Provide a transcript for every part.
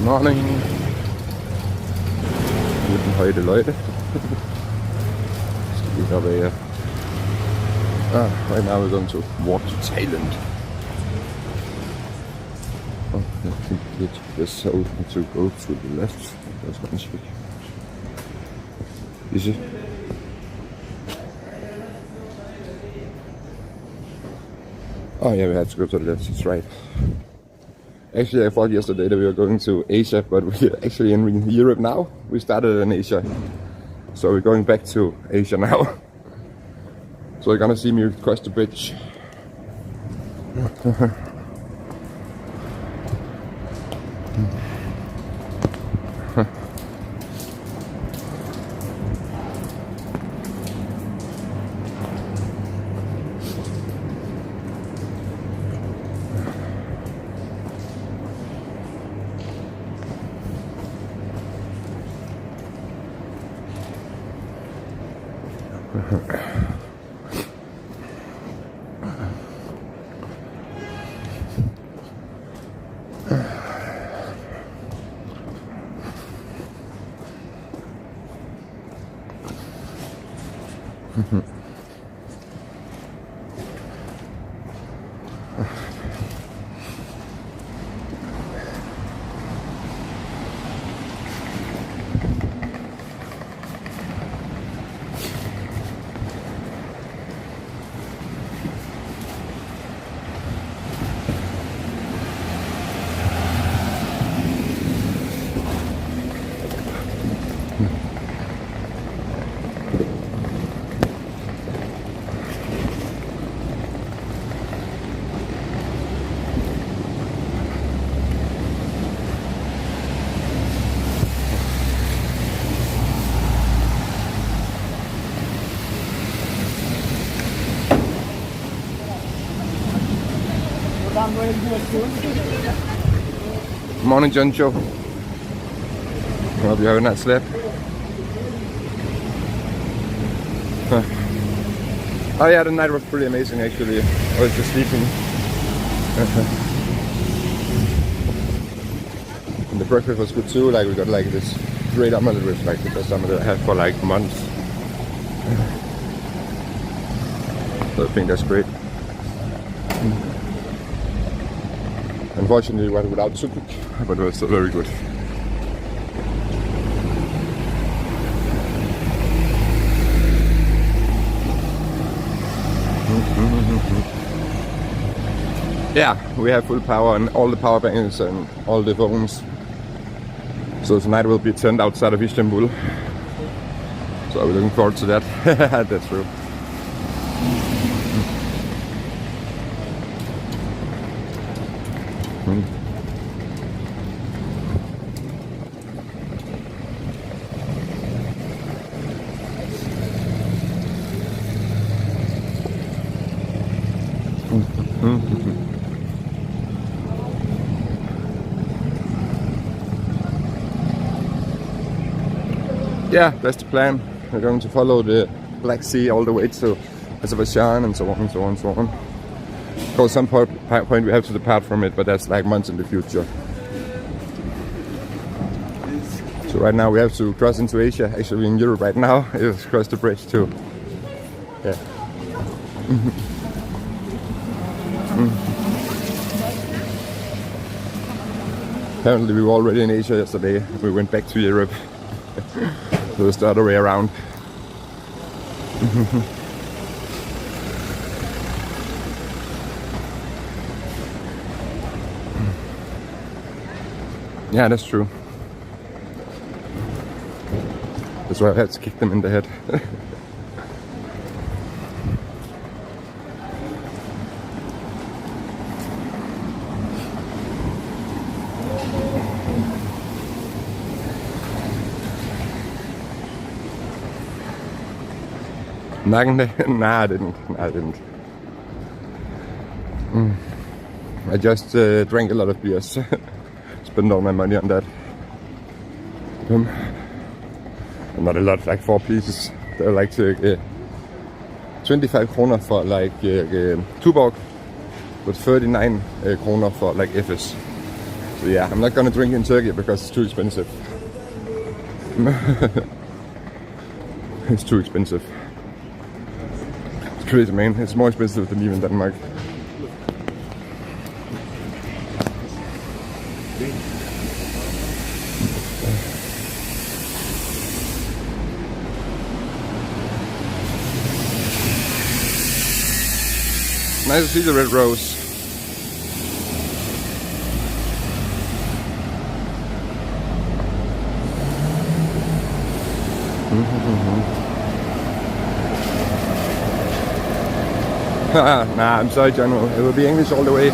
Morning. Guten heute, Leute. Right now we're going to walk to Thailand. Oh, I think it is open to go to the left. That's one switch. Easy. Oh yeah, we had to go to the left. It's right. Actually, I thought yesterday that we were going to Asia, but we're actually in Europe now. We started in Asia, so we're going back to Asia now. So you're gonna see me cross the bridge. Morning, John Joe. Hope you're having that sleep. Oh yeah, the night was pretty amazing actually. I was just sleeping. And the breakfast was good too. Like we got like this great omelette, which like the best omelette I had for like months. So I think that's great. Unfortunately, it went without toothpick, but it was still very good. Yeah, we have full power on all the power banks and all the phones. So tonight will be turned outside of Istanbul. So we're looking forward to that. That's true. Yeah, that's the plan. We're going to follow the Black Sea all the way to Azerbaijan and so on and so on and so on. Of course, some point we have to depart from it, but that's like months in the future. So right now we have to cross into Asia. Actually, in Europe right now, it's cross the bridge too. Yeah. Apparently, we were already in Asia yesterday. We went back to Europe. So it's the other way around. Yeah, that's true. That's why I had to kick them in the head. Nah, I didn't. I just drank a lot of beers. Spent all my money on that. Not a lot, like 4 pieces. They're like 25 kroner for like Tuborg, but 39 kroner for like FS. So yeah, I'm not gonna drink in Turkey because it's too expensive. It's too expensive. It's crazy, man. It's more expensive than even Denmark. Nice to see the red rose. Nah, I'm sorry, General. It will be English all the way.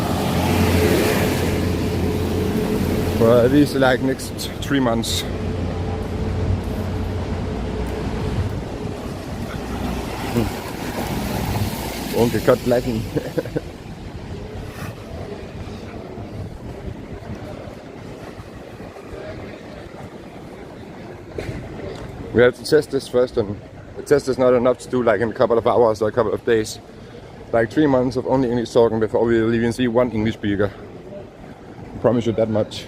For at least like next 3 months. Won't get caught lacking. We have to test this first, and the test is not enough to do like in a couple of hours or a couple of days. Like 3 months of only English talking before we will even see one English speaker. I promise you that much.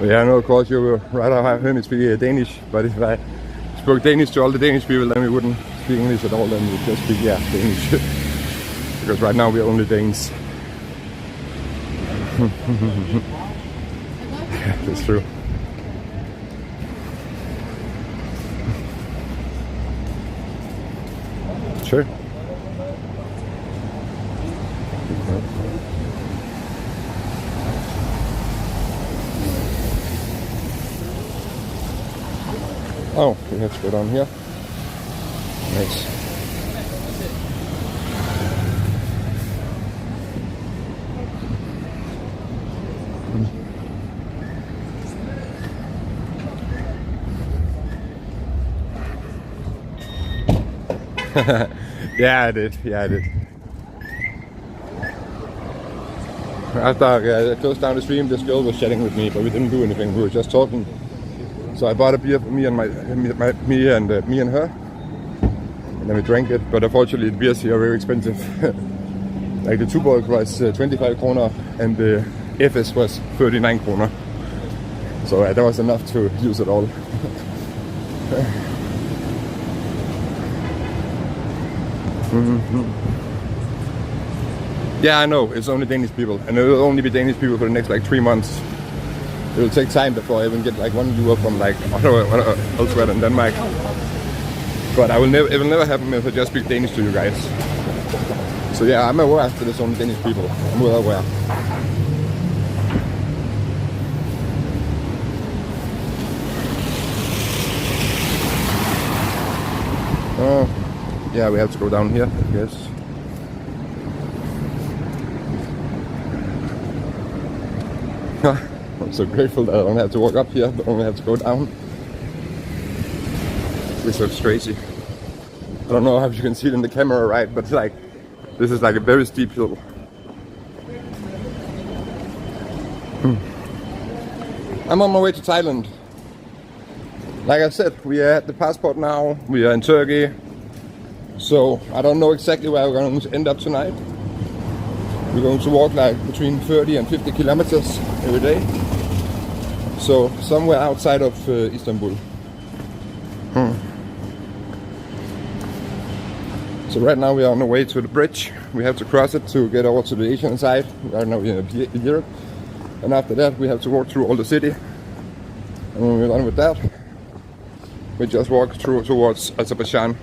Yeah, I know, of course, you would rather have me speak Danish, but if I spoke Danish to all the Danish people, then we wouldn't speak English at all, then we'd just speak, Danish. Because right now we're only Danes. Yeah, that's true. Sure. Oh, we have to go down here. Nice. Yeah, I did. After I closed down the stream, this girl was chatting with me, but we didn't do anything. We were just talking. So I bought a beer for me and me and her, and then we drank it. But unfortunately, the beers here are very expensive. Like the Tuborg was 25 kroner, and the FS was 39 kroner. So that was enough to use it all. Yeah, I know, it's only Danish people, and it will only be Danish people for the next like 3 months. It will take time before I even get like one viewer from like elsewhere than Denmark. But it will never happen if I just speak Danish to you guys. So yeah, I'm aware that there's only Danish people. I'm well aware. Yeah, we have to go down here, I guess. I'm so grateful that I don't have to walk up here, but only have to go down. This looks crazy. I don't know if you can see it in the camera, right? But like, this is like a very steep hill. I'm on my way to Thailand. Like I said, we are at the passport now. We are in Turkey. So I don't know exactly where we're going to end up tonight. We're going to walk like between 30 and 50 kilometers every day. So somewhere outside of Istanbul. So right now we are on the way to the bridge. We have to cross it to get over to the Asian side. Right now we're in Europe. And after that we have to walk through all the city. And when we're done with that, we just walk through towards Azerbaijan.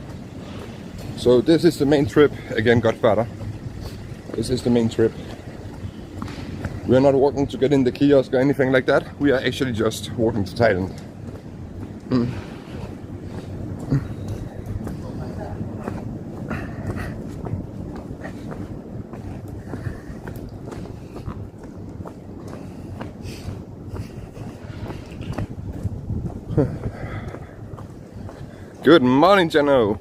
So this is the main trip. Again, Godfather. This is the main trip. We are not walking to get in the kiosk or anything like that. We are actually just walking to Thailand. Good morning, Jano.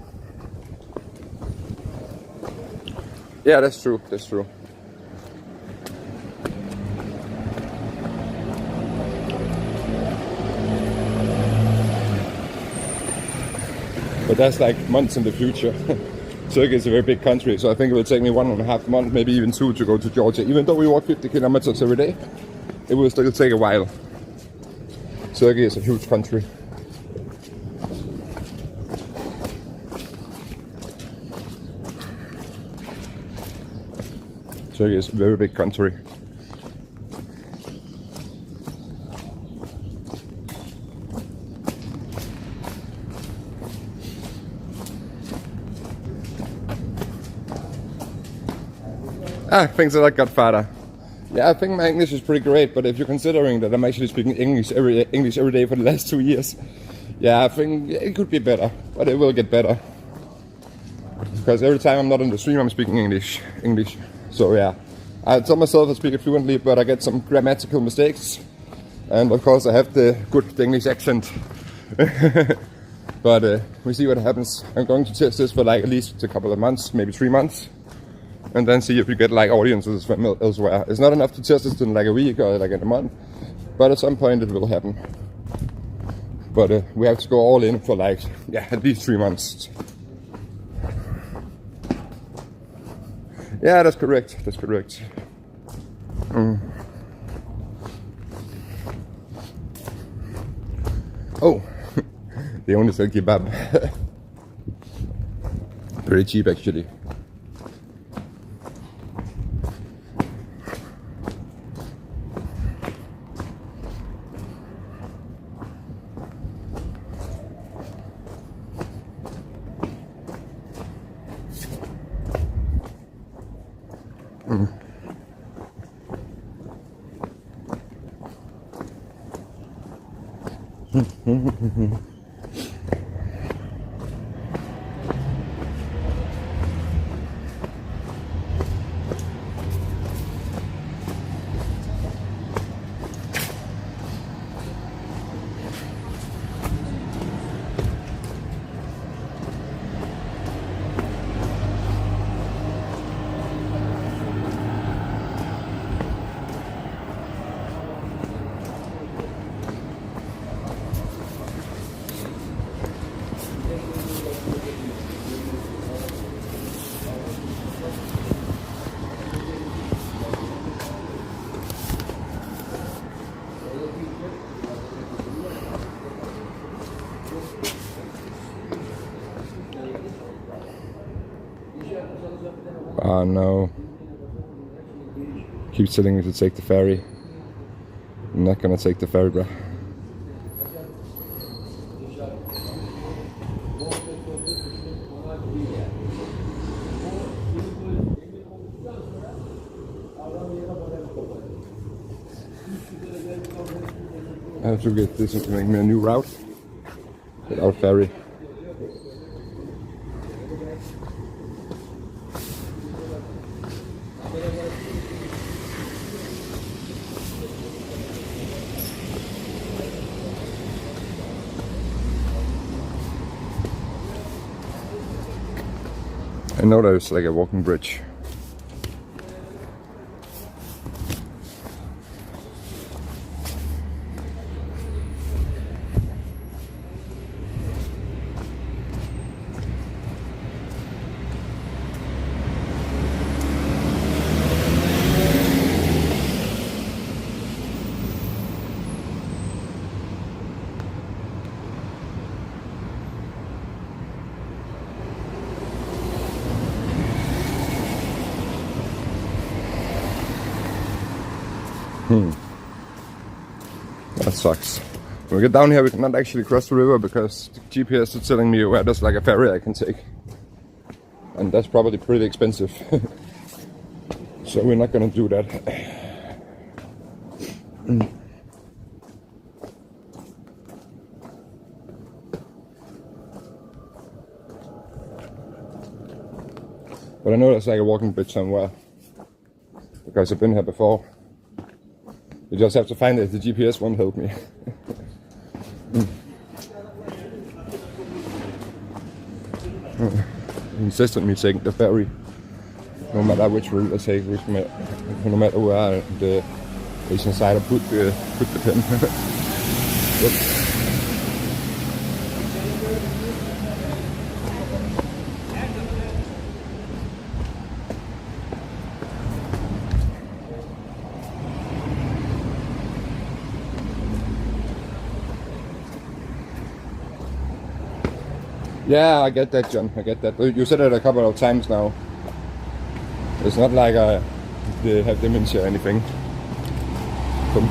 Yeah, that's true. That's true. But that's like months in the future. Turkey is a very big country, so I think it will take me 1.5 months, maybe even 2, to go to Georgia. Even though we walk 50 kilometers every day, it will still take a while. Turkey is a huge country. Turkey is a very big country. Things are like Godfather. Yeah, I think my English is pretty great, but if you're considering that I'm actually speaking English every day for the last 2 years, yeah, I think it could be better, but it will get better. Because every time I'm not on the stream, I'm speaking English. So yeah, I tell myself I speak it fluently, but I get some grammatical mistakes, and of course I have the good English accent. But we see what happens. I'm going to test this for like at least a couple of months, maybe 3 months. And then see if you get like audiences from elsewhere. It's not enough to test this in like a week or like in a month, but at some point it will happen. But we have to go all in for like, yeah, at least 3 months. Yeah, that's correct. That's correct. Oh, they only sell kebab. Very cheap actually. Oh no. Keep telling me to take the ferry. I'm not gonna take the ferry, bro. I have to get this to make me a new route without ferry. I know there's like a walking bridge. That sucks. When we get down here, we cannot actually cross the river because the GPS is telling me where there's like a ferry I can take. And that's probably pretty expensive. So we're not gonna do that. But I know there's like a walking bridge somewhere. Because I've been here before. You just have to find it, the GPS won't help me. He insisted on me taking the ferry, no matter which route I take, no matter where the Asian side I put the pin. Oops. Yeah, I get that, John. I get that. You said it a couple of times now. It's not like I have dementia or anything. Come.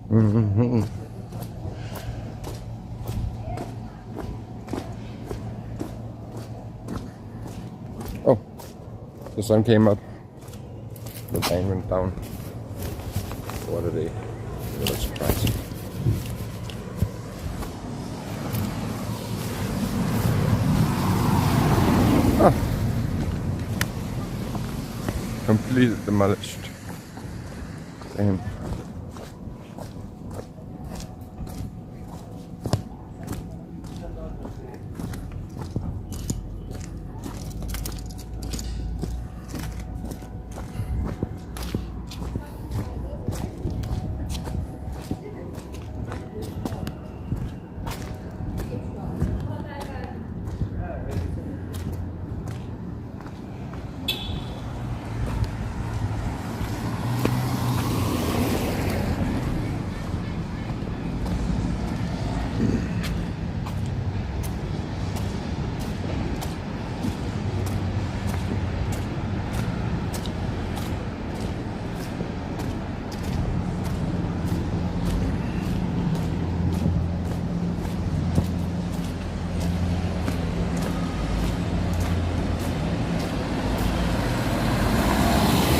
Mm-hmm. Oh, the sun came up. The plane went down. What a day. What a surprise. Ah. Completely demolished. Damn.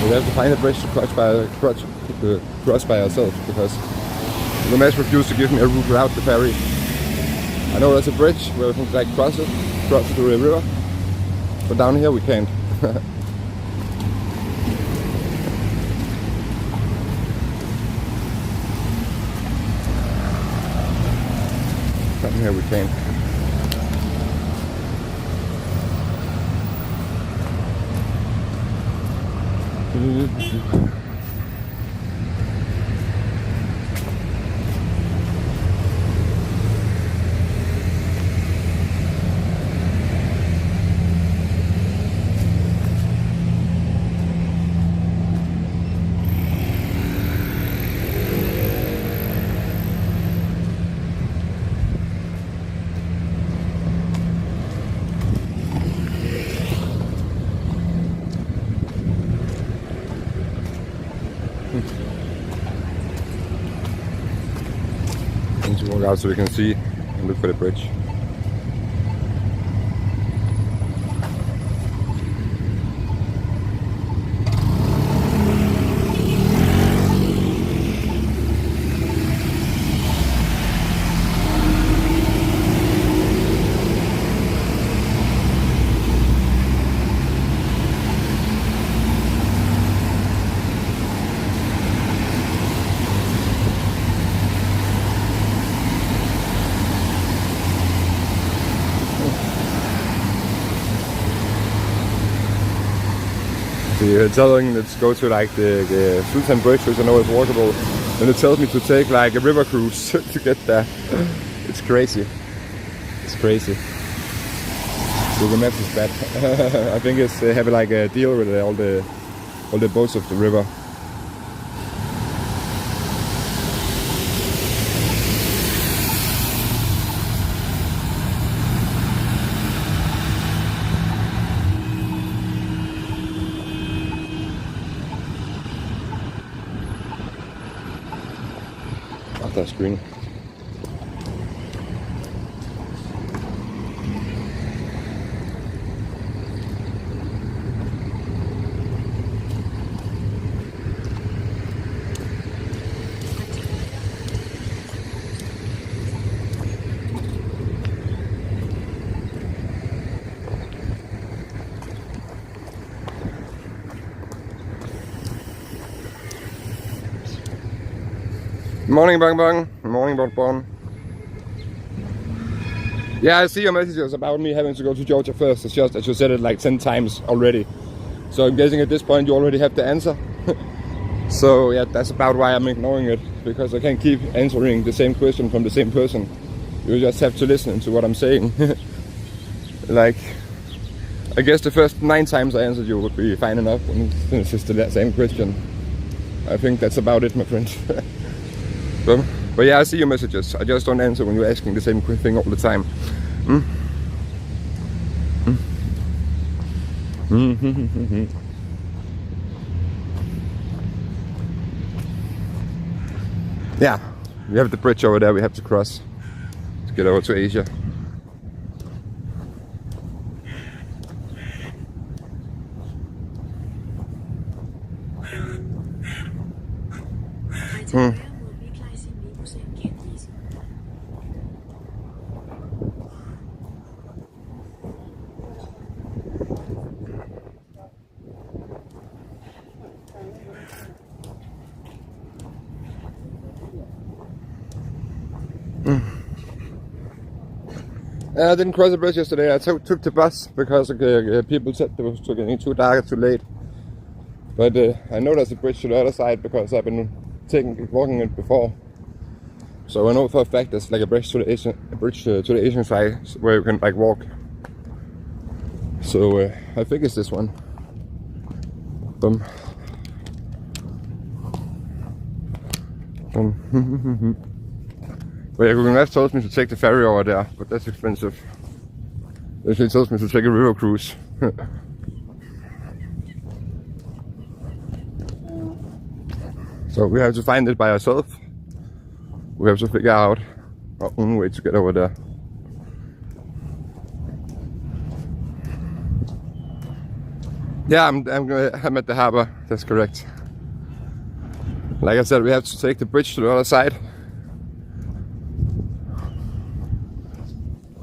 We have to find a bridge to cross by ourselves, because the match refused to give me a route without the ferry. I know there's a bridge where we can like cross through the river, but down here we can't. Down here we can't. Need to walk out so we can see and look for the bridge. They're telling let's go to like the Sultan Bridge, which I know is walkable, and it tells me to take like a river cruise to get there. It's crazy. It's crazy. Google Maps is bad. I think it's they have like a deal with all the boats of the river. That's green. Morning, Bang Bang. Morning, Bon Bon. Yeah, I see your messages about me having to go to Georgia first. It's just that you said it like 10 times already. So I'm guessing at this point you already have the answer. So yeah, that's about why I'm ignoring it. Because I can't keep answering the same question from the same person. You just have to listen to what I'm saying. Like, I guess the first 9 times I answered you would be fine enough. And it's just the same question. I think that's about it, my friend. But yeah, I see your messages. I just don't answer when you're asking the same thing all the time. Yeah, we have the bridge over there we have to cross to get over to Asia. I didn't cross the bridge yesterday. I took the bus because people said it was getting too dark, too late. But I know there's a bridge to the other side because I've been walking it before. So I know for a fact there's like a bridge to the Asian side where you can like walk. So I think it's this one. Boom. Well, Google Maps told me to take the ferry over there, but that's expensive. They told me to take a river cruise. So we have to find it by ourselves. We have to figure out our own way to get over there. Yeah, I'm at the harbor. That's correct. Like I said, we have to take the bridge to the other side.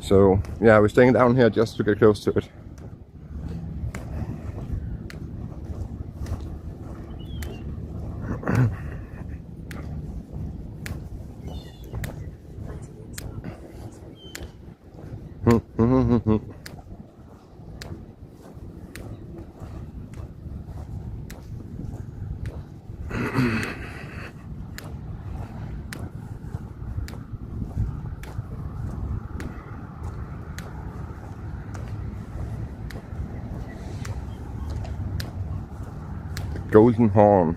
So yeah, we're staying down here just to get close to it. Golden Horn.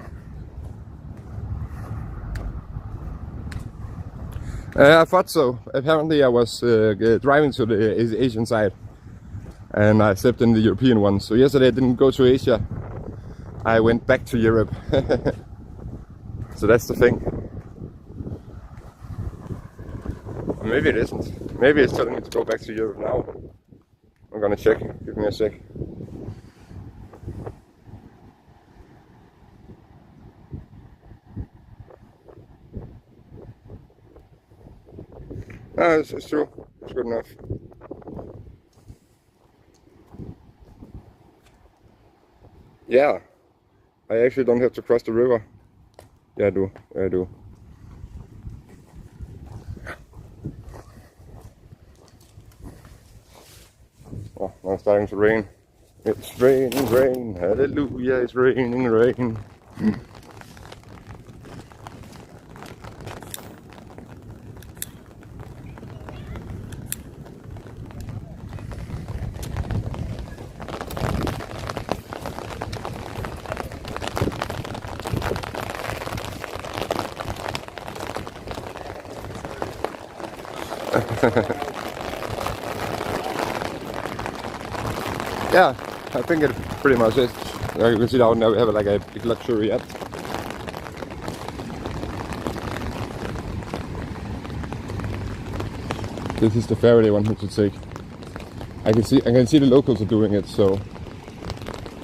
I thought so. Apparently I was driving to the Asian side and I slept in the European one. So yesterday I didn't go to Asia. I went back to Europe. So that's the thing. Or maybe it isn't. Maybe it's telling me to go back to Europe now. I'm gonna check. Give me a sec. It's true. It's good enough. Yeah. I actually don't have to cross the river. Yeah, I do. Yeah, I do. Oh, now it's starting to rain. It's raining, rain. Hallelujah, it's raining, rain. Yeah, I think it pretty much is. You can see down there we have like a big luxury yacht. This is the ferry they want me to take. I can see the locals are doing it, so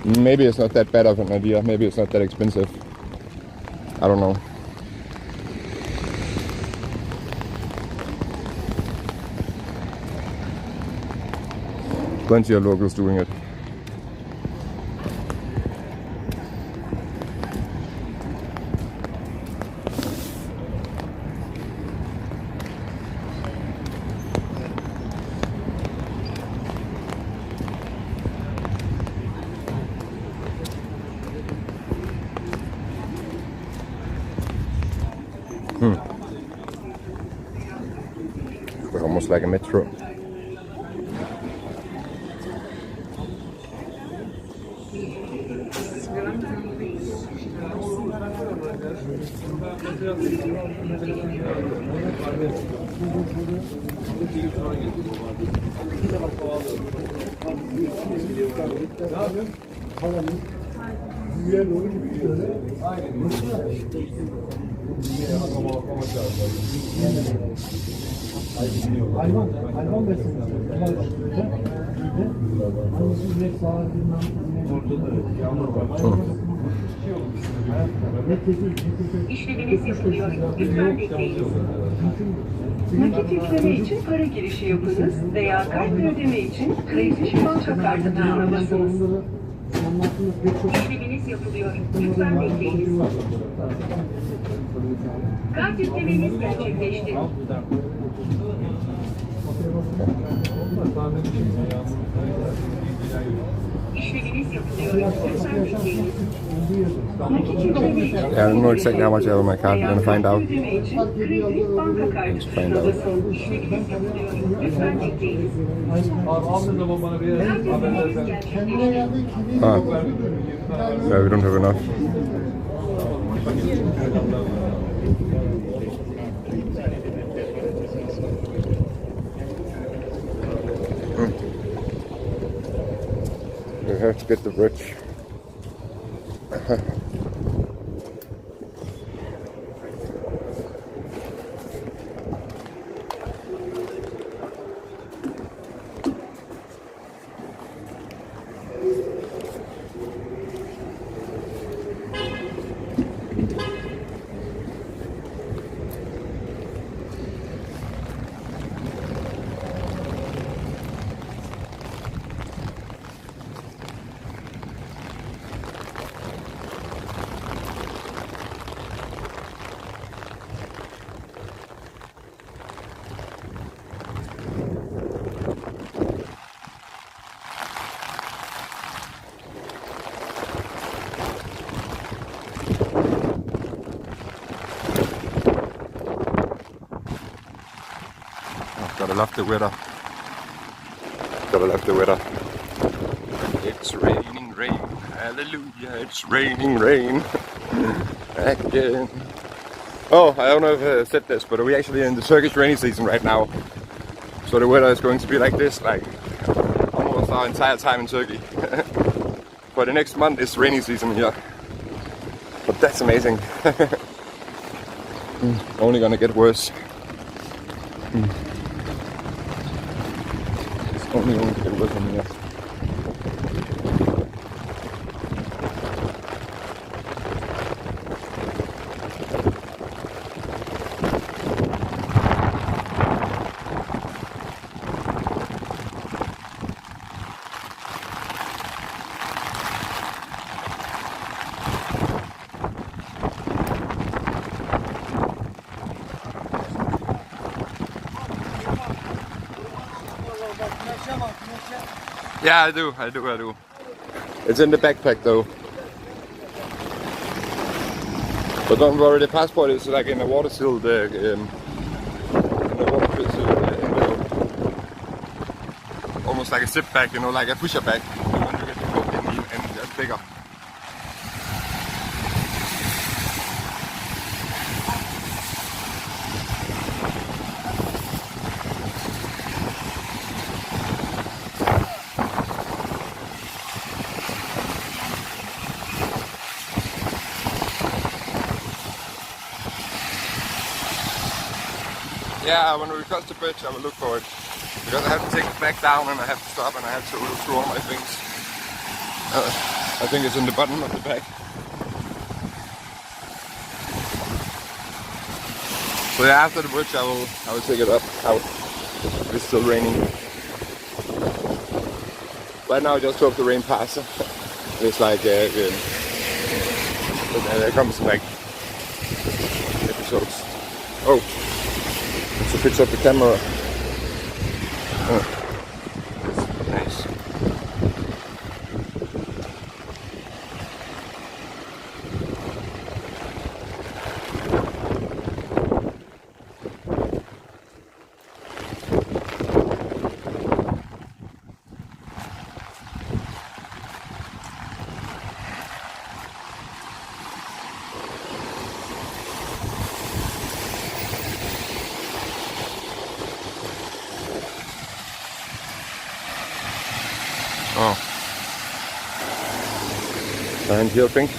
maybe it's not that bad of an idea. Maybe it's not that expensive. I don't know. Plenty of locals doing it. It's almost like a metro. Hayvan besleniyor. İşleminiz yapılıyor. Lütfen bekleyin. Nakit yükleme için para girişi yapınız veya kart ödeme için kredi banka kartını almalısınız. İşleminiz yapılıyor. Lütfen bekleyiniz. Kart yüklemeniz gerçekleşti. İşleminiz yapılıyor. Lütfen bekleyiniz. Nakit yükleme için Yeah, I don't know exactly how much I have on my card. I'm gonna find out. ödeme için kredi banka kartını almalısınız. İşleminiz yapılıyor. Lütfen bekleyiniz. Kart yüklemeniz gerçekleşti. Ah. Yeah, we don't have enough. We have to get the bridge. Gotta love the weather. Gotta love the weather. It's raining rain. Hallelujah, it's raining rain. Again. Oh, I don't know if I said this, but we're actually in the Turkish rainy season right now. So the weather is going to be like this, like almost our entire time in Turkey. For the next month it's rainy season here. But that's amazing. Only gonna get worse. It's only going to get worse from here. Yeah, I do. It's in the backpack though. But don't worry, the passport is like in a water-sealed almost like a zip bag, you know, like a pusher bag. When you get the boat and that's bigger. Yeah, when we cross the bridge I will look for it. Because I have to take it back down and I have to stop and I have to look through all my things. I think it's in the bottom of the bag. So yeah, after the bridge I will take it up out. It's still raining. Right now I just hope the rain passes. It's like there comes like episodes. Oh, it's a picture of the camera. Nice. behind here, I think.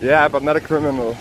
Yeah, but not a criminal.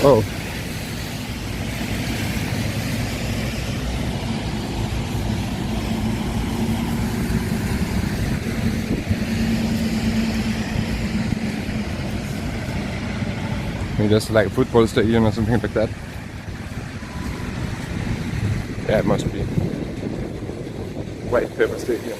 Oh. Maybe just like a football stadium or something like that. Yeah, it must be. White Pepper Stadium.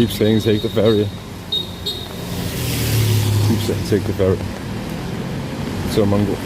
Keep saying take the ferry. Keep saying take the ferry. So Mongol.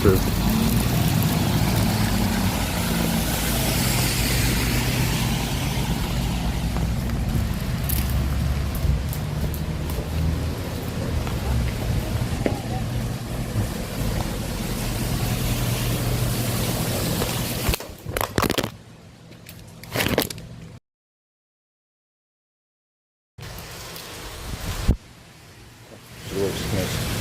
too. It works nice.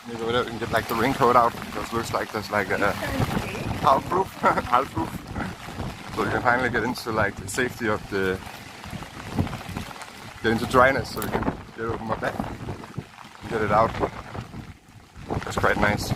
Maybe we can get like the raincoat out because it looks like there's like a half-roof, half-roof. So we can finally get into like the safety of the, get into dryness so we can get open my back and get it out. That's quite nice.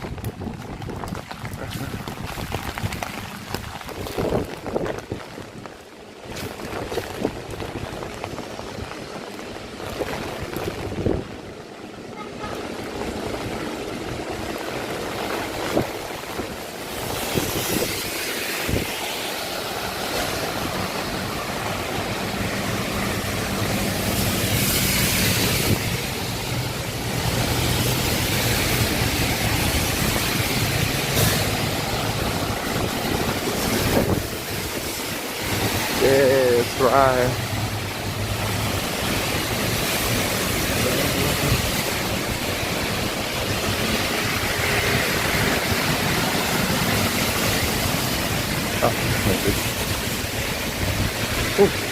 Yeah, it's dry. Oh, maybe. Ooh.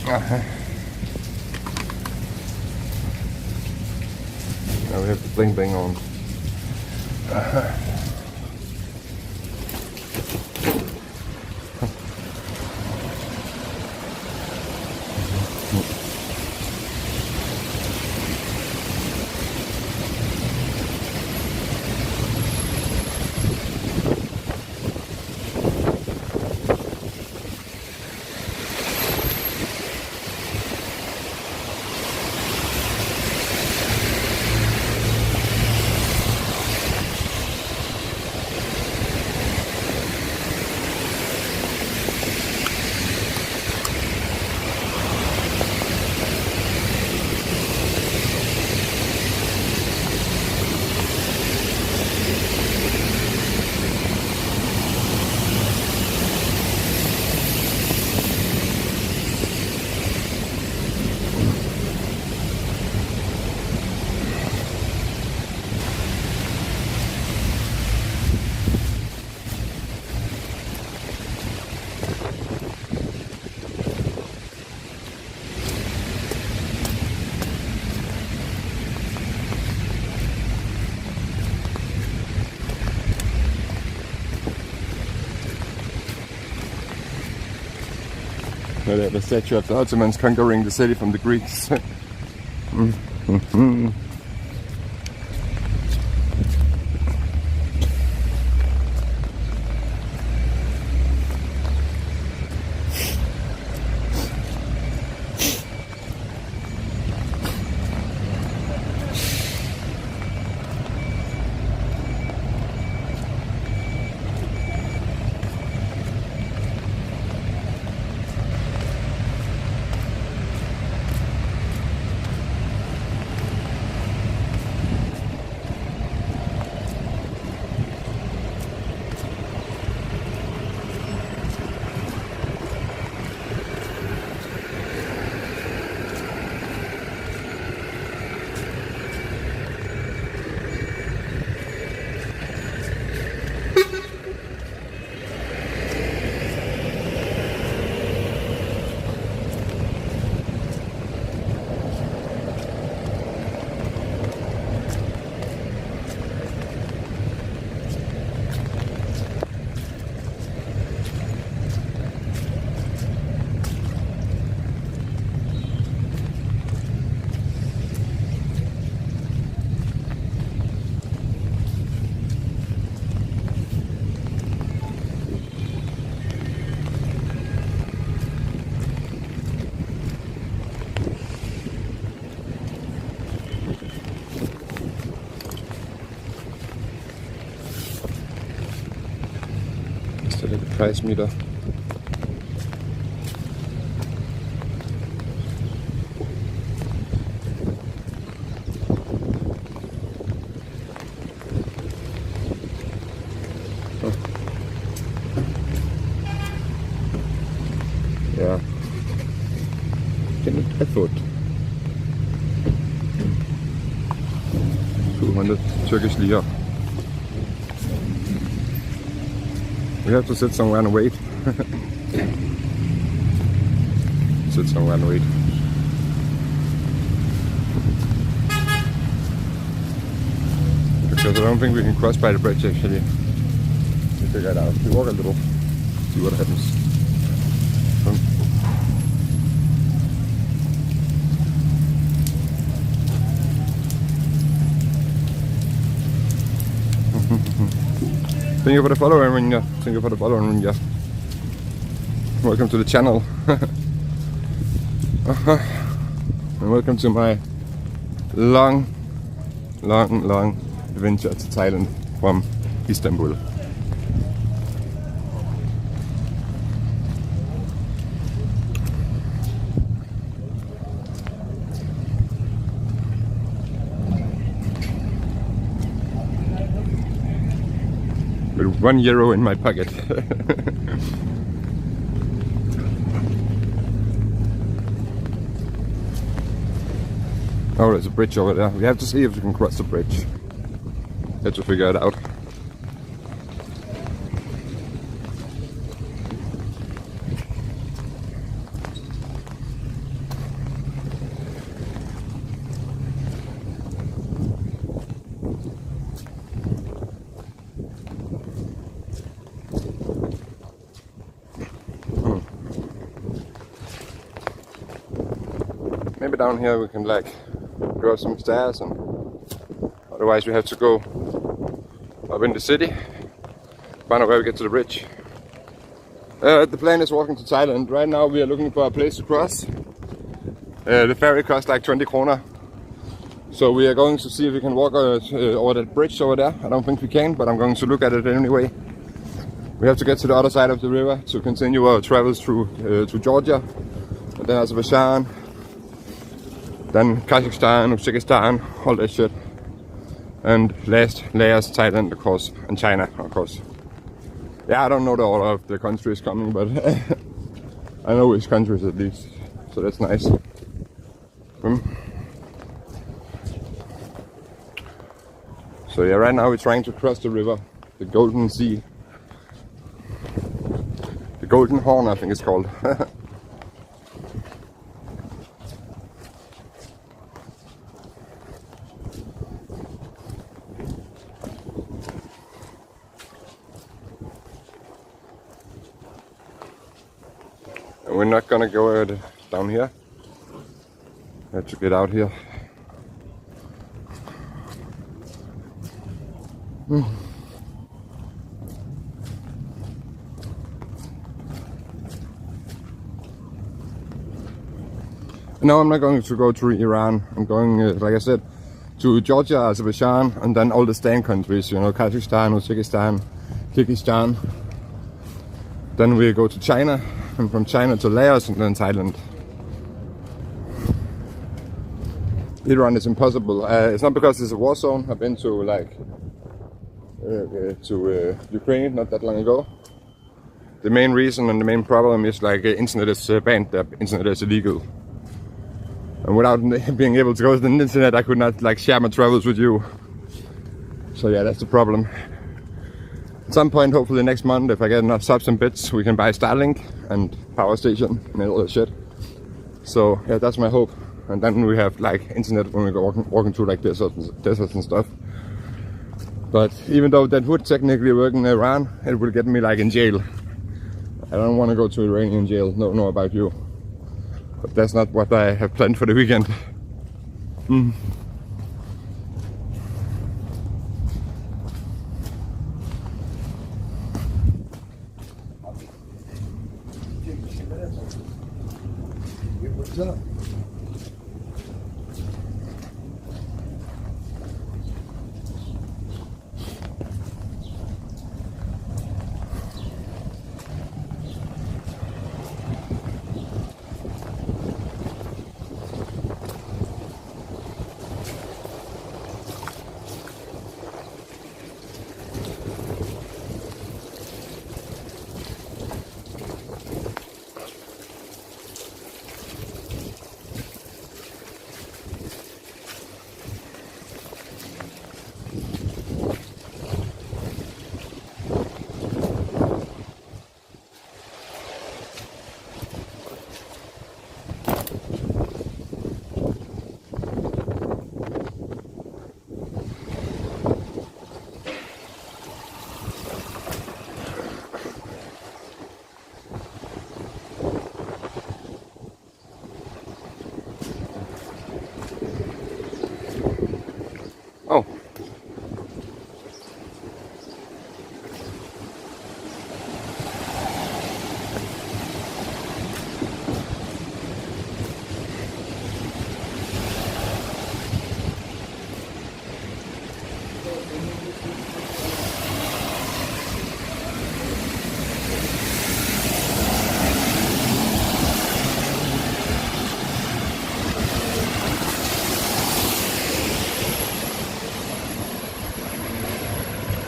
Now we have the bling bling on. The statue of the Ottomans conquering the city from the Greeks. Still at the price meter. Yeah. I thought 200 Turkish lira. We have to sit somewhere and wait. Sit somewhere and wait. Because I don't think we can cross by the bridge actually. We figure it out. We walk a little, see what happens. Thank you for the follow, Rinja. Thank you for the follow, Rinja. Welcome to the channel. And welcome to my long adventure to Thailand from Istanbul. With €1 in my pocket. Oh, there's a bridge over there. We have to see if we can cross the bridge. Have to figure it out. maybe down here we can like go up some stairs, and otherwise we have to go up in the city, find out where we get to the bridge. The plan is walking to Thailand. Right now we are looking for a place to cross. The ferry costs like 20 kroner. So we are going to see if we can walk over that bridge over there. I don't think we can, but I'm going to look at it anyway. We have to get to the other side of the river to continue our travels through to Georgia, and then Azerbaijan, then Kazakhstan, Uzbekistan, all that shit. And last layers Thailand, of course, and China, of course. Yeah, I don't know the order of the countries coming, but I know which countries at least, so that's nice. So yeah, right now we're trying to cross the river, the Golden Sea. The Golden Horn, I think it's called. And we're not gonna go down here. We have to get out here. No, I'm not going to go through Iran. I'm going, like I said, to Georgia, Azerbaijan, and then all the Stan countries, you know, Kazakhstan, Uzbekistan, Kyrgyzstan. Then we go to China, and from China to Laos, and then Thailand. Iran is impossible. It's not because it's a war zone. I've been to like Ukraine not that long ago. The main reason and the main problem is like internet is banned there. Internet is illegal. And without being able to go to the internet, I could not like share my travels with you. So yeah, that's the problem. At some point, hopefully next month, if I get enough subs and bits, we can buy Starlink and power station and all that shit. So yeah, that's my hope. And then we have like internet when we go walking through like deserts and stuff. But even though that would technically work in Iran, it will get me like in jail. I don't want to go to Iranian jail. Don't know about you. But that's not what I have planned for the weekend. Oh.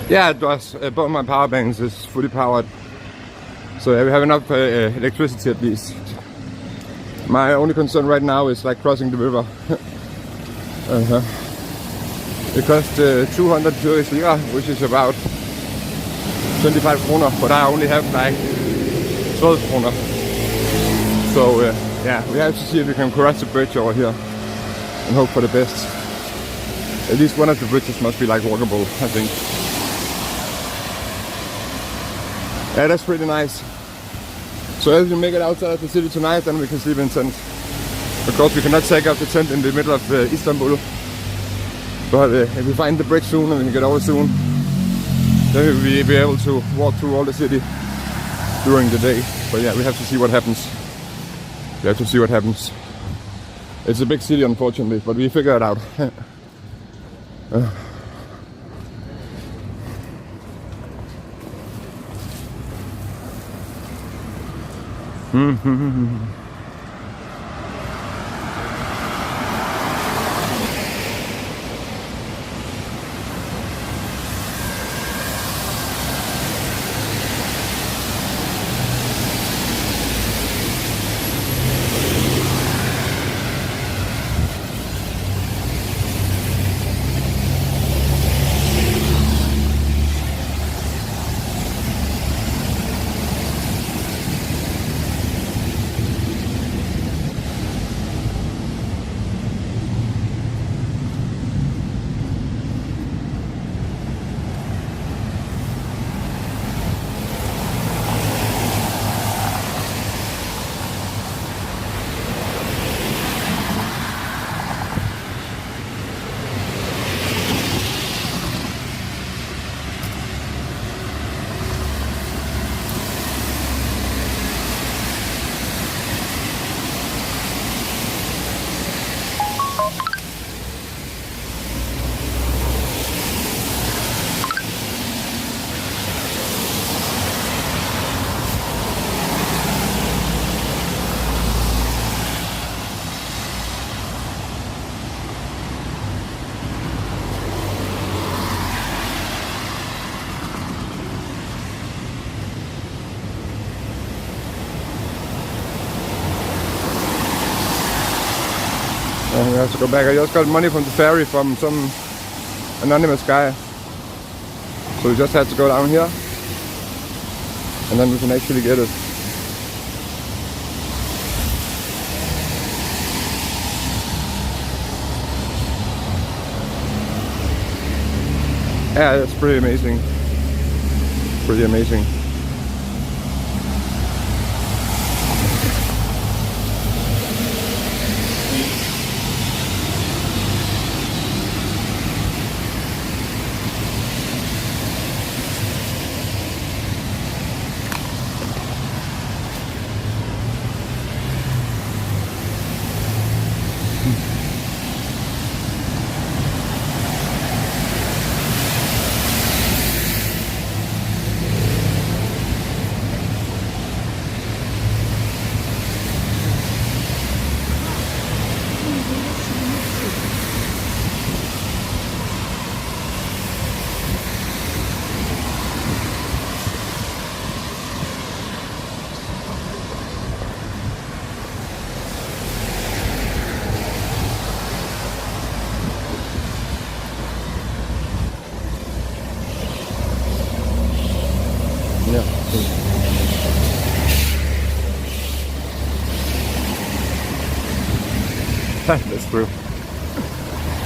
Yeah, it does. Both my power banks is fully powered. So yeah, we have enough electricity at least. My only concern right now is like crossing the river. It costs 200 Turkish lira, which is about 25 kroner, but I only have like 12 kroner. So yeah, we have to see if we can cross the bridge over here and hope for the best. At least one of the bridges must be like walkable, I think. Yeah, that's pretty nice. So as we make it outside of the city tonight, then we can sleep in tent. Of course, we cannot take up the tent in the middle of Istanbul, but if we find the bridge soon and we can get over soon, then we'll be able to walk through all the city during the day. But yeah, we have to see what happens. We have to see what happens. It's a big city, unfortunately, but we figure it out. And we have to go back. I just got money from the ferry from some anonymous guy. So we just had to go down here. And then we can actually get it. Yeah, it's pretty amazing. Pretty amazing. Yeah. That's true.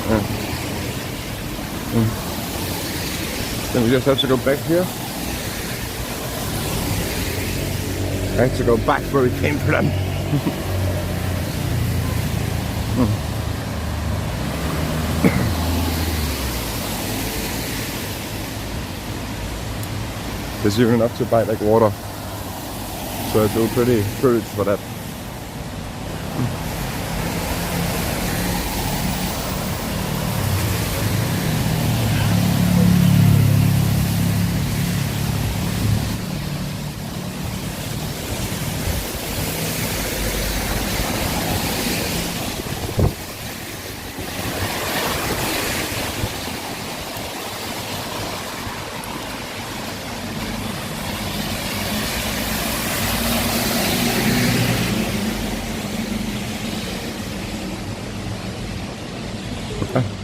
Yeah. Then we just have to go back here. I have to go back where we came from. There's even enough to buy like water, so I feel pretty privileged for that.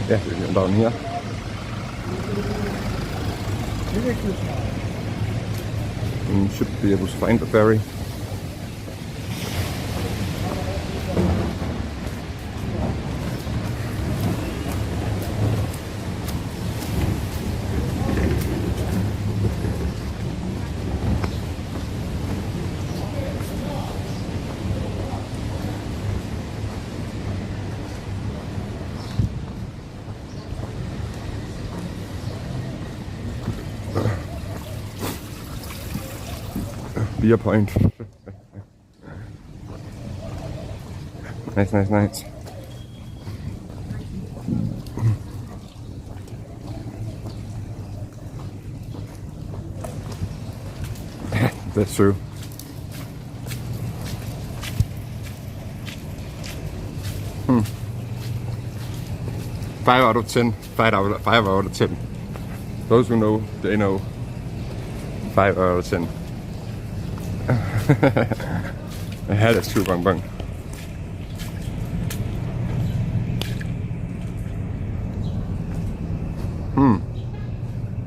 Yeah, we're down here. And you should be able to find the ferry. beer point. Nice. That's true. Five out of 10. 5 out of 10. Those who know, they know. 5 out of 10. Ja, that's true, bang.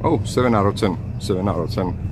Oh, 7 out of 10. 7 out of 10.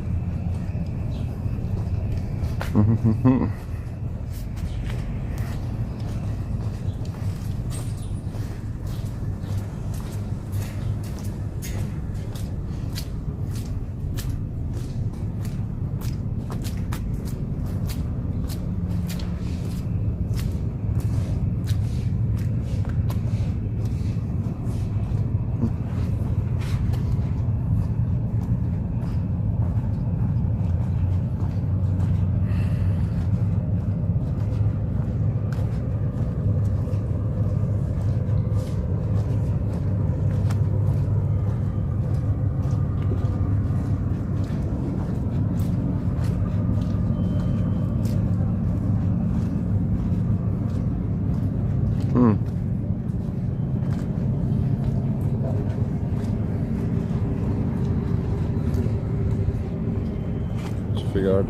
Figure out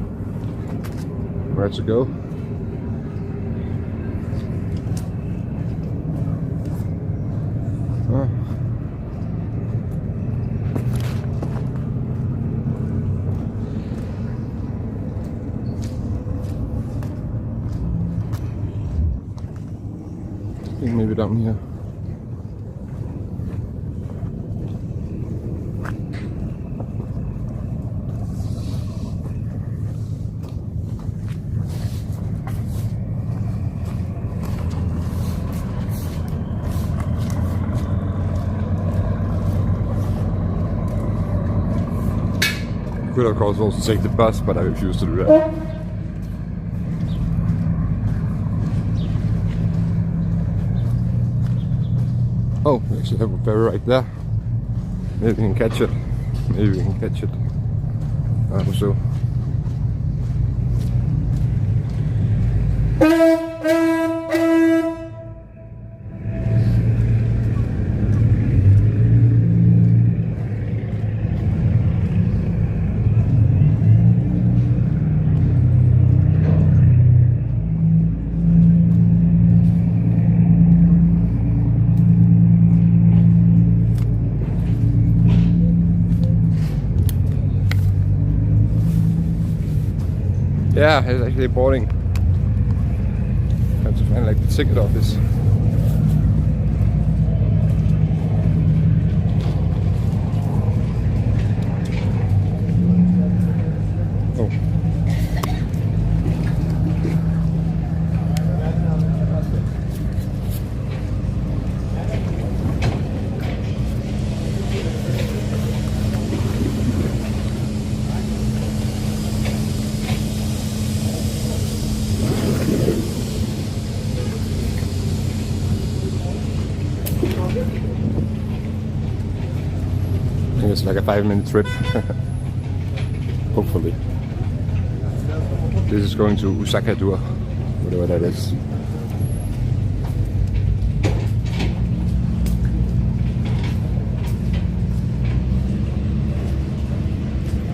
where to go. I think maybe down here. Could of course also take the bus, but I refuse to do that. Oh, we actually have a ferry right there. Maybe we can catch it. I hope so. Yeah, it's actually boarding. Have to find like the ticket office. Oh. I think it's like a 5-minute trip. Hopefully. This is going to Osaka-dur, whatever that is.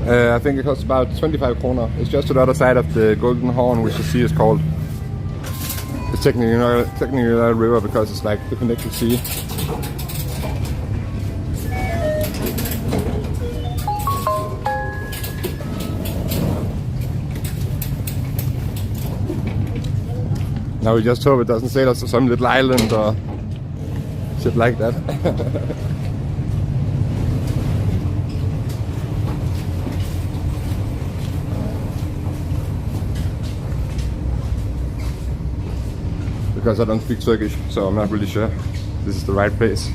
I think it costs about 25 kroner. It's just to the other side of the Golden Horn, which the sea is called. It's technically not a river because it's like the connected sea. Now we just hope it doesn't sail us to some little island or shit like that. Because I don't speak Turkish, so I'm not really sure this is the right place.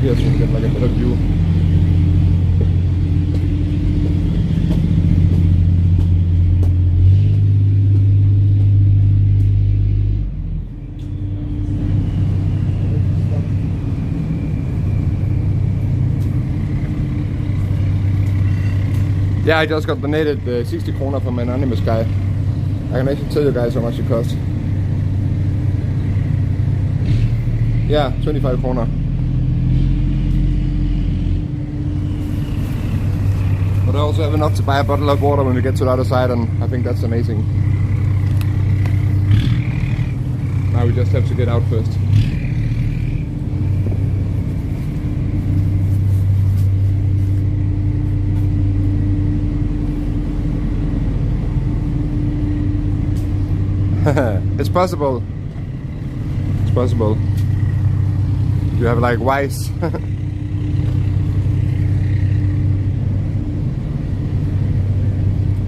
here so we get like a better view. Yeah, I just got donated 60 kroner from an anonymous guy. I can actually tell you guys how much it costs. Yeah, 25 kroner. But I also have enough to buy a bottle of water when we get to the other side, and I think that's amazing. Now we just have to get out first. It's possible. It's possible. You have like wise.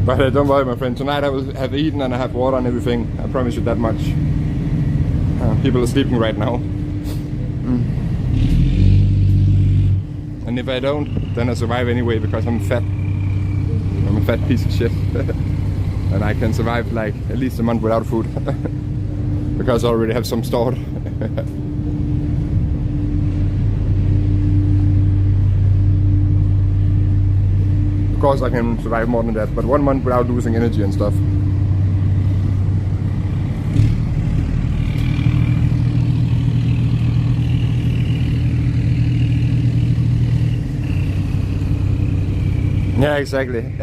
But don't worry, my friend. Tonight I will have eaten and I have water and everything. I promise you that much. People are sleeping right now. And if I don't, then I survive anyway because I'm fat. I'm a fat piece of shit. And I can survive like at least a month without food. Because I already have some stored. Of course I can survive more than that, but 1 month without losing energy and stuff. Yeah, exactly.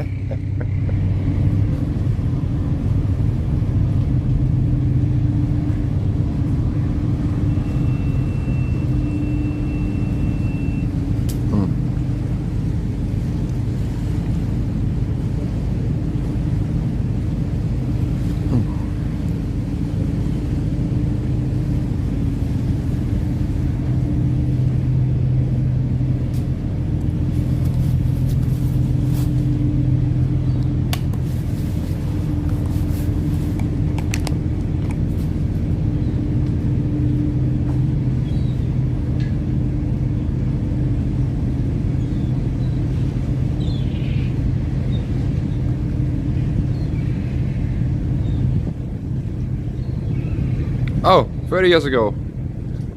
Oh, 30 years ago.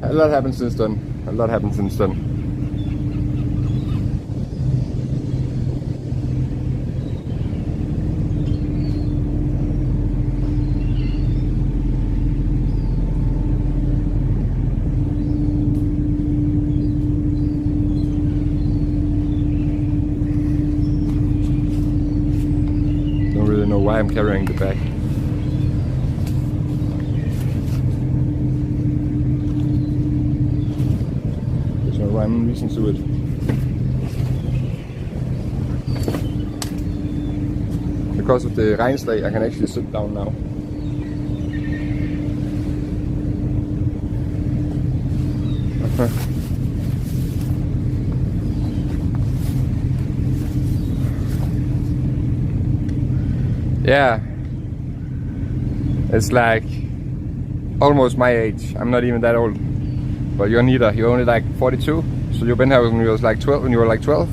A lot happened since then. A lot happened since then. Don't really know why I'm carrying the bag. I'm reason to it. Because of the Reinslag, I can actually sit down now. Yeah, it's like almost my age. I'm not even that old. But you're neither. You're only like 42, so you've been here when you was like 12. When you were like 12,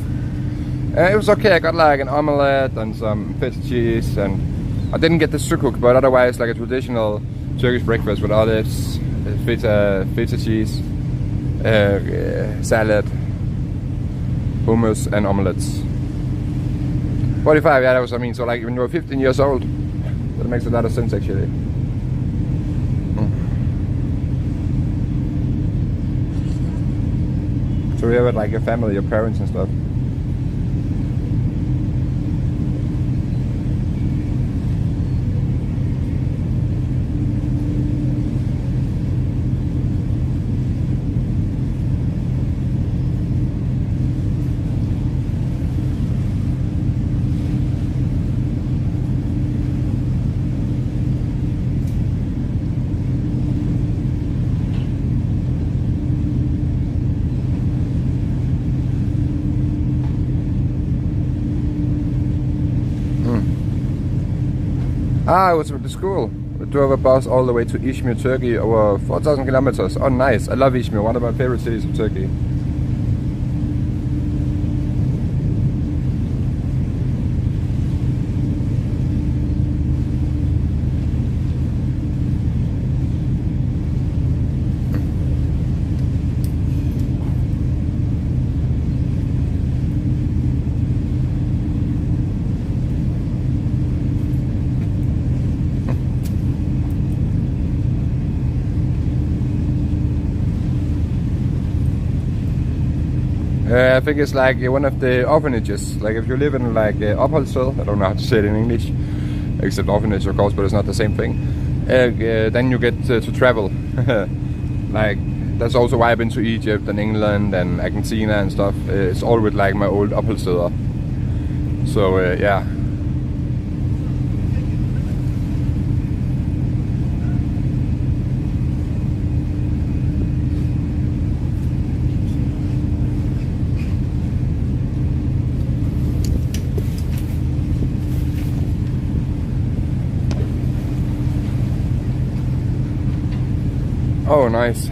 it was okay. I got like an omelette and some feta cheese, and I didn't get the sukuk, but otherwise like a traditional Turkish breakfast with olives, feta cheese, salad, hummus, and omelets. 45, yeah, that was, I mean, so like when you were 15 years old, that makes a lot of sense actually. So we have like a family, your parents and stuff. I was with the school. We drove a bus all the way to Izmir, Turkey, over 4,000 kilometers. Oh, nice. I love Izmir, one of my favorite cities of Turkey. I think it's like one of the orphanages. Like if you live in like opholdssted, I don't know how to say it in English, except orphanage of course, but it's not the same thing. Then you get to travel. Like that's also why I've been to Egypt and England and Argentina and stuff. It's all with like my old opholdssteder. So yeah. Oh, nice.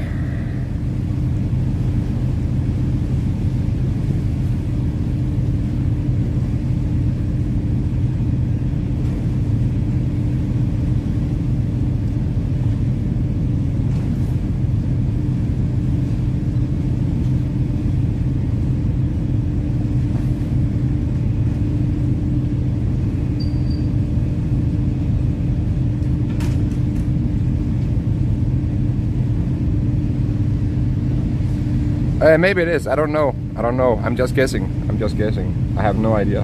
Maybe it is. I don't know. I don't know. I'm just guessing. I'm just guessing. I have no idea.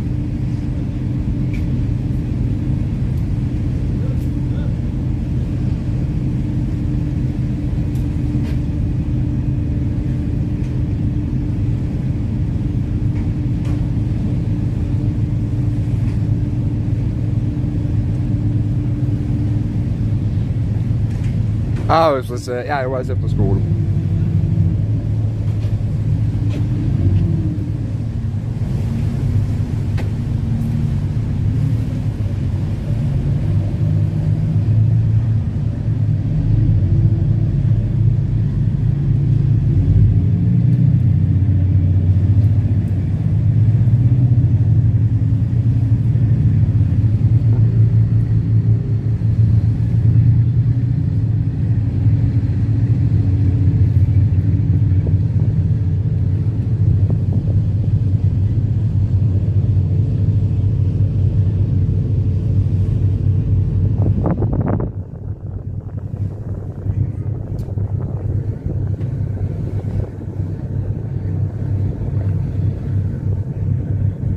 Oh, it was yeah, it was after school.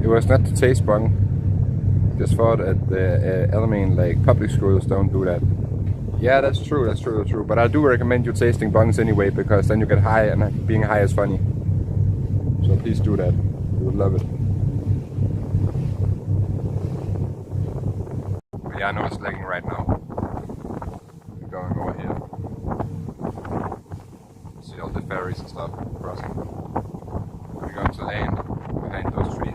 It was not to taste bong. Just thought at the Alamein, like public schools don't do that. Yeah, that's true, that's true, that's true. But I do recommend you tasting bongs anyway, because then you get high, and being high is funny. So please do that. You would love it. Yeah, I know it's lagging right now. We're going over here. See all the ferries and stuff crossing. We're going to land behind those trees.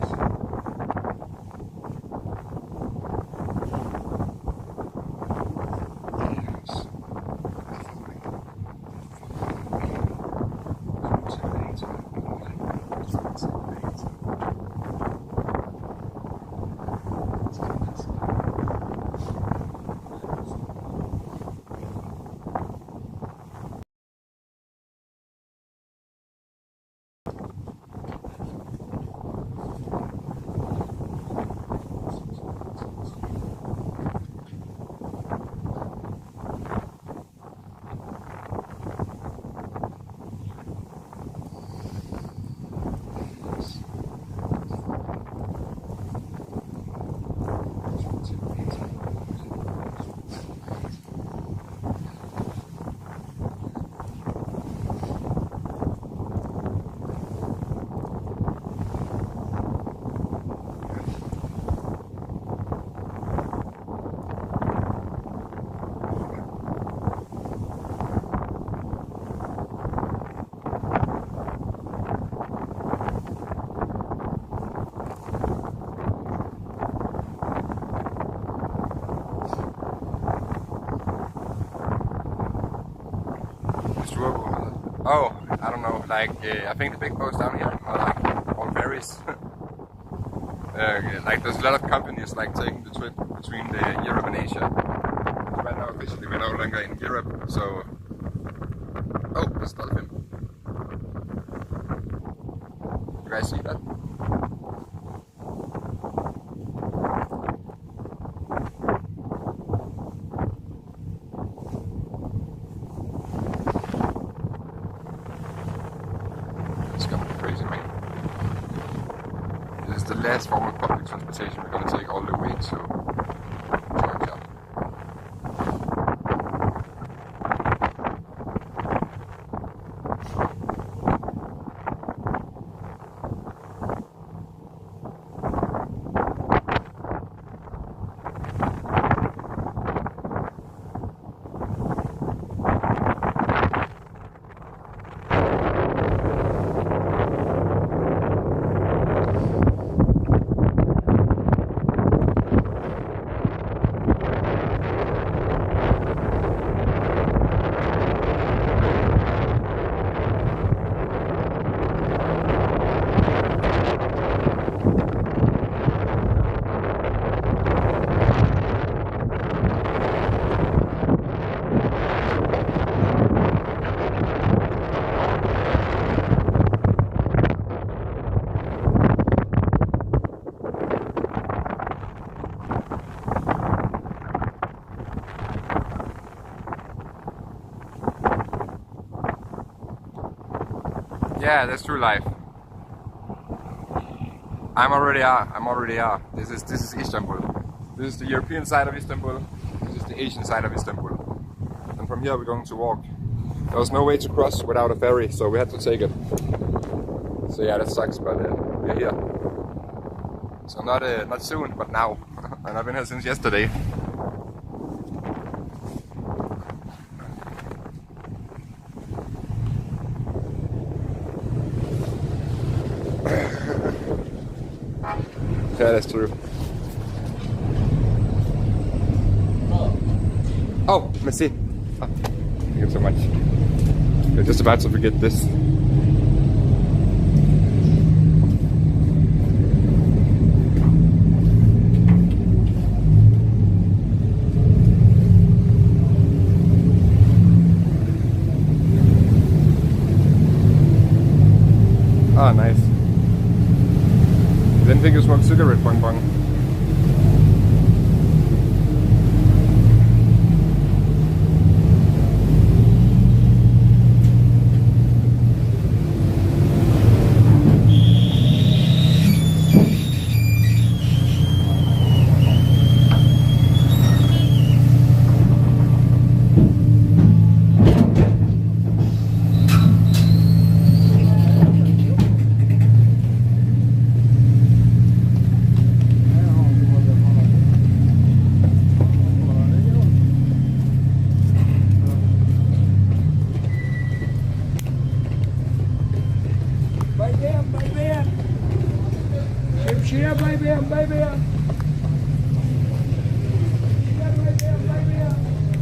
Oh, I don't know, like, I think the big boats down here are like all ferries. Like there's a lot of companies like taking the trip between Europe and Asia. Right now officially we're no longer in Europe, so... Oh, there's a dolphin. You guys see that? It's gonna be crazy, man. This is the last form of public transportation we're going to take all the way to Georgia. Yeah, that's true life. I'm already are. This is Istanbul. This is the European side of Istanbul. This is the Asian side of Istanbul. And from here we're going to walk. There was no way to cross without a ferry, so we had to take it. So yeah, that sucks, but we're here. So not soon, but now. And I've been here since yesterday. Yeah, that's true. Oh, merci. Oh, thank you so much. We're just about to forget this. Ah, nice. Didn't think you smoked cigarette, Bong Bong.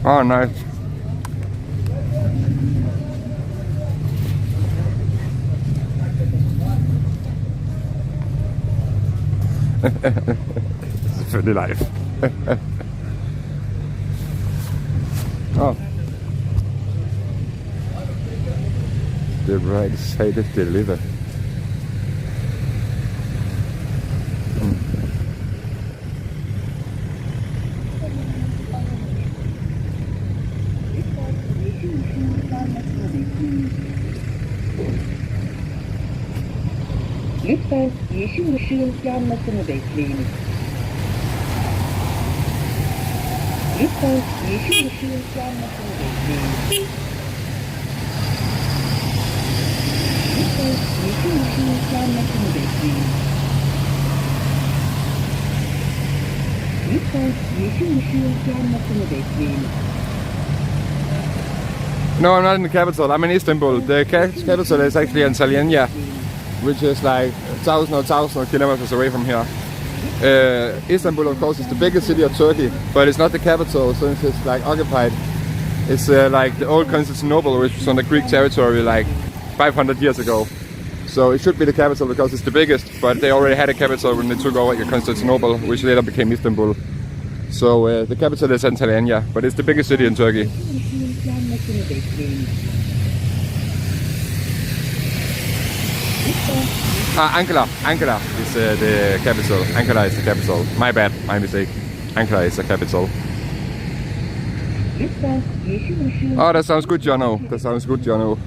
Oh, nice. For the life. Oh. The right side of the liver. Lütfen yeşil ışığın yanmasını bekleyiniz. Lütfen yeşil ışığın yanmasını bekleyiniz. Lütfen yeşil ışığın yanmasını bekleyiniz. Lütfen yeşil ışığın yanmasını bekleyiniz. No, I'm not in the capital. I'm in Istanbul. The capital is actually Antalya, which is like 1,000 kilometers away from here. Istanbul, of course, is the biggest city of Turkey, but it's not the capital since it's like occupied. It's like the old Constantinople, which was on the Greek territory like 500 years ago. So it should be the capital because it's the biggest, but they already had a capital when they took over Constantinople, which later became Istanbul. So the capital is Antalya, but it's the biggest city in Turkey. Ankara is the capital. Ankara is the capital. My bad, my mistake. Ankara is the capital. Oh, that sounds good, Jono. That sounds good, Jono.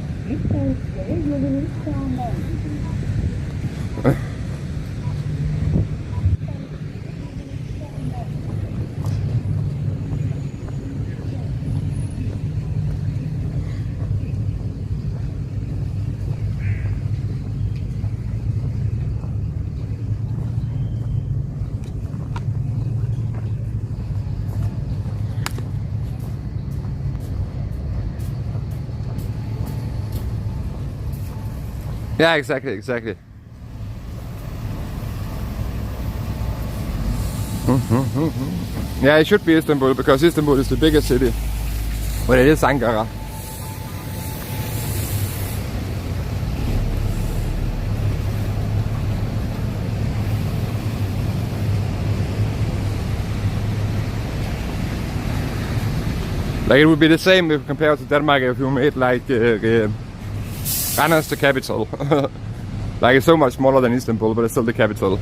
Yeah, exactly. Yeah, it should be Istanbul because Istanbul is the biggest city. But it is Ankara. Like it would be the same if compared to Denmark if you made like Randers the capital. Like it's so much smaller than Istanbul, but it's still the capital.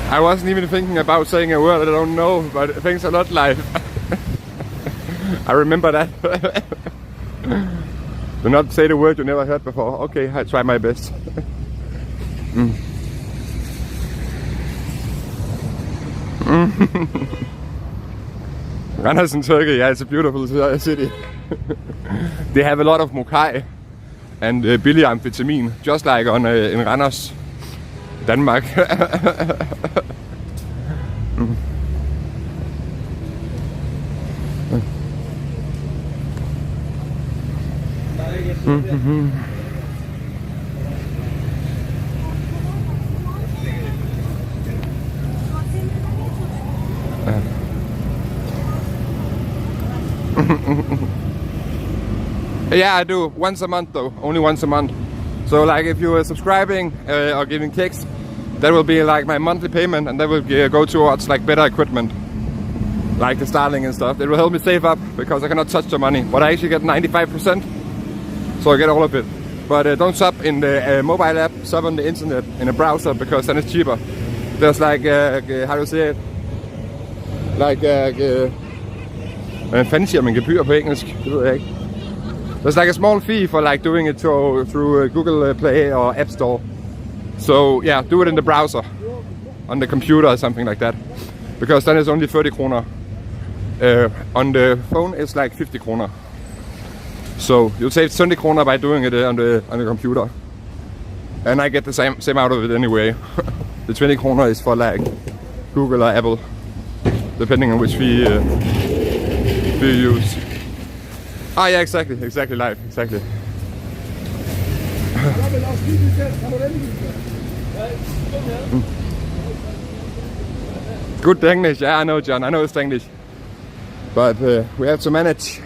I wasn't even thinking about saying a word I don't know, but thanks a lot, life. I remember that. Do not say the word you never heard before. Okay, I try my best. Randers in Turkey, yeah, it's a beautiful city. They have a lot of mokai and billig amphetamine, just like on in Randers, Denmark. Yeah, I do once a month though, only once a month. So like if you are subscribing or giving kicks, that will be like my monthly payment, and that will go towards like better equipment, like the Starlink and stuff. It will help me save up because I cannot touch the money, but I actually get 95%, so I get all of it. But don't sub in the mobile app, sub on the internet in a browser because then it's cheaper. There's like how do you say it? Like hvad fanden siger man gebyr på engelsk? Det ved jeg ikke. There's like a small fee for like doing it through Google Play or App Store. So yeah, do it in the browser, on the computer or something like that, because then it's only 30 kroner. On the phone it's like 50 kroner. So you'll save 20 kroner by doing it on the computer, and I get the same out of it anyway. The 20 kroner is for like Google or Apple, depending on which fee you use. Ah, yeah, exactly, live, exactly. Good English, yeah, I know, John, I know it's English. But we have to manage.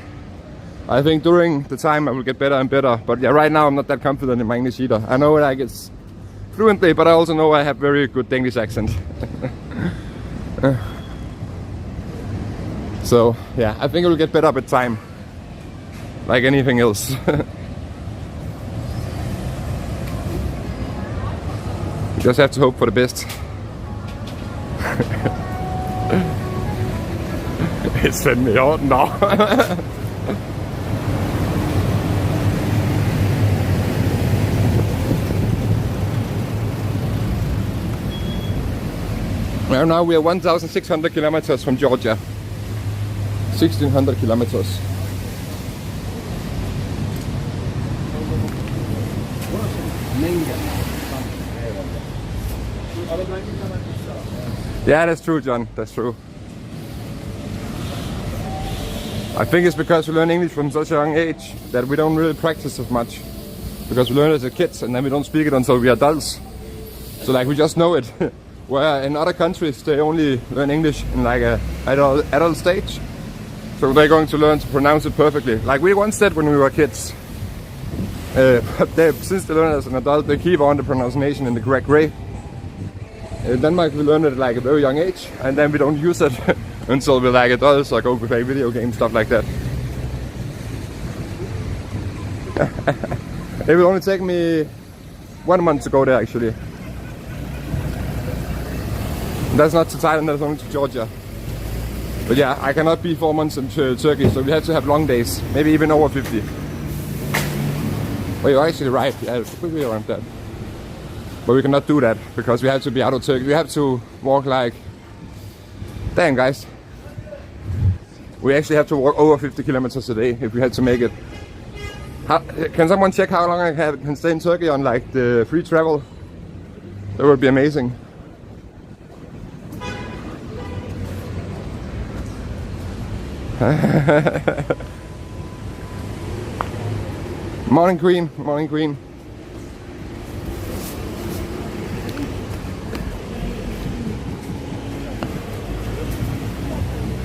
I think during the time I will get better and better. But yeah, right now I'm not that confident in my English either. I know like it's fluently, but I also know I have very good English accent. So yeah, I think it will get better with time. Like anything else. You just have to hope for the best. It's fandme i orden nå. Well, now we are 1,600 kilometers from Georgia. 1,600 kilometers. Yeah, that's true, John. That's true. I think it's because we learn English from such a young age that we don't really practice as much. Because we learn it as kids and then we don't speak it until we are adults. So like we just know it. Where in other countries they only learn English in like a adult stage. So they're going to learn to pronounce it perfectly. Like we once said when we were kids. But since they learn it as an adult, they keep on the pronunciation in the correct way. In Denmark we learn it at like a very young age, and then we don't use it until we're like adults or go to play video games, stuff like that. It will only take me 1 month to go there actually. That's not to Thailand, that's only to Georgia. But yeah, I cannot be 4 months in Turkey, so we have to have long days, maybe even over 50. Well, you're actually right, yeah, it's quickly around that. But we cannot do that, because we have to be out of Turkey. We have to walk like... Damn, guys. We actually have to walk over 50 kilometers a day if we had to make it. Can someone check how long I can stay in Turkey on like the free travel? That would be amazing. Morning Queen, morning Queen.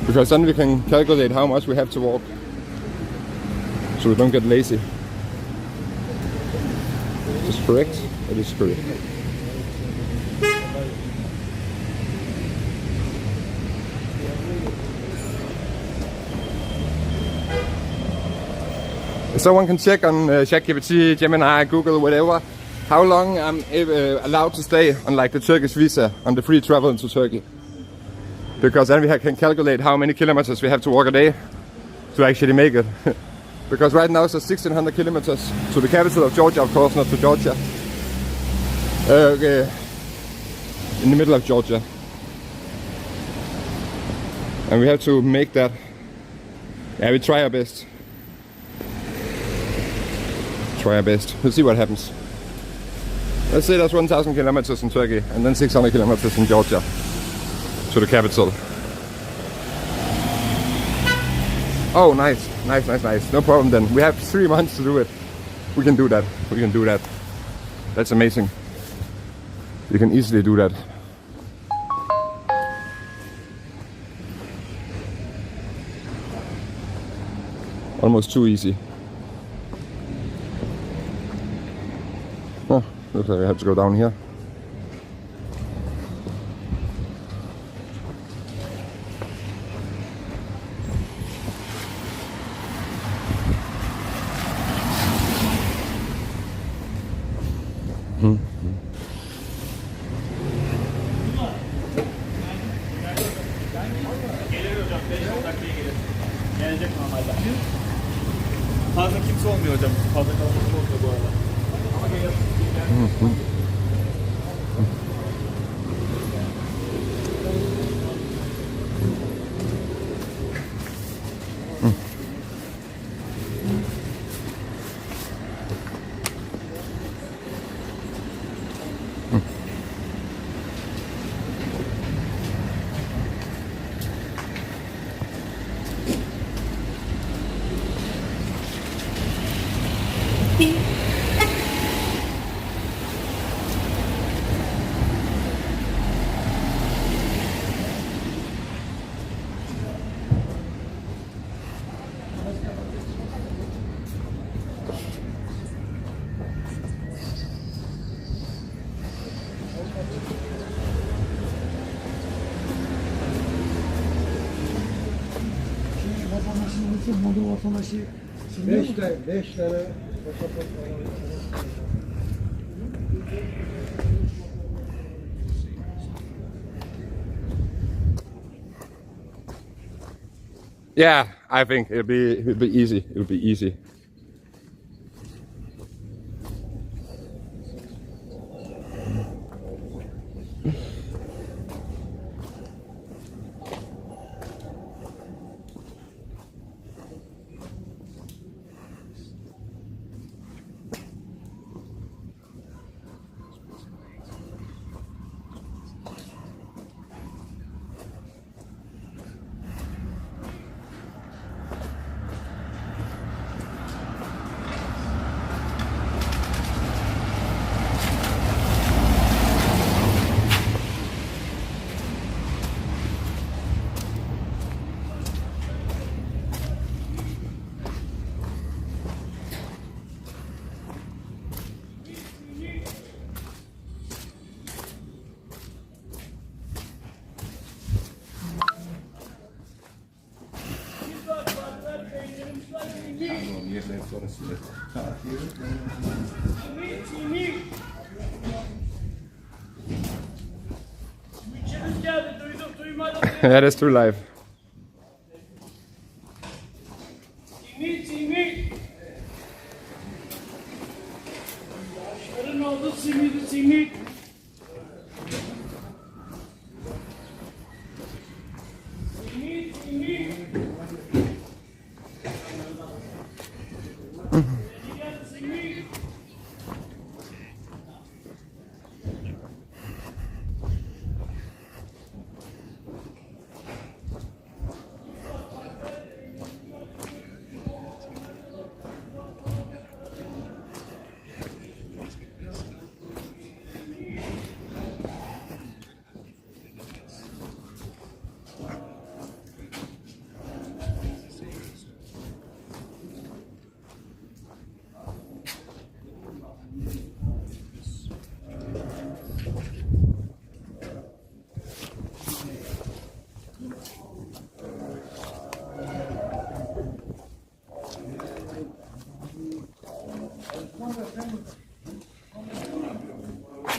Because then we can calculate how much we have to walk, so we don't get lazy. Is this correct? It is correct. Someone can check on ChatGPT, Gemini, Google, whatever, how long I'm allowed to stay on like the Turkish visa on the free travel into Turkey. Because then we can calculate how many kilometers we have to walk a day to actually make it. Because right now it's 1600 kilometers to the capital of Georgia, of course, not to Georgia. Okay. In the middle of Georgia. And we have to make that. Yeah, we try our best. Try our best. We'll see what happens. Let's say there's 1000 kilometers in Turkey and then 600 kilometers in Georgia to the capital. Oh, nice. No problem then. We have 3 months to do it. We can do that. That's amazing. You can easily do that. Almost too easy. Oh, looks like I have to go down here. Gelecek normalde. Fazla kimse olmuyor hocam. Fazla kalabalık olmuyor bu arada. Ama geliyor. Modu vatandaşı 5 tane Yeah, I think it'll be easy. It'll be easy. Yeah, that's true life.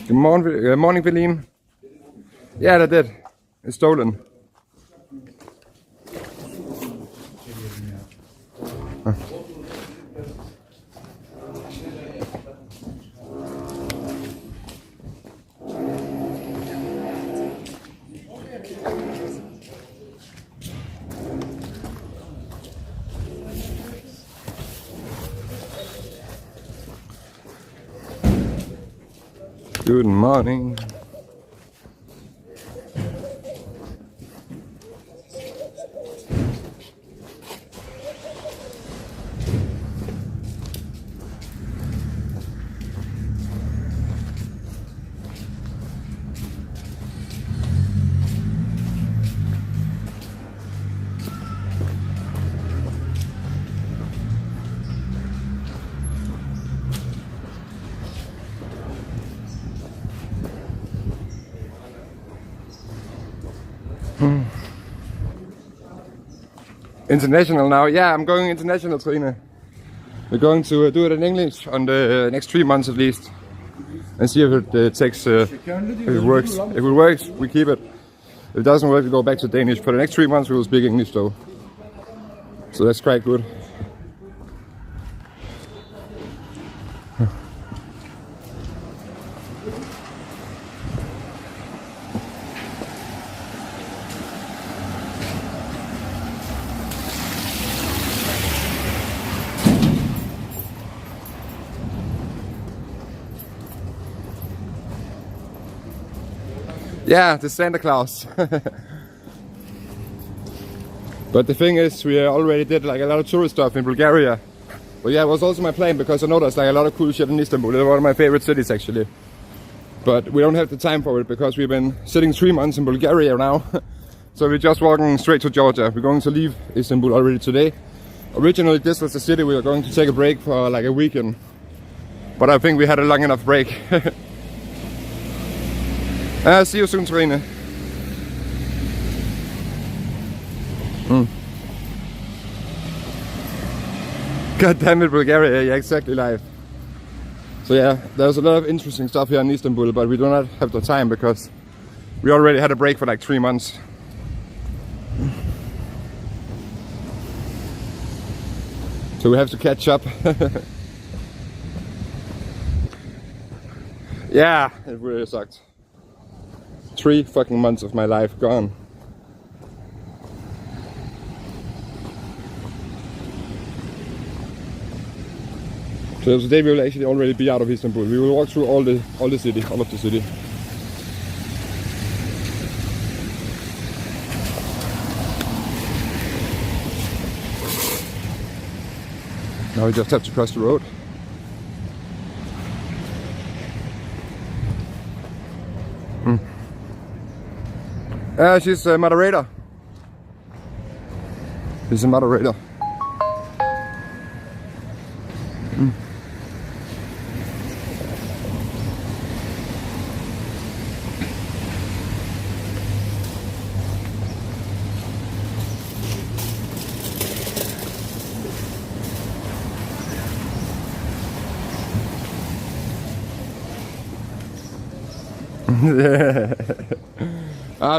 Good morning, Feline. Yeah, that did. It's stolen. Good morning. International now. Yeah, I'm going international, Trine. We're going to do it in English on the next 3 months at least, and see if it takes, if it works. If it works, we keep it. If it doesn't work, we go back to Danish. For the next 3 months, we will speak English though. So that's quite good. Yeah, the Santa Claus. But the thing is, we already did like a lot of tourist stuff in Bulgaria. But yeah, it was also my plan because I know there's like a lot of cool shit in Istanbul. It's one of my favorite cities actually. But we don't have the time for it because we've been sitting 3 months in Bulgaria now. So we're just walking straight to Georgia. We're going to leave Istanbul already today. Originally this was the city we were going to take a break for like a weekend. But I think we had a long enough break. See you soon, Trine. God damn it, Bulgaria, yeah, exactly live. So yeah, there's a lot of interesting stuff here in Istanbul, but we do not have the time because we already had a break for like 3 months. So we have to catch up. Yeah, it really sucked. 3 fucking months of my life gone. So today we will actually already be out of Istanbul. We will walk through all of the city. Now we just have to cross the road. She's a moderator. She's a moderator.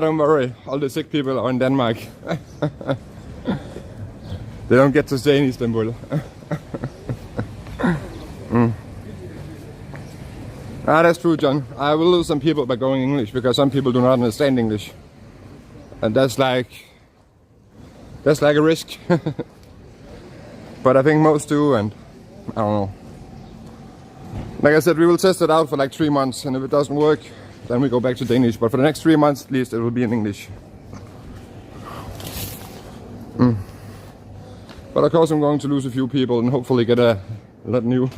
Don't worry, all the sick people are in Denmark. They don't get to stay in Istanbul. That's true, John. I will lose some people by going English because some people do not understand English, and that's like a risk. But I think most do, and I don't know. Like I said, we will test it out for like 3 months, and if it doesn't work, then we go back to Danish. But for the next 3 months at least, it will be in English. But of course I'm going to lose a few people and hopefully get a lot new.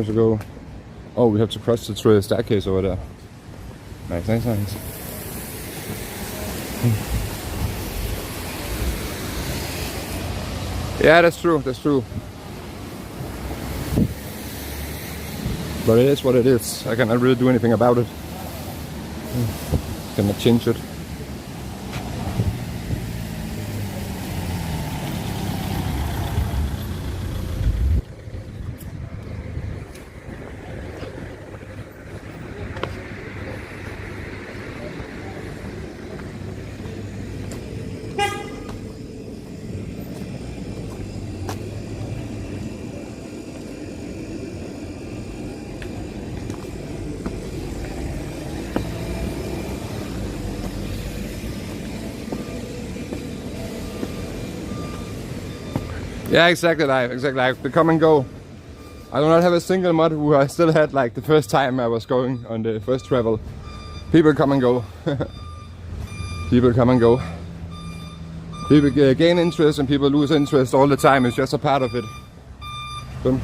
have to go. Oh, we have to cross the staircase over there. Nice. Yeah, that's true. But it is what it is. I cannot really do anything about it. Cannot change it. Yeah, exactly. The come and go. I do not have a single mod who I still had like the first time I was going on the first travel. People come and go. People come and go. People gain interest and people lose interest all the time. It's just a part of it. Boom.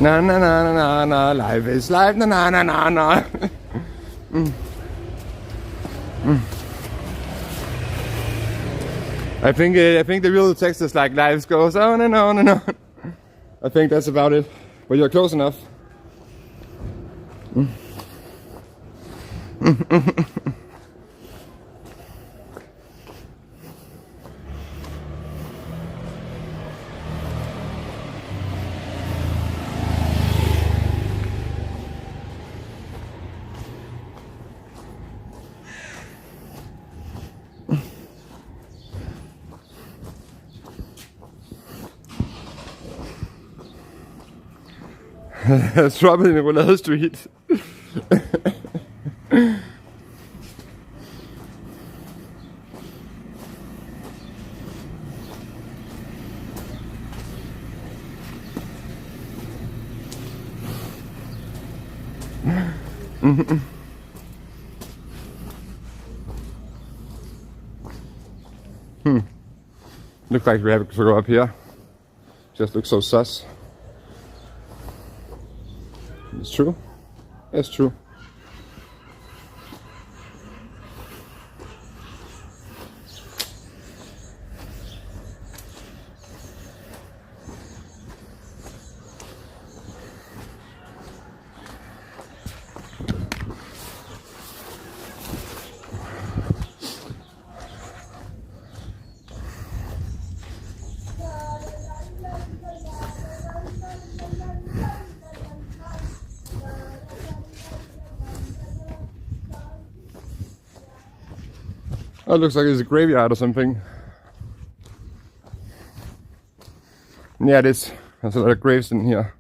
Na na na na na na, life is life, na na na na na. I think the real text is like life goes on and on and on. I think that's about it. But you're close enough. There's trouble in the Roulade Street. Looks like we have to go up here. Just looks so sus. It's true. It's true. Oh, it looks like it's a graveyard or something. Yeah, it is. There's a lot of graves in here.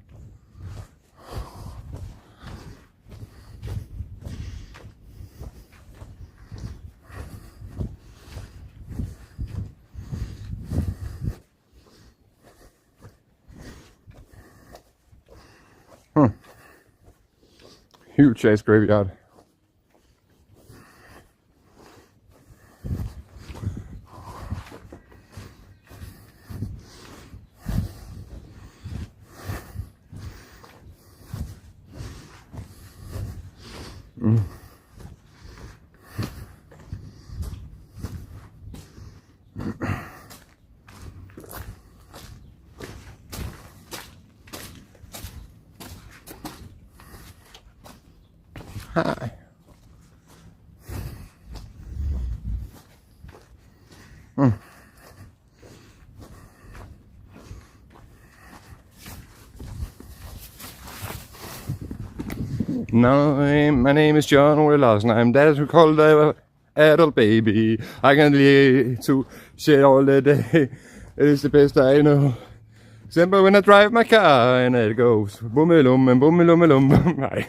Huge ass graveyard. Hi. No, my name is John Larsen. I'm that who call the adult baby. I can live to shit all the day. It is the best I know. Simple when I drive my car and it goes boomelum and boomelum. Nej.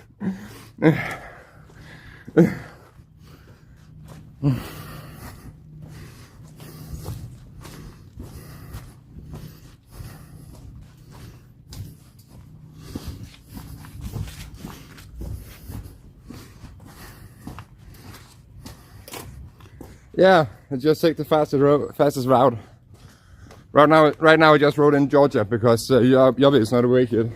Yeah, I just take the fastest route. Right now I just rode in Georgia because Yobby is not awake yet.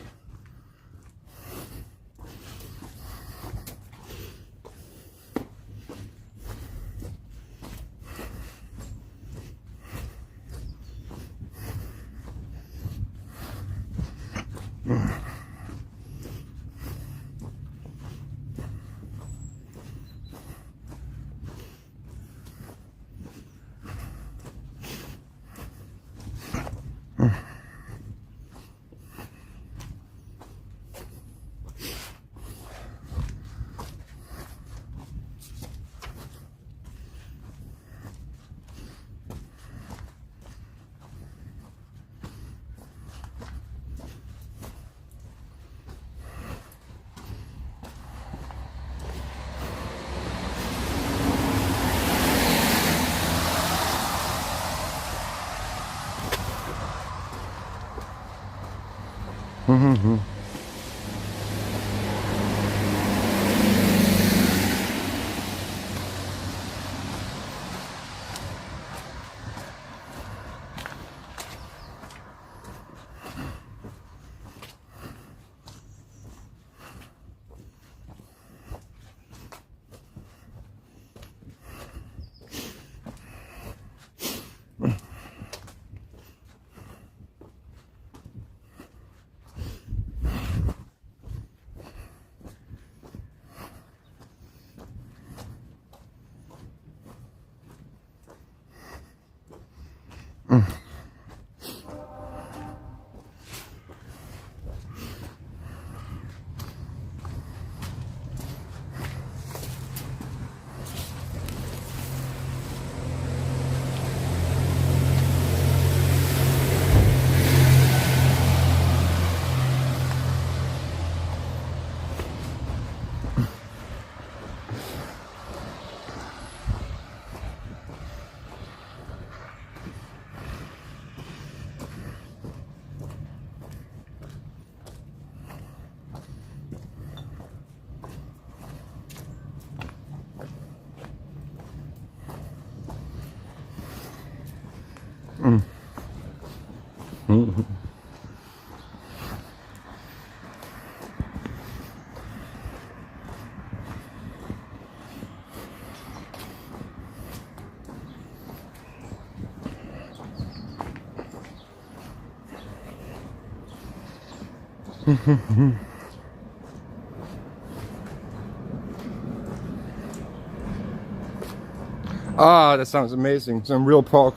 Ah, that sounds amazing. Some real pork.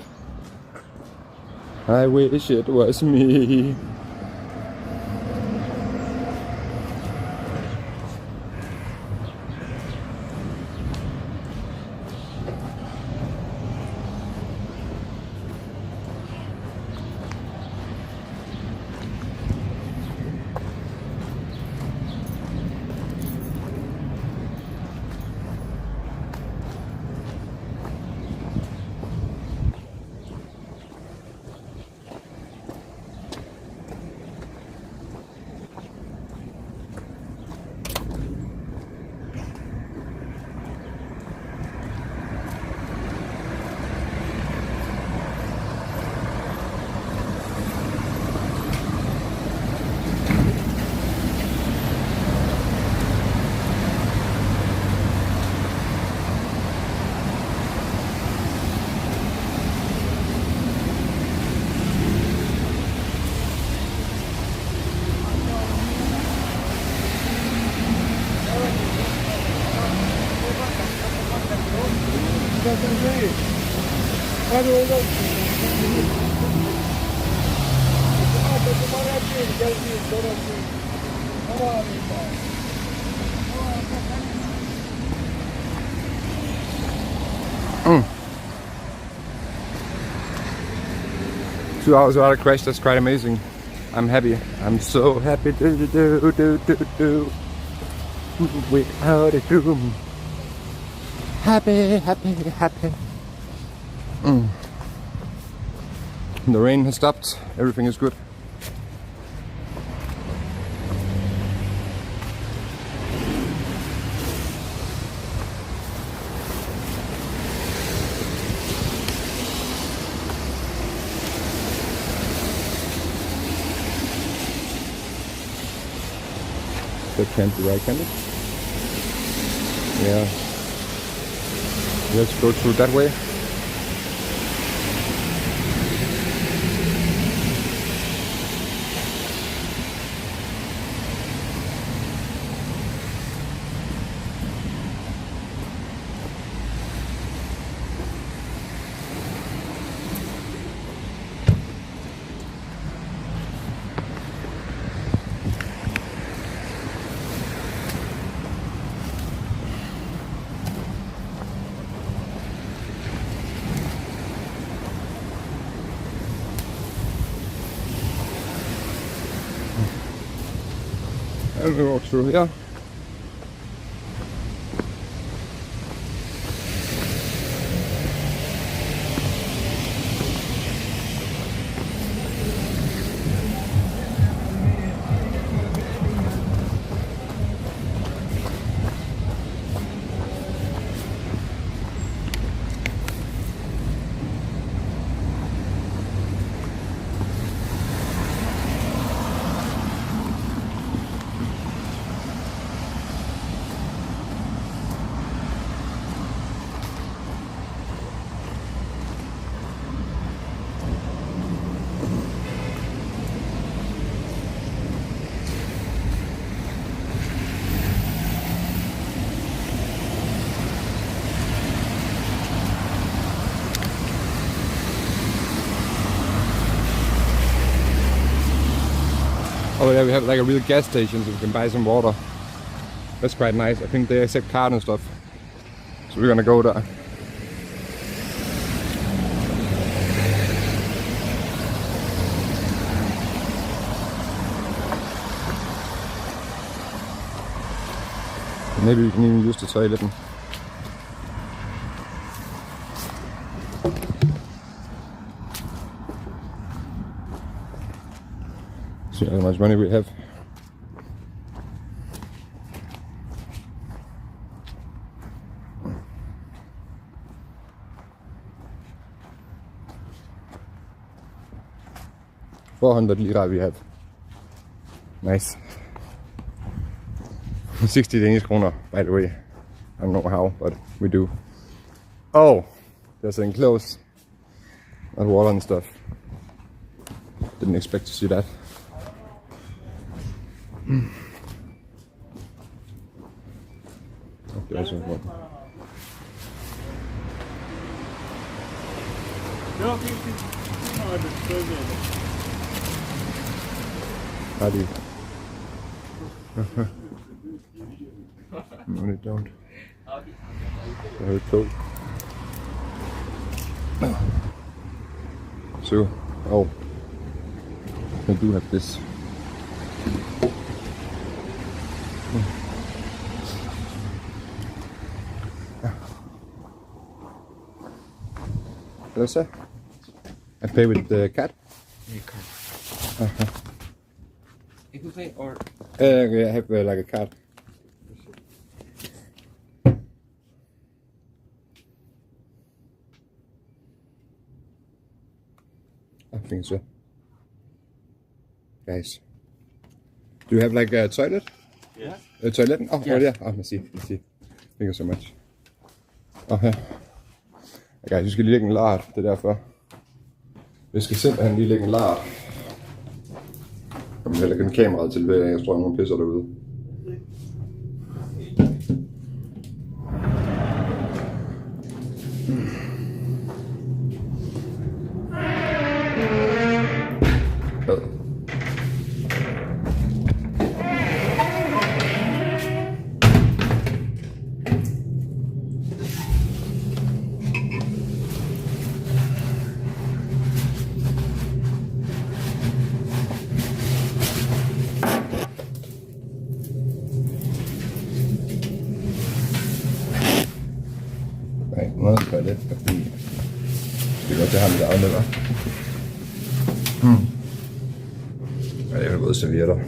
I wish it was me. Hadi oğlum. Numara yapayım, gelmeyeyim, sonra yapayım. Ama abi ben. Mm. 2 hours without a crash, that's quite amazing. I'm happy. I'm so happy do without a doom. Happy. Mm. The rain has stopped. Everything is good. That can't be right, can it? Yeah. Let's go through that way. And we walk through here. Oh yeah, we have like a real gas station so we can buy some water. That's quite nice. I think they accept card and stuff. So we're gonna go there. Maybe we can even use the toilet. See how much money we have. $400 we have. Nice. 60 Danish kroner, by the way. I don't know how, but we do. Oh, there's an enclosed water and stuff. Didn't expect to see that. Okay, also important. Yok, hadi söyle. Hadi. No, they don't. Very cool. So, oh, I do have this. Hello, sir. I pay with the card. Yeah, card. Uh-huh. You can pay or I have like a card. I think so. Guys, do you have like a toilet? Yes. A toilet? Oh, Yes. oh yeah. Oh, let's see. Thank you so much. Oh, ja. Guys, vi skal lige lægge en lart, det er derfor. Vi skal simpelthen lige lægge en lart. Jeg vil lægge en kamera til, at jeg tror, nogen pisser derude. toilet, fordi det går til ham i dag med, hva'? Ja, det er jo både servietter.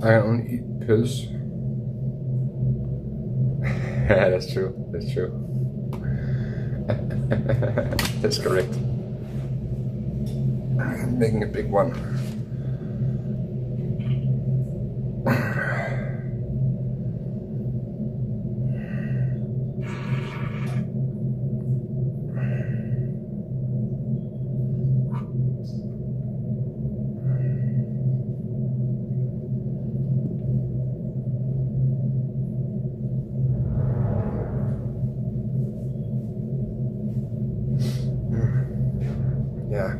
I only eat pills. Yeah, that's true. That's true. That's correct. I'm making a big one. Yeah.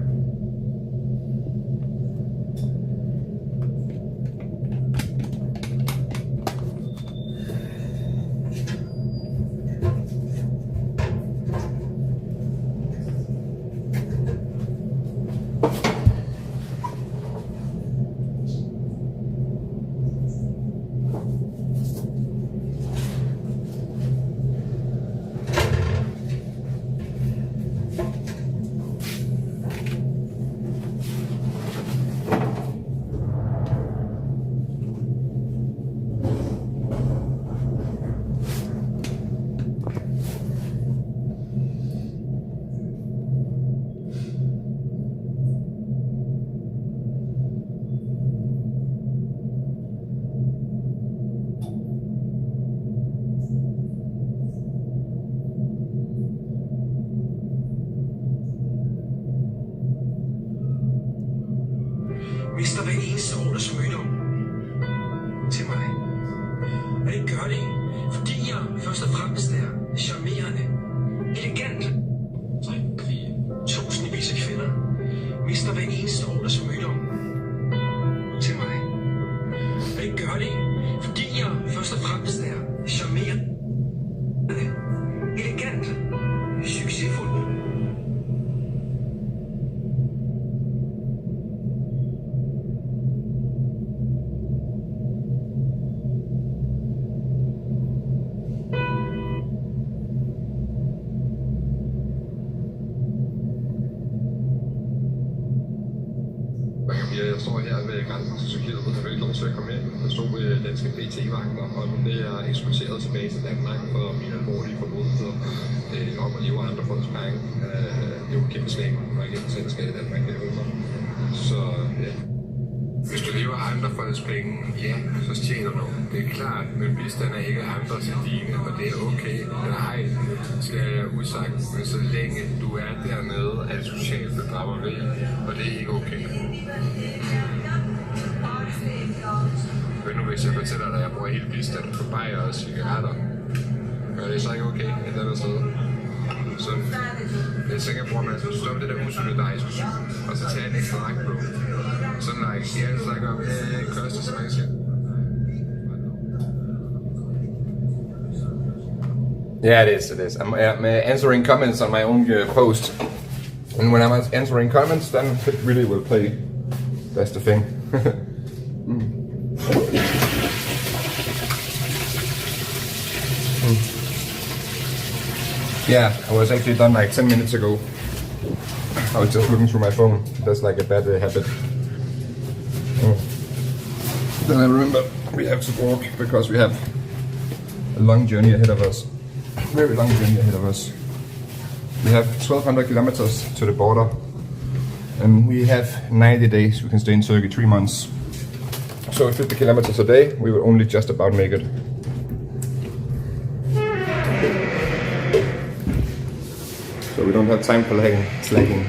Mister hver eneste år, der smøder til mig. Og det gør det, fordi jeg først og fremmest er charmerende, elegant. Tusindvis af kvinder mister hver eneste år, der smøder til mig. Og det gør det, fordi jeg først og fremmest er charmerende, elegant, succesfuld. jeg står her ved grænsen til Tyrkiet, og jeg ikke lov til at komme ind. Jeg stod ved danske BT-vagter, og nu bliver jeg eksporteret tilbage til Danmark for mine alvorlige forbrydelser om at leve andre folks penge. Det er jo kæmpe slag, og ikke selv skal i Danmark, det er så ja. Hvis du lever af andre folks penge, ja, så stjæler du. Det er klart, men bistand er ikke andre til dine, og det er okay. Nej, skal jeg usagt. Men så længe du er dernede, er det socialt bedrageri, og det er ikke okay. Men nu hvis jeg fortæller dig, at jeg bruger hele bistand på bajer og cigaretter, er det så ikke okay et andet sted? Så jeg tænker, at man skal stoppe det der usolidariske syn, og så tage en ekstra række på. Sådan like, yeah, it's like a curse to some. Yeah, it is. It is. I'm answering comments on my own post, and when I'm answering comments, then it really will play. That's the thing. Yeah, I was actually done like 10 minutes ago. I was just looking through my phone. That's like a bad habit. Then I remember we have to walk because we have a long journey ahead of us. Very long journey ahead of us. We have 1200 kilometers to the border, and we have 90 days. We can stay in Turkey 3 months. So 50 kilometers a day, we will only just about make it. So we don't have time for slacking.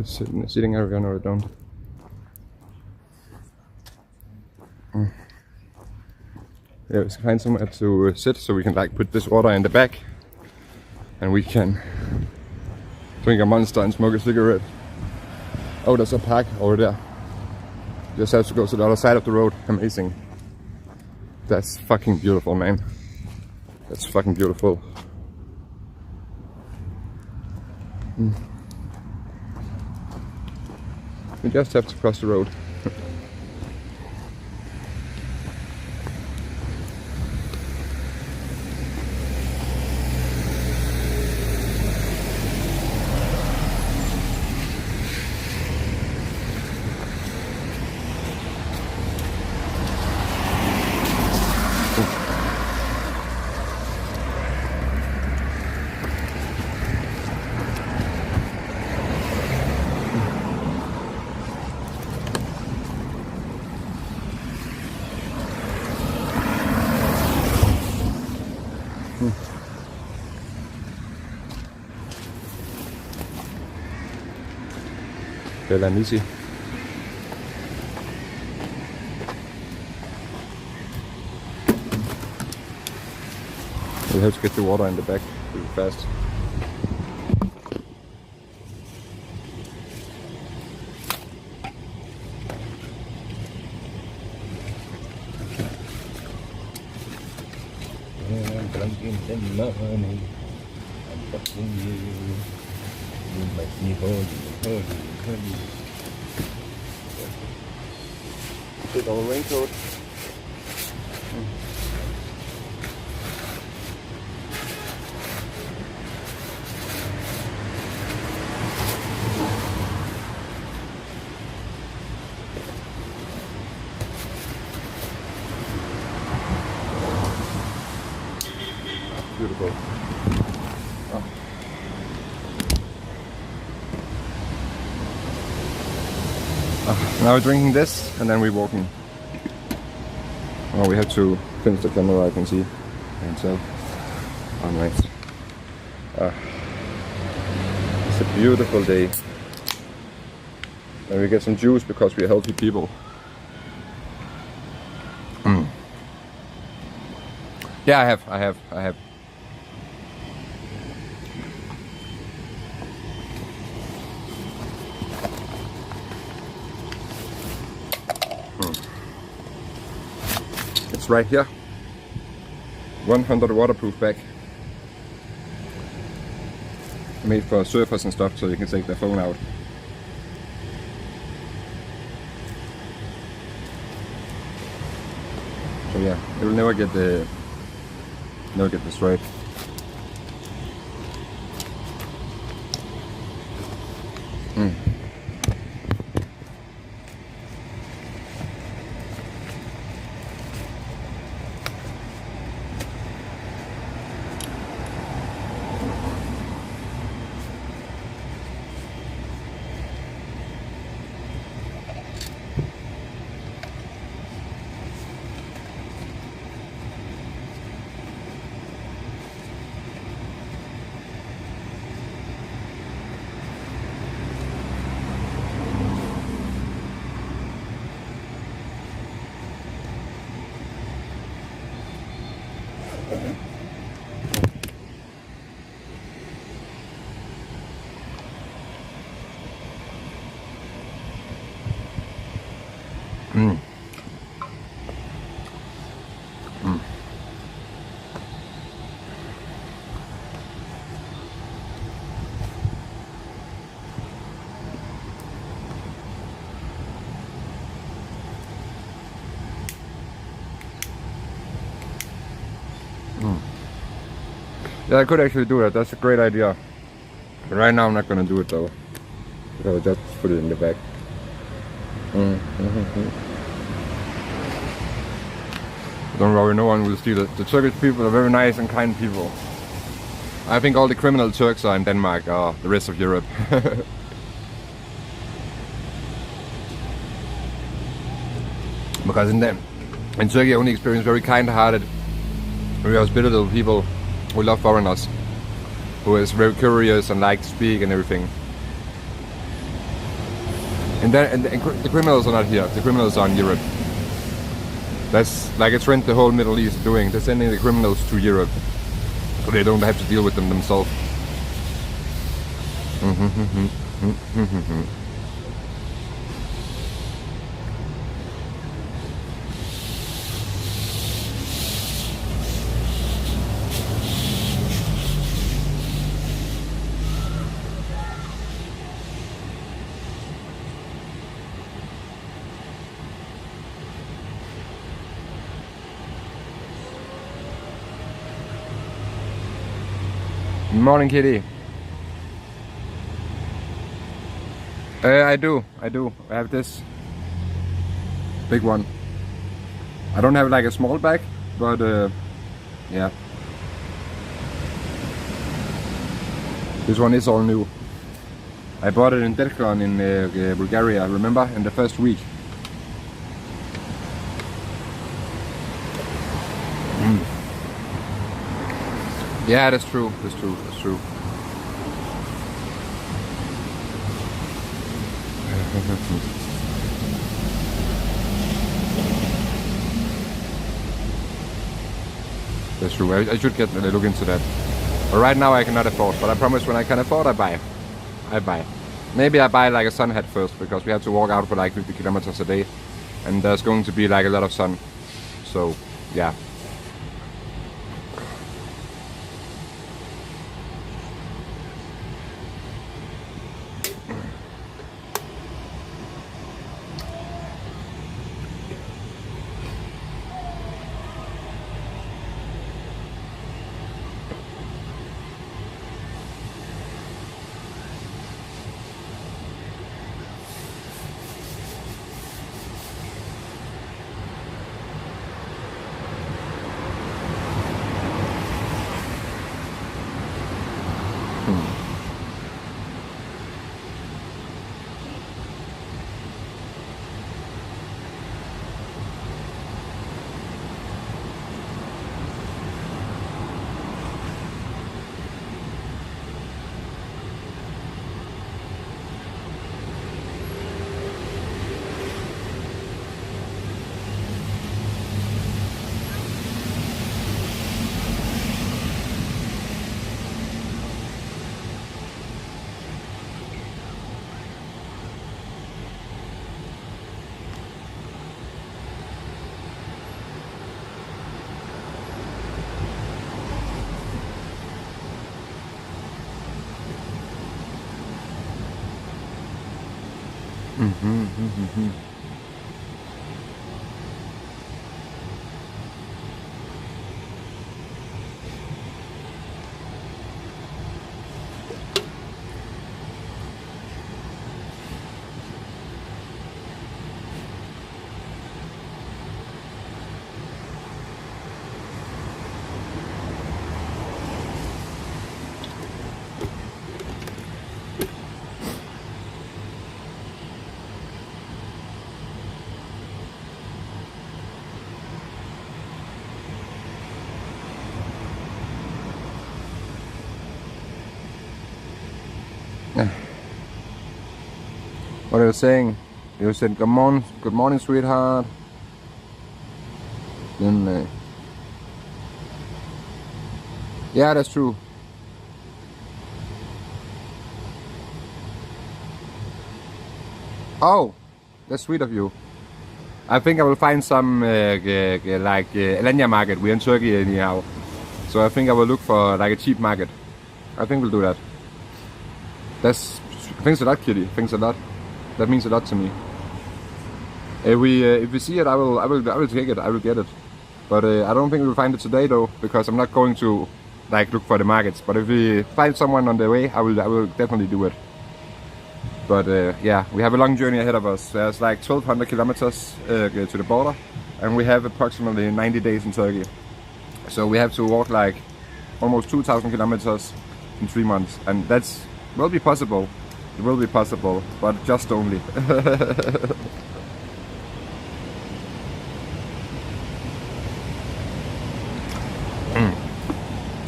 Sit in the sitting area, no I don't. Yeah, we should find somewhere to sit so we can like put this water in the back and we can drink a Monster and smoke a cigarette. Oh, there's a park over there. Just have to go to the other side of the road. Amazing. That's fucking beautiful, man. That's fucking beautiful. We just have to cross the road. Bella Misi. We have to get the water in the back pretty fast. I'm drinking some money. I'm fucking you. You make me holy. Big old raincoat. Beautiful. Oh. Now we're drinking this and then we're walking. Oh, we have to finish the camera, I can see. And so, oh nice. It's a beautiful day. And we get some juice because we're healthy people. Yeah, I have. It's right here. 100 waterproof bag. Made for surfers and stuff, so you can take their phone out. So yeah, it will never get destroyed. Yeah, I could actually do that. That's a great idea. But right now I'm not gonna do it though. I'll just put it in the bag. Don't worry, no one will steal it. The Turkish people are very nice and kind people. I think all the criminal Turks are in Denmark or the rest of Europe. Because in Turkey I only experience very kind-hearted, very hospitable people who love foreigners, who is very curious and like to speak and everything. And the criminals are not here. The criminals are in Europe. That's like a trend the whole Middle East is doing. They're sending the criminals to Europe, so they don't have to deal with them themselves. Morning, Kitty. I do. I have this big one. I don't have like a small bag, but yeah. This one is all new. I bought it in Detcon in Bulgaria, remember? In the first week. Yeah, that's true. That's true. That's true. That's true. I should get a look into that. But right now I cannot afford. But I promise when I can afford, I buy. I buy. Maybe I buy like a sun hat first, because we have to walk out for like 50 kilometers a day, and there's going to be like a lot of sun. So yeah. What are you saying? You said good morning, sweetheart. Then, yeah, that's true. Oh, that's sweet of you. I think I will find some like Alanya market. We're in Turkey anyhow, so I think I will look for like a cheap market. I think we'll do that. Thanks a lot, Kitty. Thanks a lot. That means a lot to me. If we see it, I will take it. I will get it. But I don't think we'll find it today though, because I'm not going to like look for the markets. But if we find someone on the way, I will definitely do it. But yeah, we have a long journey ahead of us. There's like 1,200 kilometers to the border, and we have approximately 90 days in Turkey. So we have to walk like almost 2,000 kilometers in 3 months, and will be possible. It will be possible, but just only.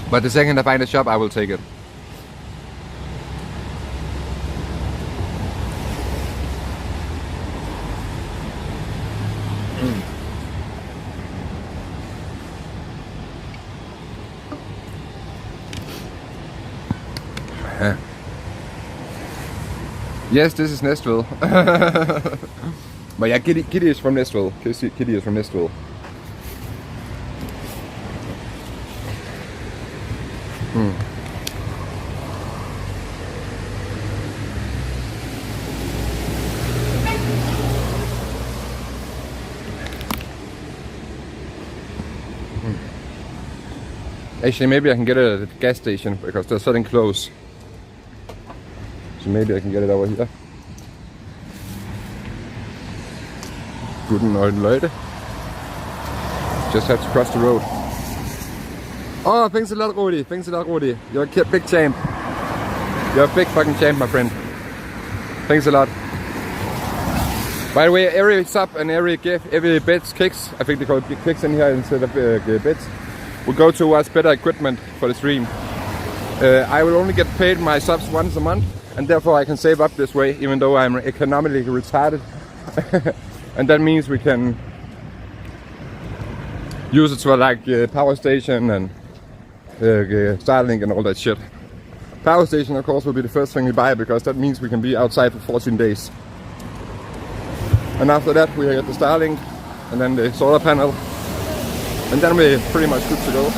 But the second I find a shop, I will take it. Yes, this is Nestville. But yeah, Kitty is from Nestville. Kitty is from Nestville. Actually, maybe I can get it at the gas station because they're selling clothes. So maybe I can get it over here. Guten Morgen, Leute. Just have to cross the road. Oh, thanks a lot, Rudi. Thanks a lot, Rudi. You're a big champ. You're a big fucking champ, my friend. Thanks a lot. By the way, every sub and every bets kicks, I think they call it kicks in here instead of bets, will go towards better equipment for the stream. I will only get paid my subs once a month, and therefore I can save up this way, even though I'm economically retarded. And that means we can use it for like power station and Starlink and all that shit. Power station, of course, will be the first thing we buy, because that means we can be outside for 14 days. And after that we get the Starlink and then the solar panel, and then we're pretty much good to go.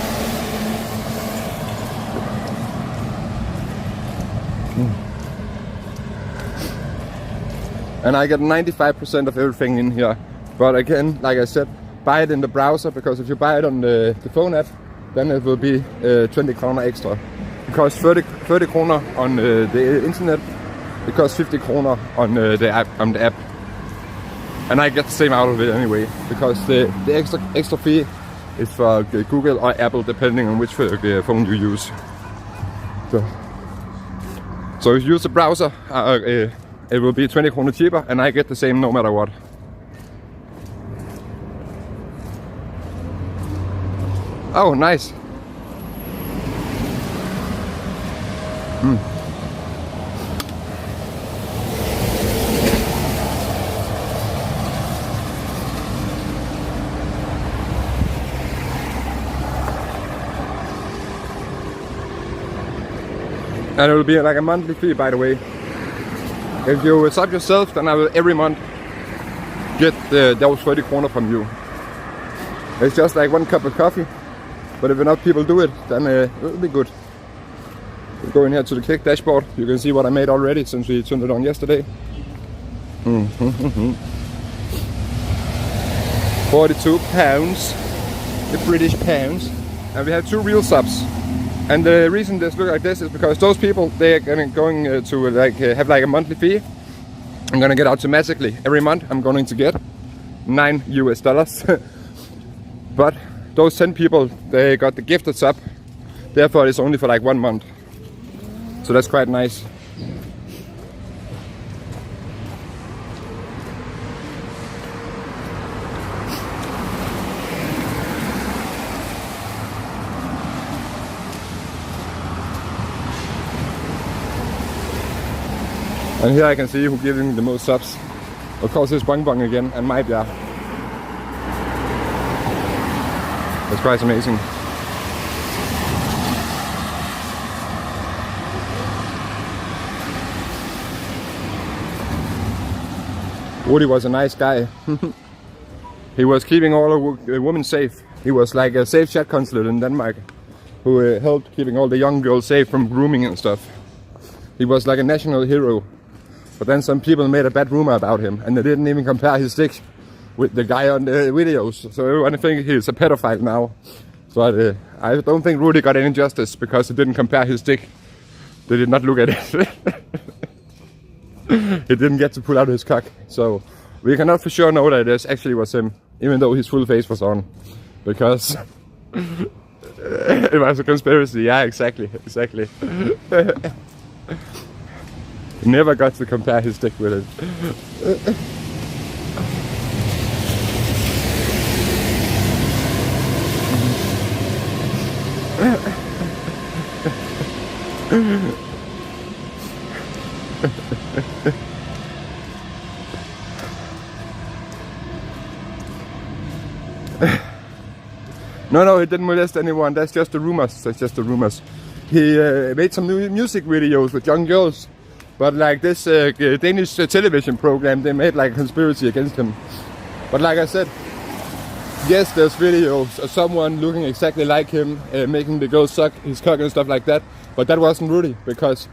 And I get 95% of everything in here. But again, like I said, buy it in the browser, because if you buy it on the phone app, then it will be 20 kroner extra. It costs 30 kroner on the internet. It costs 50 kroner on the app. And I get the same out of it anyway, because the extra fee is for Google or Apple, depending on which phone you use. So if you use the browser, it will be 20 kroner cheaper, and I get the same no matter what. Oh, nice. And it will be like a monthly fee, by the way. If you sub yourself, then I will every month get those 30 kroner from you. It's just like 1 cup of coffee, but if enough people do it, then it will be good. We'll go in here to the Kick dashboard. You can see what I made already since we turned it on yesterday. £42, the British pounds, and we have 2 real subs. And the reason this look like this is because those people, they are going to like have like a monthly fee. I'm gonna get automatically every month. I'm going to get $9 US. But those 10 people, they got the gifted sub. Therefore, it's only for like 1 month. So that's quite nice. And here I can see who's giving the most subs. Of course, it's Bong Bong again, and my Bjerg. That's quite amazing. Woody was a nice guy. He was keeping all the women safe. He was like a safe chat consulate in Denmark, who helped keeping all the young girls safe from grooming and stuff. He was like a national hero. But then some people made a bad rumor about him, and they didn't even compare his dick with the guy on the videos. So everyone thinks he's a pedophile now. But I don't think Rudy got any justice because he didn't compare his dick. They did not look at it. He didn't get to pull out his cock. So we cannot for sure know that this actually was him, even though his full face was on. Because it was a conspiracy. Yeah, exactly. He never got to compare his dick with it. No, he didn't molest anyone. That's just the rumors. He made some new music videos with young girls. But like this Danish television program, they made like a conspiracy against him. But like I said, yes, there's videos of someone looking exactly like him, making the girl suck his cock and stuff like that. But that wasn't Rudy, because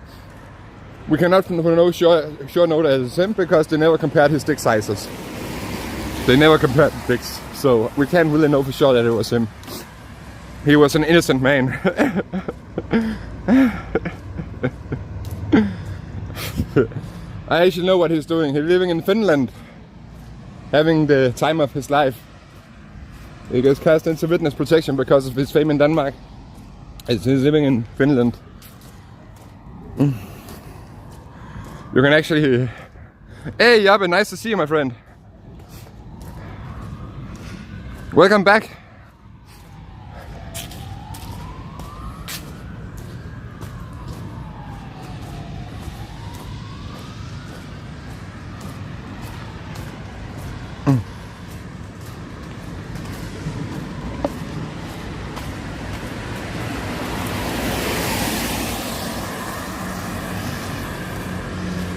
we cannot know sure know that it's him, because they never compared his dick sizes. They never compared the dicks, so we can't really know for sure that it was him. He was an innocent man. I actually know what he's doing. He's living in Finland, having the time of his life. He gets cast into witness protection because of his fame in Denmark. He's living in Finland. You can actually... Hey, Jabe, nice to see you, my friend. Welcome back.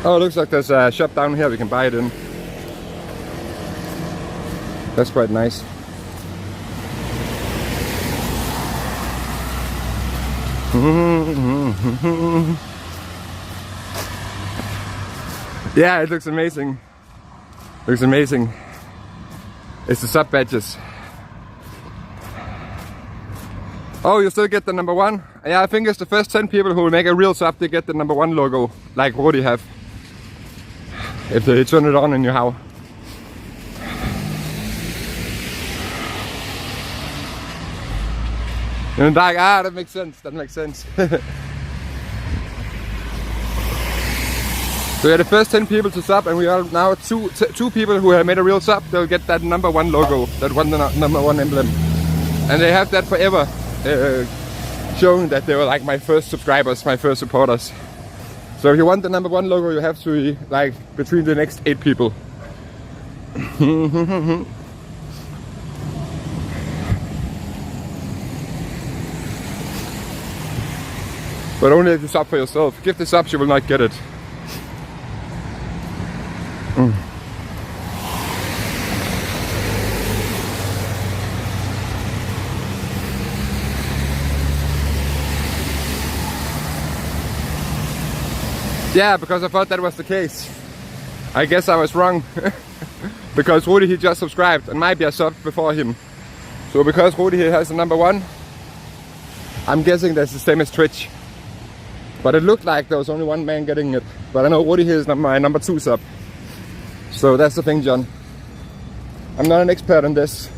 Oh, it looks like there's a shop down here we can buy it in. That's quite nice. Yeah, it looks amazing. Looks amazing. It's the sub badges. Oh, you still get the number 1? Yeah, I think it's the first 10 people who will make a real sub, they get the number 1 logo, like Rudi have. If they turn it on in your house. And like, that makes sense, So we are the first 10 people to sub, and we are now two people who have made a real sub. They'll get that number 1 logo, that number 1 emblem. And they have that forever, showing that they were like my first subscribers, my first supporters. So if you want the number 1 logo, you have to be like between the next 8 people. But only if you sub for yourself. Give the subs, you will not get it. Yeah, because I thought that was the case. I guess I was wrong. Because Rudi he just subscribed and maybe I subbed before him. So because Rudi he has the number 1, I'm guessing that's the same as Twitch. But it looked like there was only one man getting it. But I know Rudi here is my number 2 sub. So that's the thing, John. I'm not an expert on this.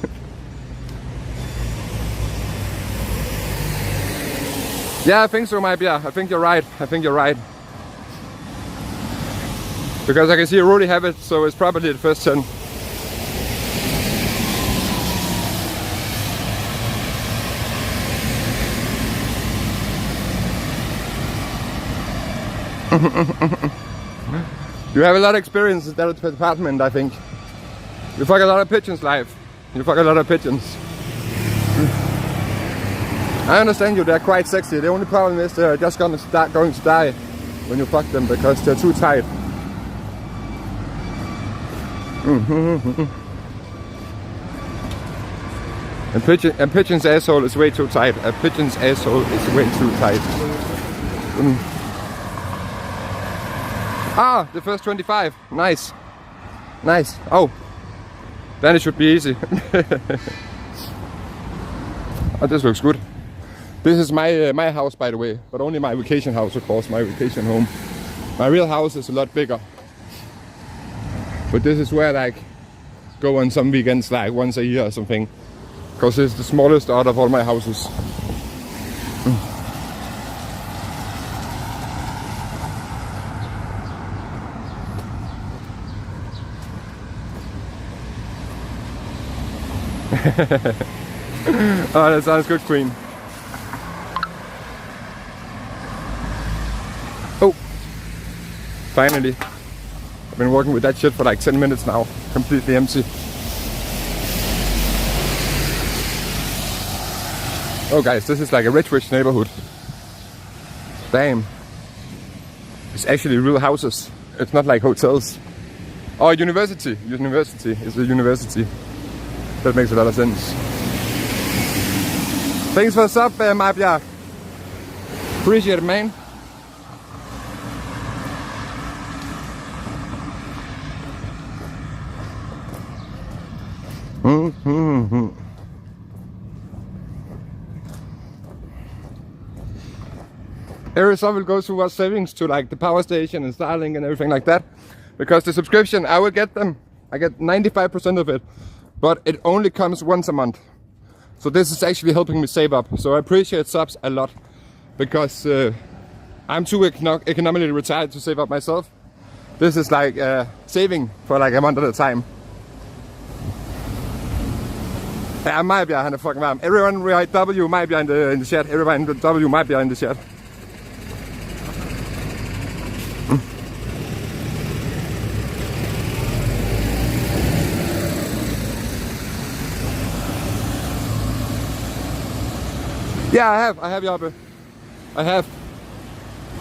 Yeah, I think so, maybe. I think you're right. I think you're right. Because I can see Rudi have it, so it's probably the first 10. You have a lot of experience in that department, I think. You fuck a lot of pigeons live. You fuck a lot of pigeons. I understand you, they're quite sexy. The only problem is they're just going to die when you fuck them because they're too tight. And pigeon's asshole is way too tight. A pigeon's asshole is way too tight. Ah, the first 25. Nice. Nice. Oh, then it should be easy. Oh, this looks good. This is my house, by the way, but only my vacation house, of course, my vacation home. My real house is a lot bigger. But this is where I go on some weekends, like once a year or something. Because it's the smallest out of all my houses. Oh, that sounds good, Queen. Oh, finally. I've been working with that shit for like 10 minutes now, completely empty. Oh guys, this is like a rich neighborhood. Damn. It's actually real houses. It's not like hotels. Oh, university. University. It's a university. That makes a lot of sense. Thanks for the sub, Mabia. Appreciate it, man. Every sub will go towards savings to like the power station and Starlink and everything like that. Because the subscription, I will get them. I get 95% of it. But it only comes once a month. So this is actually helping me save up. So I appreciate subs a lot. Because I'm too economically retired to save up myself. This is like saving for like a month at a time. I might be behind the fucking arm. Everyone write W might be in the chat. Everyone in W might be in the chat. Yeah, I have Jobbe. I have.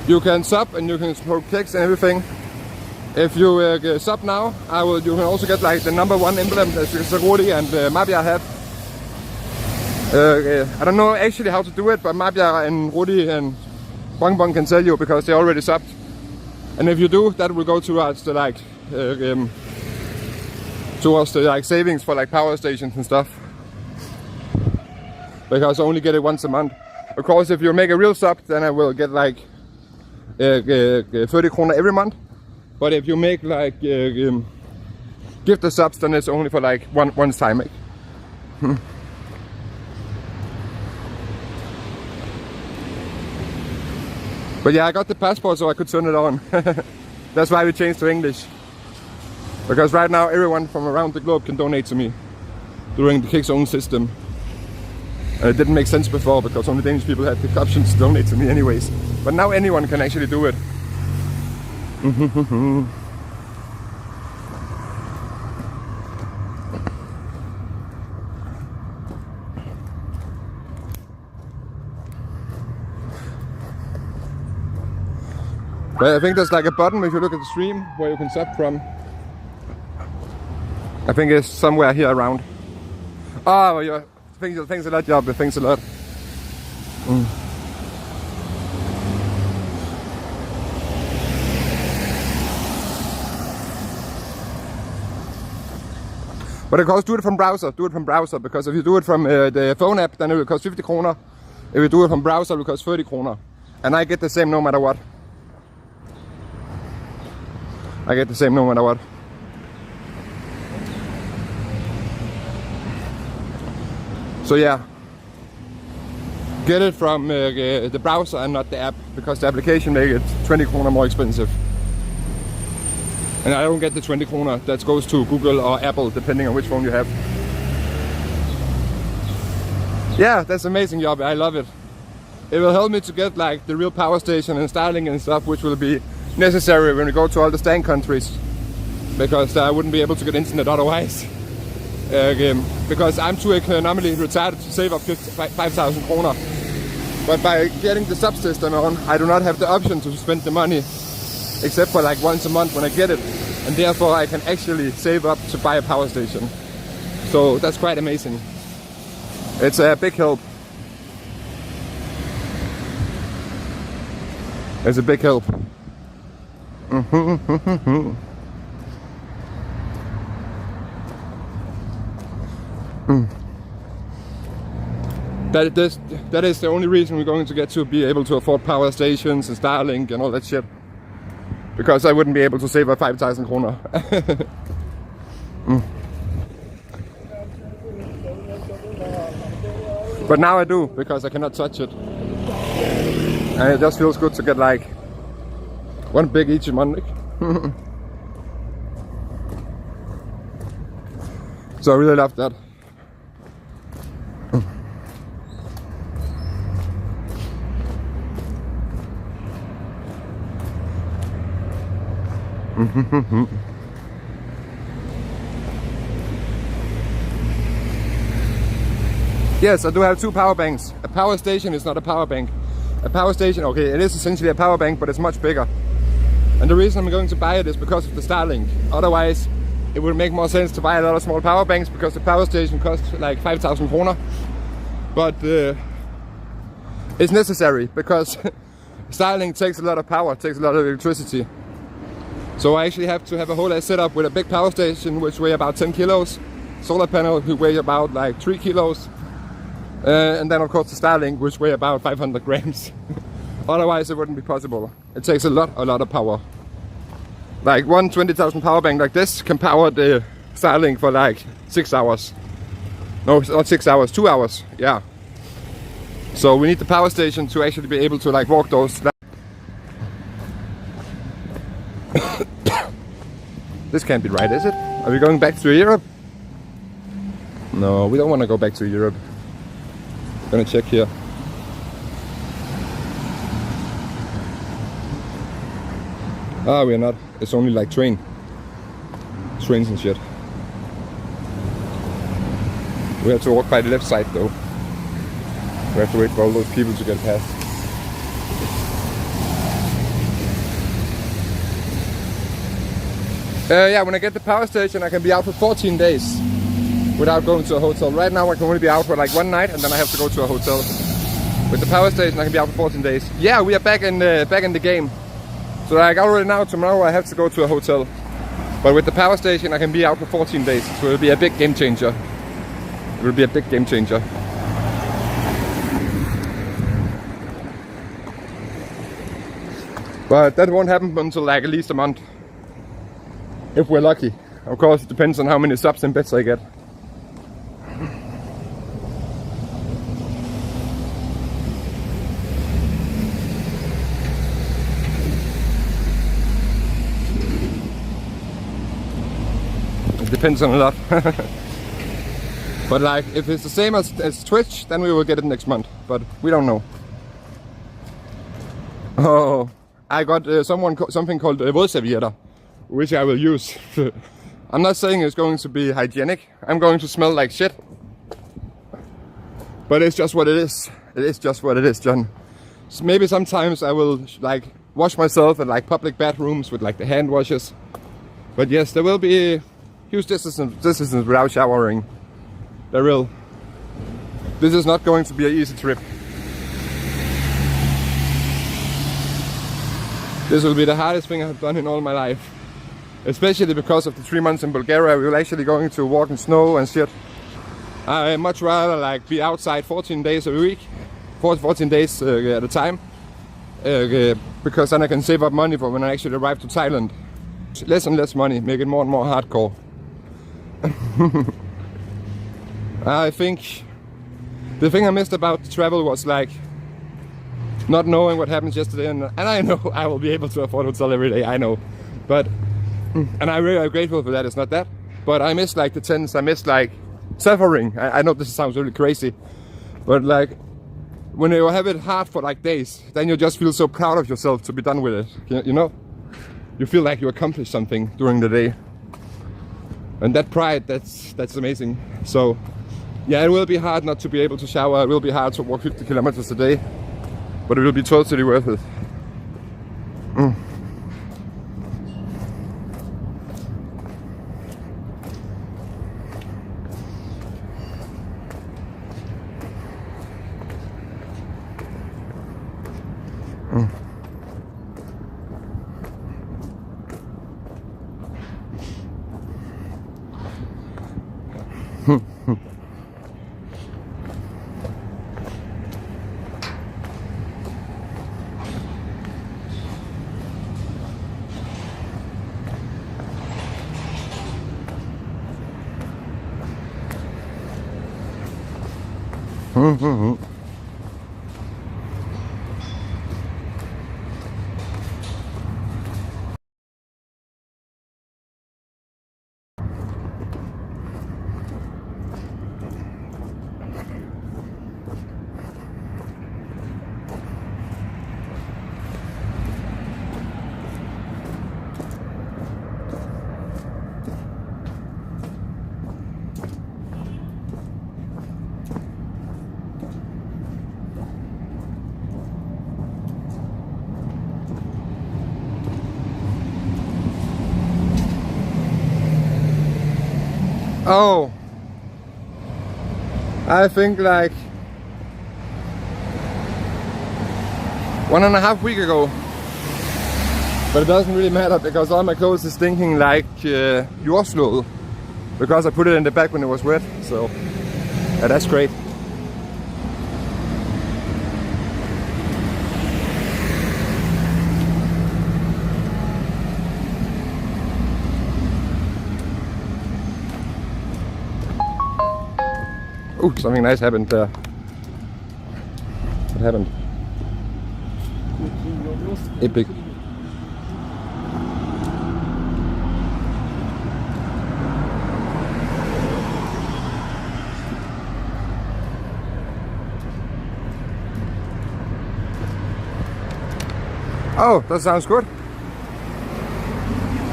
You can sub and you can smoke kicks and everything. If you sub now, you can also get like the number 1 emblem that Rudi and Mabia have. I don't know actually how to do it, but Mabia and Rudi and Bongbong can tell you because they already subbed. And if you do, that will go towards the like savings for like power stations and stuff. Because I only get it once a month. Of course, if you make a real sub, then I will get like 30 kroner every month. But if you make like gift the subs, then it's only for like one time. But yeah, I got the passport so I could turn it on. That's why we changed to English. Because right now everyone from around the globe can donate to me during the Kick's own system. And it didn't make sense before because only Danish people had the options to donate to me anyways. But now anyone can actually do it. But I think there's like a button if you look at the stream where you can sub from. I think it's somewhere here around. Oh, yeah. Thanks a lot, Jobbe. Thanks a lot. But of course, do it from browser. Do it from browser, because if you do it from the phone app, then it will cost 50 kroner. If you do it from browser, it will cost 30 kroner. And I get the same no matter what. I get the same no matter what. So yeah, get it from the browser and not the app, because the application makes it 20 kroner more expensive. And I don't get the 20 kroner, that goes to Google or Apple, depending on which phone you have. Yeah, that's amazing job, I love it. It will help me to get like the real power station and Starlink and stuff, which will be necessary when we go to all the stand countries, because I wouldn't be able to get internet otherwise. Because I'm too economically retarded to save up 5,000 kroner. But by getting the subsystem on, I do not have the option to spend the money, except for like once a month when I get it, and therefore I can actually save up to buy a power station. So that's quite amazing. It's a big help. It's a big help. That is the only reason we're going to get to be able to afford power stations and Starlink and all that shit. Because I wouldn't be able to save a 5,000 kroner. But now I do, because I cannot touch it. And it just feels good to get like one big each month. So I really love that. Yes, I do have two power banks. A power station is not a power bank. A power station, okay, it is essentially a power bank, but it's much bigger. And the reason I'm going to buy it is because of the Starlink. Otherwise, it would make more sense to buy a lot of small power banks, because the power station costs like 5,000 kroner. But it's necessary, because Starlink takes a lot of power, takes a lot of electricity. So I actually have to have a whole setup with a big power station, which weigh about 10 kilos. Solar panel, who weigh about like 3 kilos. And then of course the Starlink, which weigh about 500 grams. Otherwise it wouldn't be possible. It takes a lot of power. Like one 20,000 power bank like this can power the Starlink for like 6 hours. No, not 6 hours, 2 hours, yeah. So we need the power station to actually be able to like walk those. This can't be right, is it? Are we going back to Europe? No, we don't want to go back to Europe. I'm gonna check here. Ah, we're not. It's only like trains and shit. We have to walk by the left side though. We have to wait for all those people to get past. Yeah, when I get the power station, I can be out for 14 days without going to a hotel. Right now I can only be out for like one night, and then I have to go to a hotel. With the power station I can be out for 14 days. Yeah, we are back in the game. So like already now, tomorrow I have to go to a hotel. But with the power station I can be out for 14 days. So it will be a big game changer. It will be a big game changer. But that won't happen until like at least a month. If we're lucky. Of course, it depends on how many subs and bets I get. It depends on a lot. But like, if it's the same as Twitch, then we will get it next month. But we don't know. Oh, I got something called vådservietter, which I will use. I'm not saying it's going to be hygienic. I'm going to smell like shit. But it's just what it is. It is just what it is, John. So maybe sometimes I will like wash myself in like public bathrooms with like the hand washes. But yes, there will be huge distances without showering. There will. This is not going to be an easy trip. This will be the hardest thing I've done in all my life. Especially because of the 3 months in Bulgaria, we were actually going to walk in snow and shit. I much rather like be outside 14 days a week, 14 days at a time, because then I can save up money for when I actually arrive to Thailand. Less and less money, make it more and more hardcore. I think the thing I missed about travel was like not knowing what happens yesterday, and I know I will be able to afford hotel every day, I know, but and I'm really grateful for that. It's not that, but I miss like the tents, I miss like suffering. I know this sounds really crazy, but like when you have it hard for like days, then you just feel so proud of yourself to be done with it. You know, you feel like you accomplished something during the day, and that pride, that's amazing. So yeah, it will be hard not to be able to shower. It will be hard to walk 50 kilometers a day, but it will be totally worth it. Oh, I think like 1.5 weeks ago, but it doesn't really matter because all my clothes is stinking like jordslåede, because I put it in the bag when it was wet. So yeah, that's great. Ooh, something nice happened there. What happened? Epic. Oh, that sounds good.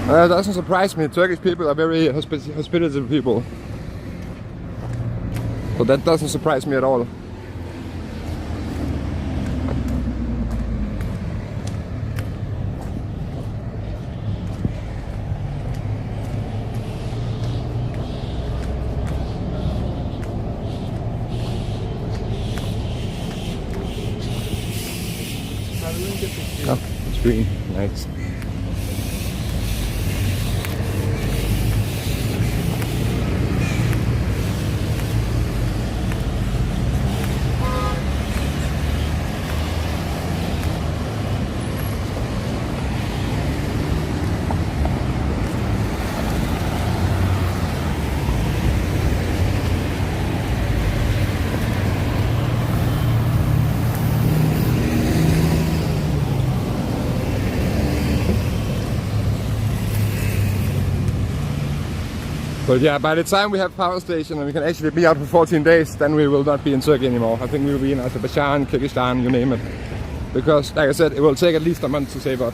Doesn't surprise me. Turkish people are very hospitable people. So that doesn't surprise me at all. Oh, it's green. Nice. But yeah, by the time we have power station and we can actually be out for 14 days, then we will not be in Turkey anymore. I think we will be in Azerbaijan, Kyrgyzstan, you name it. Because, like I said, it will take at least a month to save up.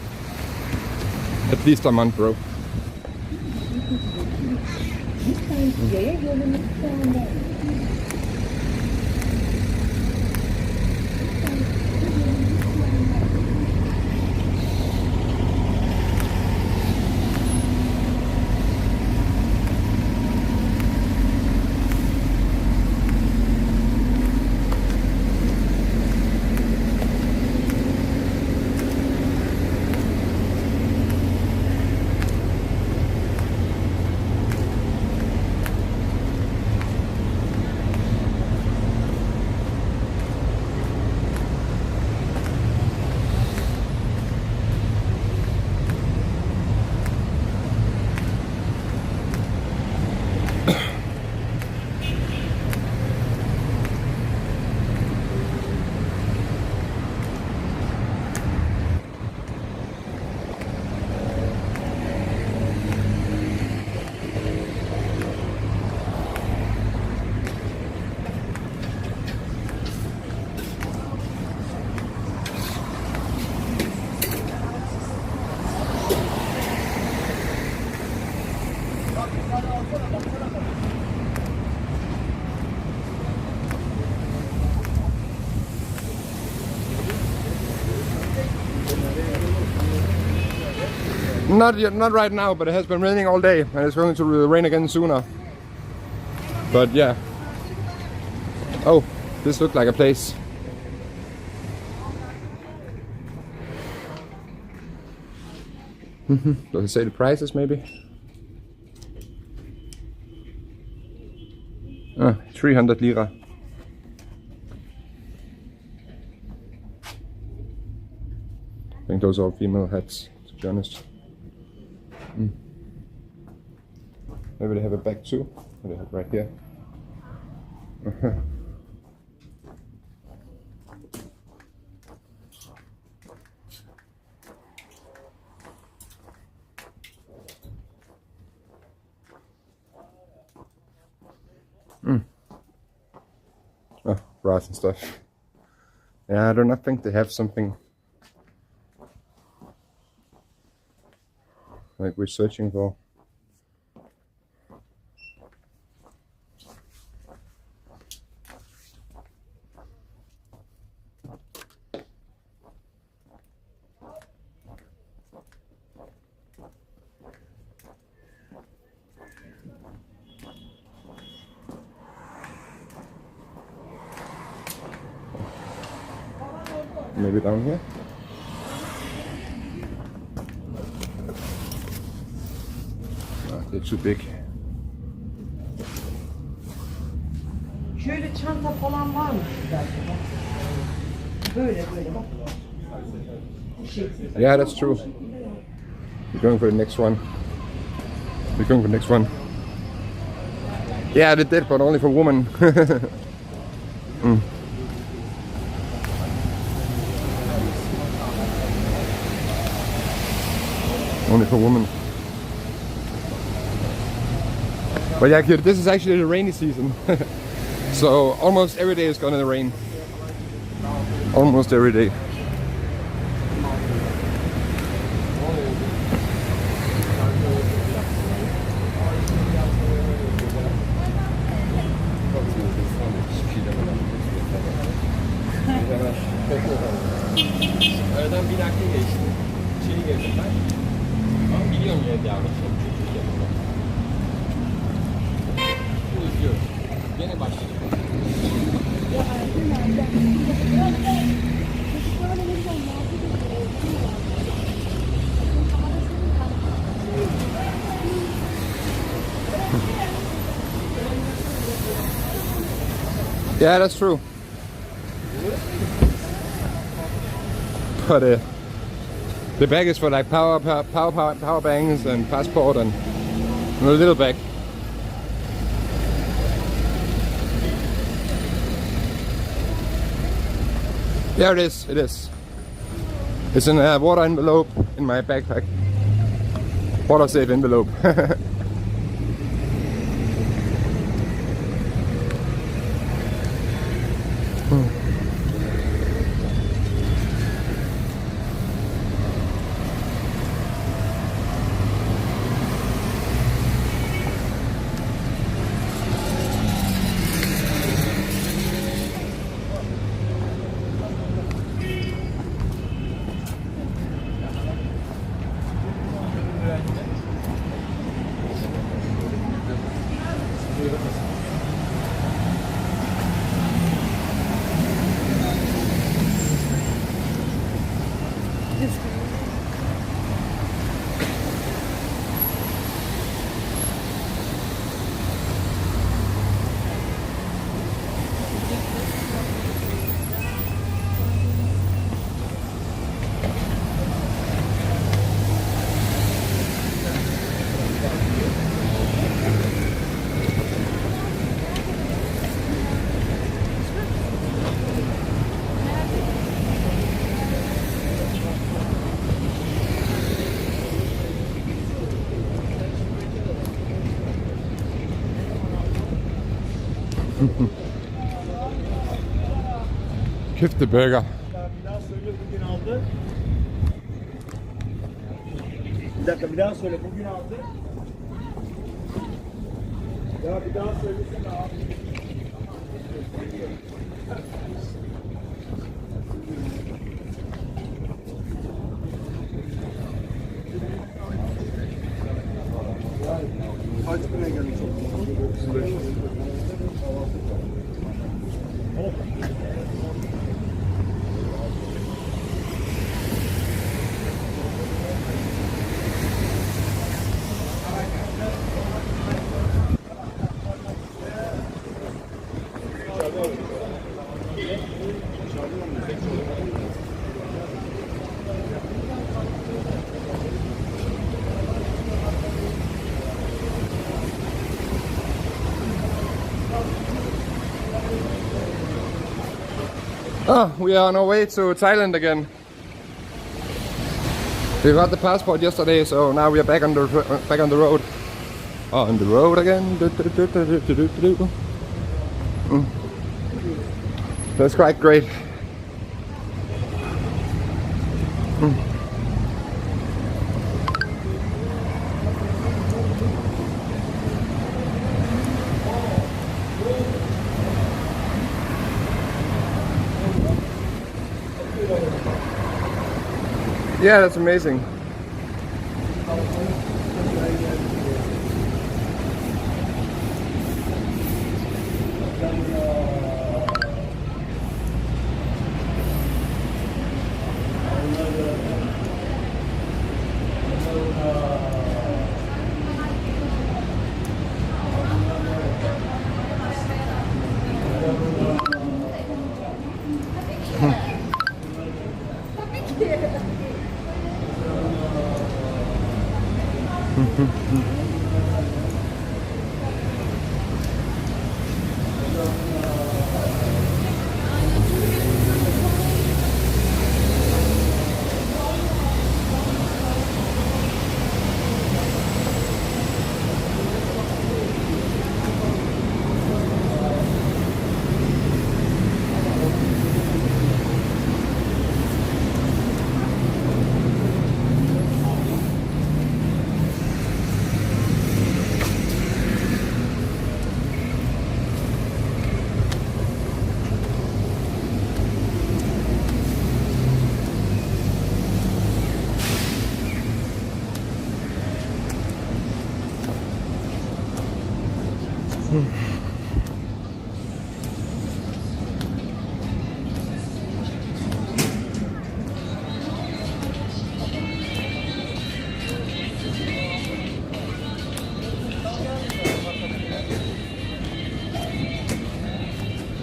At least a month, bro. Not yet, not right now, but it has been raining all day, and it's going to rain again sooner. But yeah. Oh, this looks like a place. Does it say the prices maybe? 300 lira. I think those are all female hats, to be honest. Maybe they have a bag too. They have right here. Oh, bras and stuff. Yeah, I do not think they have something like we're searching for. Maybe down here? They're too big. Şöyle çanta falan var mı şurada? Böyle bak. Yeah, that's true. We're going for the next one. We're going for the next one. Yeah, they did, but only for women. Only for women. But yeah, kid, this is actually the rainy season. So almost every day is gonna rain. Almost every day. Aradan bir dakika geçti. İçeri girdim ben. Ama biliyorum ya devam edeceğim. Üzüyorum. Gene başladık. Yeah, that's true. But the bag is for like power banks and passport and a little bag. There it is. It is. It's in a water envelope in my backpack. Water safe envelope. Köfte burger. Bir daha söyle bugün aldı. Bir dakika bir daha söyle bugün aldı. Ya bir daha söylesene abi. Kaç buraya gelmiş? Oh, we are on our way to Thailand again. We got the passport yesterday, so now we are back on the road. On the road again. That's quite great. Yeah, that's amazing.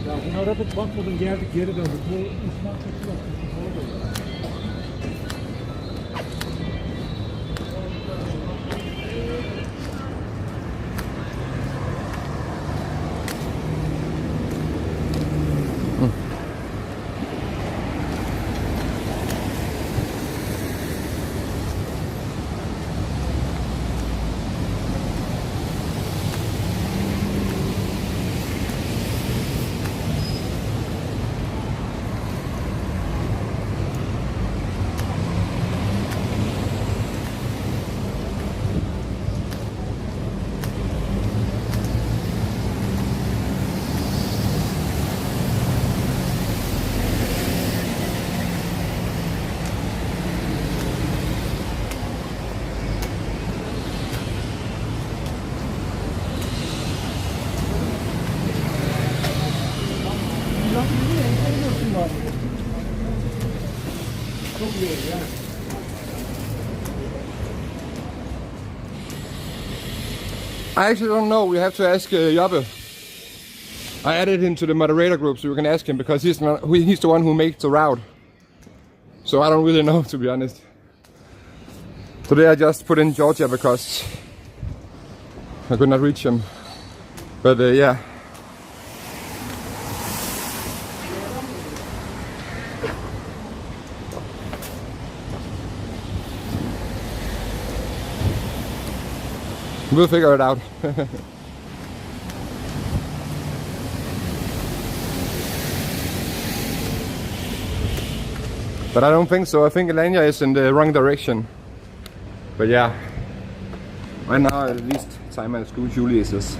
Ya bunu aradık bakmadım geldik geri döndük. Bu İsmail Çetin orada. Çok iyi oldu yani. I actually don't know. We have to ask Jobbe. I added him to the moderator group so we can ask him because he's the one who made the route. So I don't really know, to be honest. Today I just put in Georgia because I could not reach him. But yeah. We'll figure it out. But I don't think so. I think Elenia is in the wrong direction. But yeah. Right now at least time at school Julius is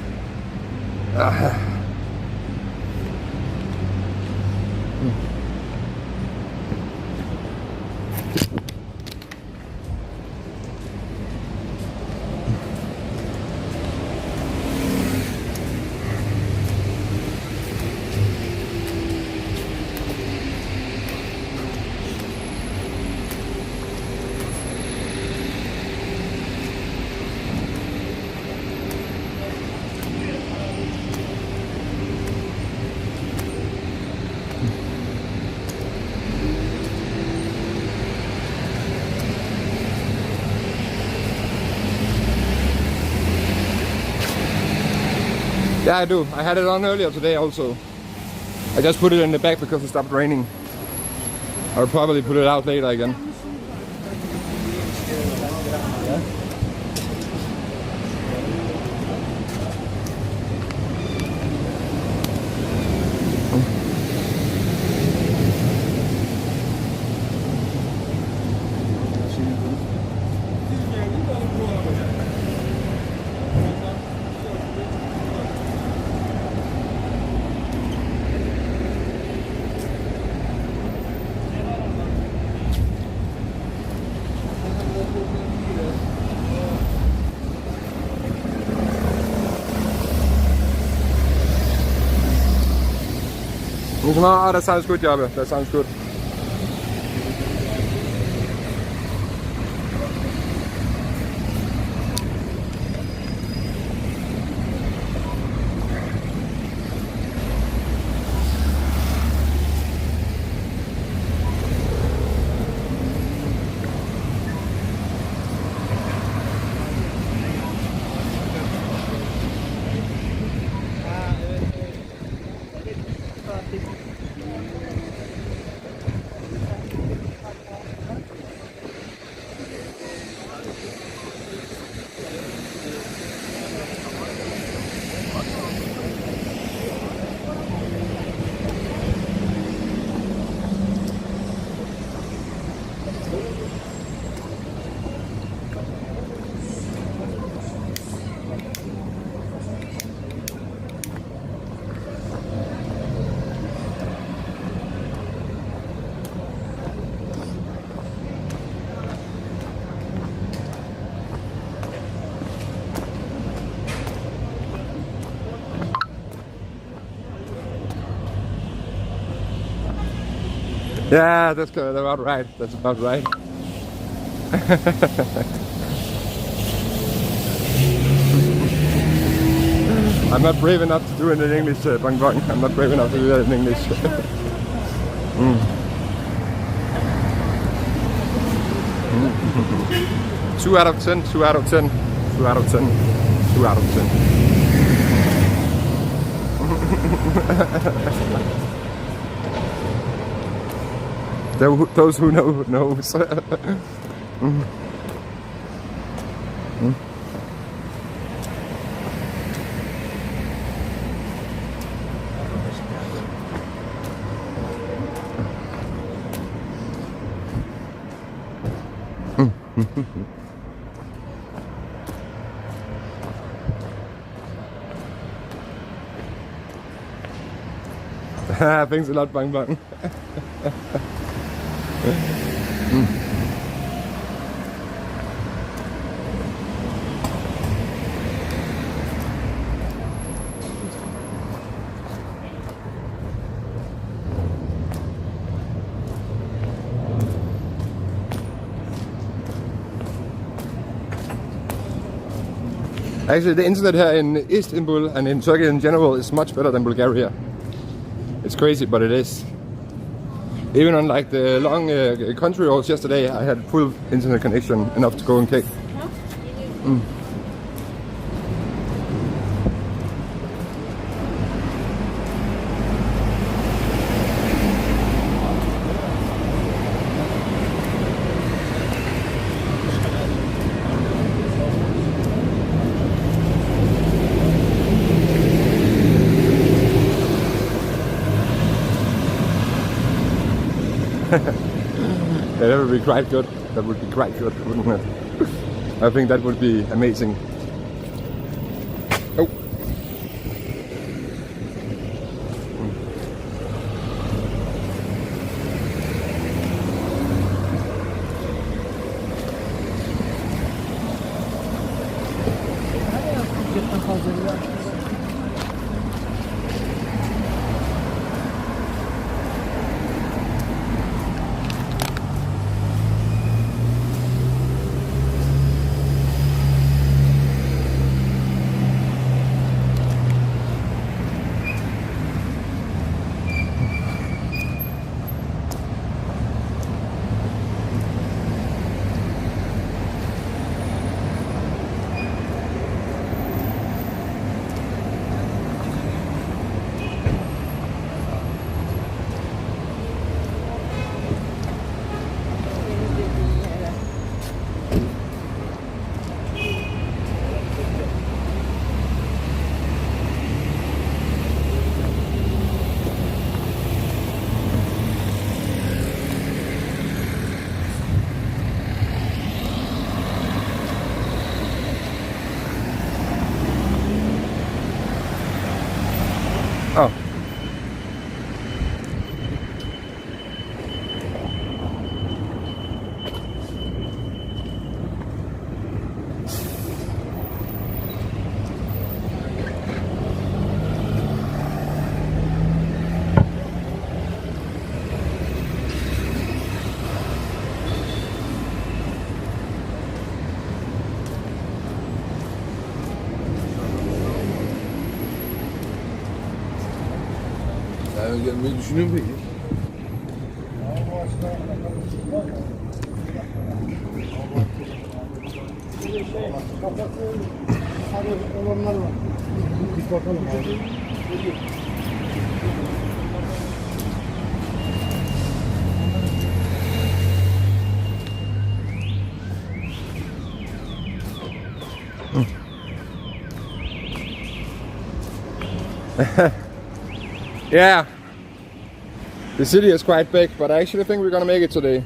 Yeah, I do. I had it on earlier today also. I just put it in the back because it stopped raining. I'll probably put it out later again. Oh, that sounds good, Jabba. That sounds good. Yeah, that's about right. That's about right. I'm not brave enough to do it in English, Bang Bang. I'm not brave enough to do that in English. 2 out of 10, 2 out of 10, 2 out of 10, 2 out of 10. Those who know knows. Thanks a lot, Bang Bang. Actually, the internet here in Istanbul and in Turkey in general is much better than Bulgaria. It's crazy, but it is. Even on like the long country roads yesterday, I had full internet connection, enough to go and kick. Yeah, that would be quite good. That would be quite good, wouldn't it? I think that would be amazing. Oh. Marketten fazla bir yer. Oh. Yani gelmeyi düşünüyor musun peki? Olanlar var. Bir bakalım abi. Yeah. The city is quite big, but I actually think we're gonna make it today.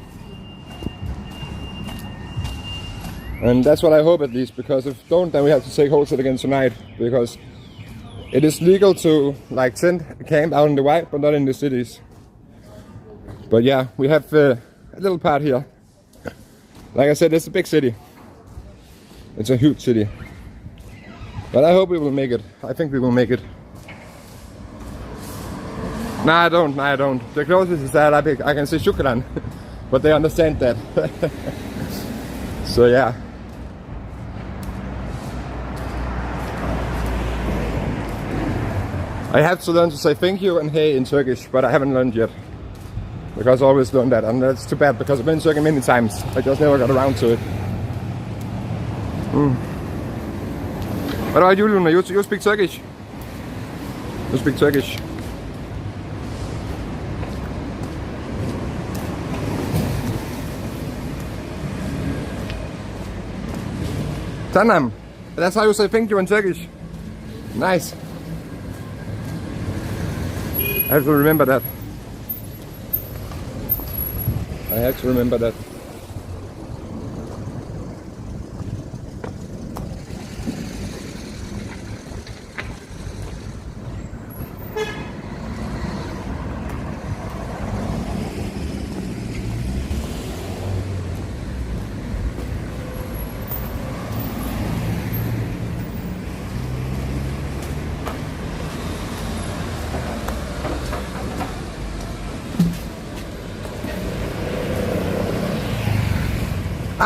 And that's what I hope at least, because if don't, then we have to take hotel again tonight, because it is legal to like tent camp out in the white, but not in the cities. But yeah, we have a little part here. Like I said, it's a big city. It's a huge city. But I hope we will make it. I think we will make it. No, I don't. No, I don't. The closest is that I can say shukran, but they understand that. So yeah. I have to learn to say thank you and hey in Turkish, but I haven't learned yet. Because I always learn that, and that's too bad because I've been in Turkey many times. I just never got around to it. What about you, Luna? You speak Turkish? You speak Turkish? Tanam. That's how you say thank you in Turkish. Nice. I have to remember that. I have to remember that.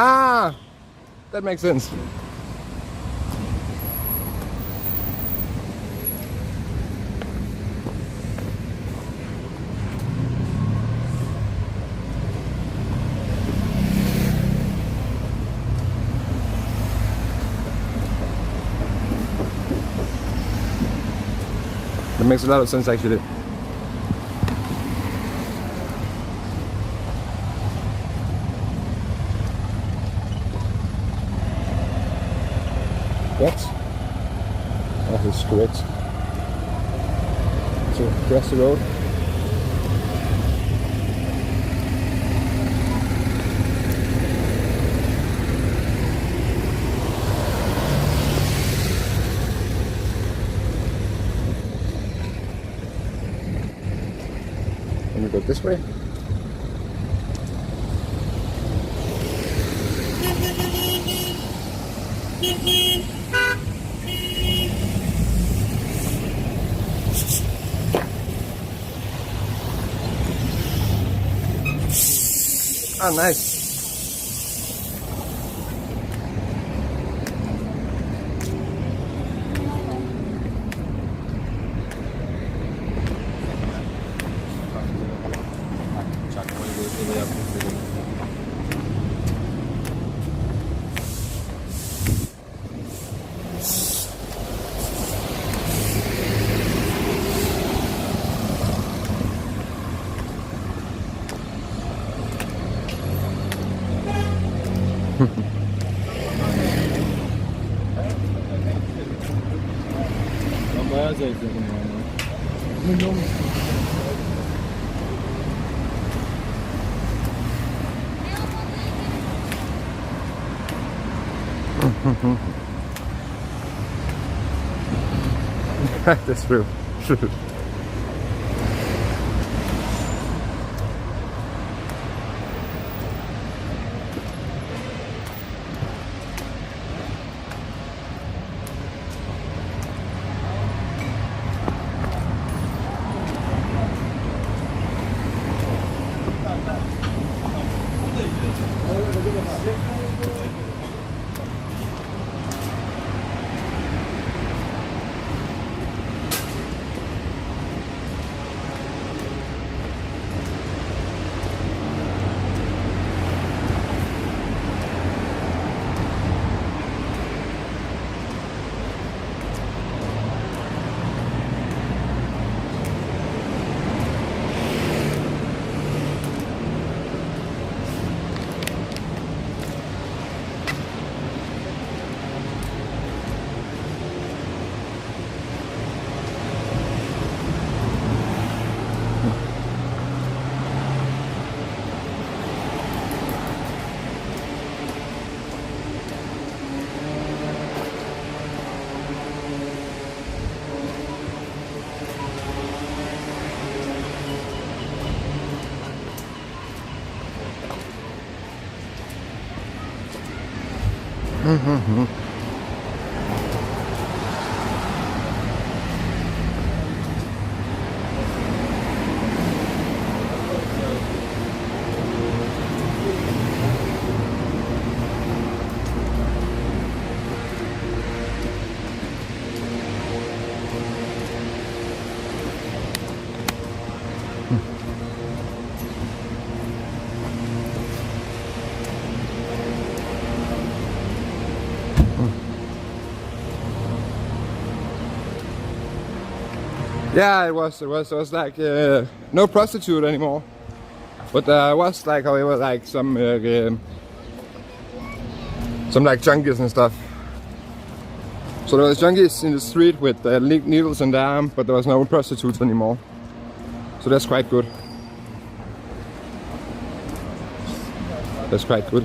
Ah, that makes sense. That makes a lot of sense actually. What? That is correct. So cross the road. And we go this way. Oh, nice. Ben bayağı zevkledim yani. That's true. Yeah, it was like no prostitute anymore, but there was like, however, like some like junkies and stuff. So there was junkies in the street with needles in their arm, but there was no prostitutes anymore. So that's quite good. That's quite good.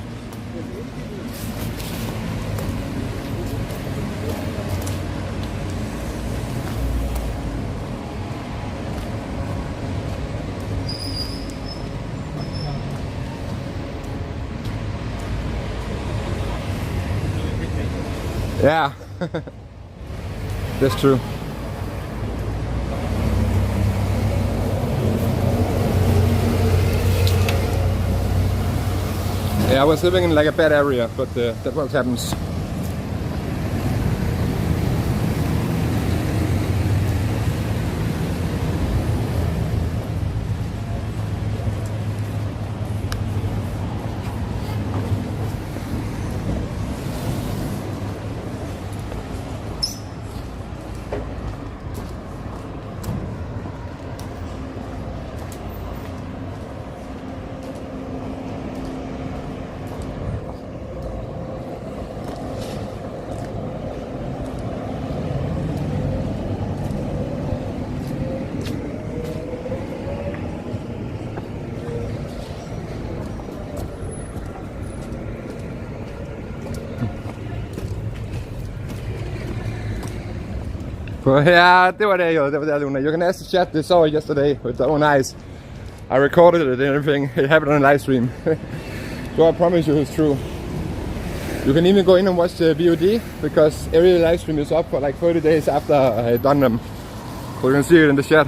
Yeah, that's true. Yeah, I was living in like a bad area, but that's what happens. Yeah, det var det, Luna. You can ask the chat. They saw it yesterday with their own eyes. I recorded it and everything. It happened on a live stream. So I promise you it's true. You can even go in and watch the VOD because every live stream is up for like 30 days after I done them. So you can see it in the chat.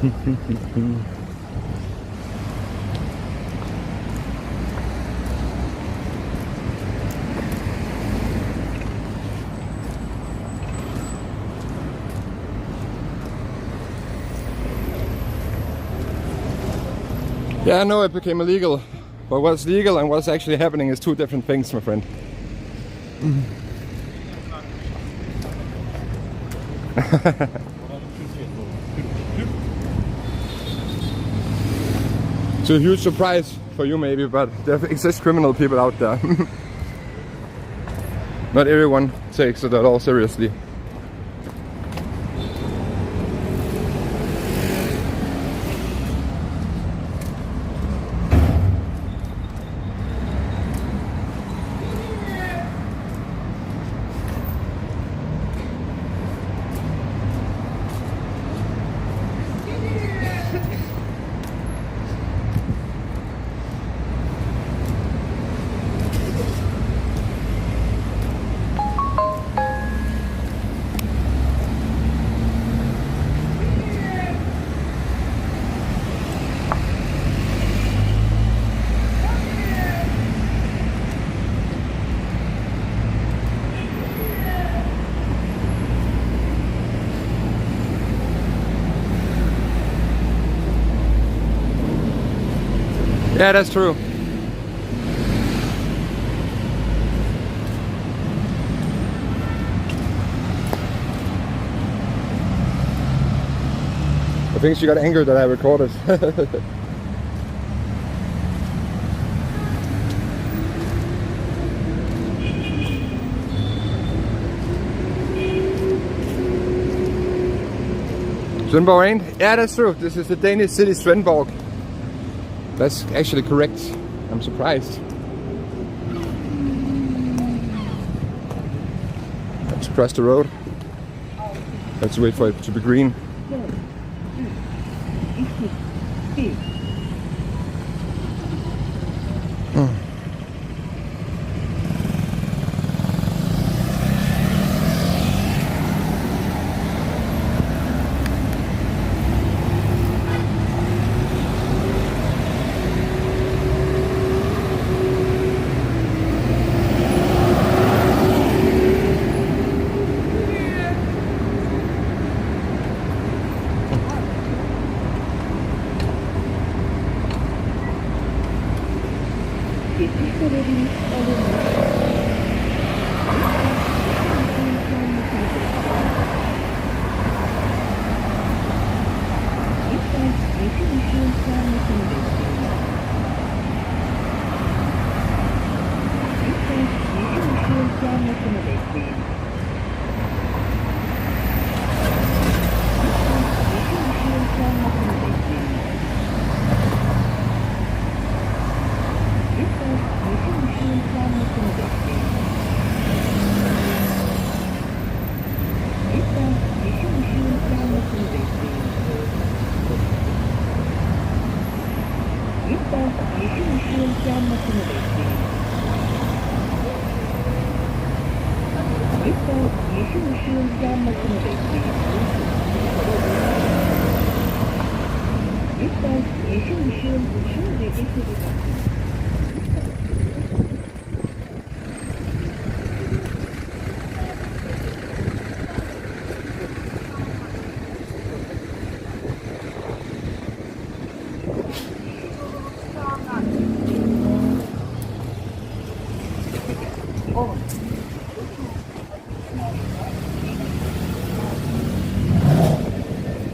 Yeah, I know it became illegal, but what's legal and what's actually happening is two different things, my friend. It's a huge surprise for you maybe, but there exist criminal people out there. Not everyone takes it at all seriously. Yeah, that's true. I think she got angry that I recorded. Svendborg ain't? Yeah, that's true. This is the Danish city Svendborg. That's actually correct. I'm surprised. Let's cross the road. Let's wait for it to be green.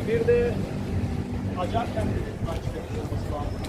Bir de açarken bir açık olması lazım.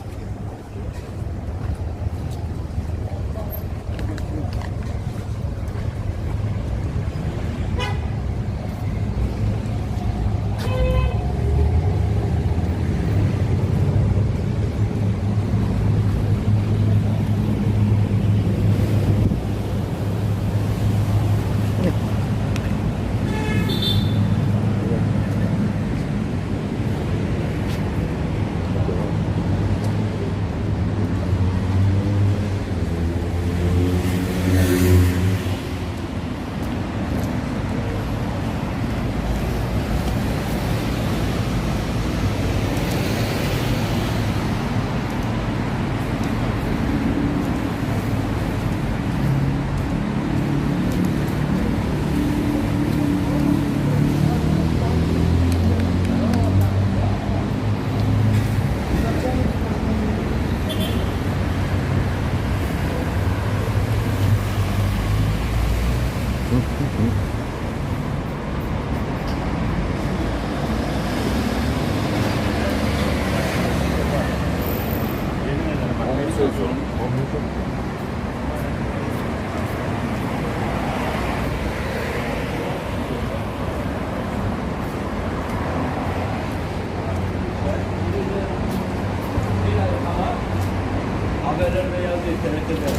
Haberlerde yazıyor TRT'de.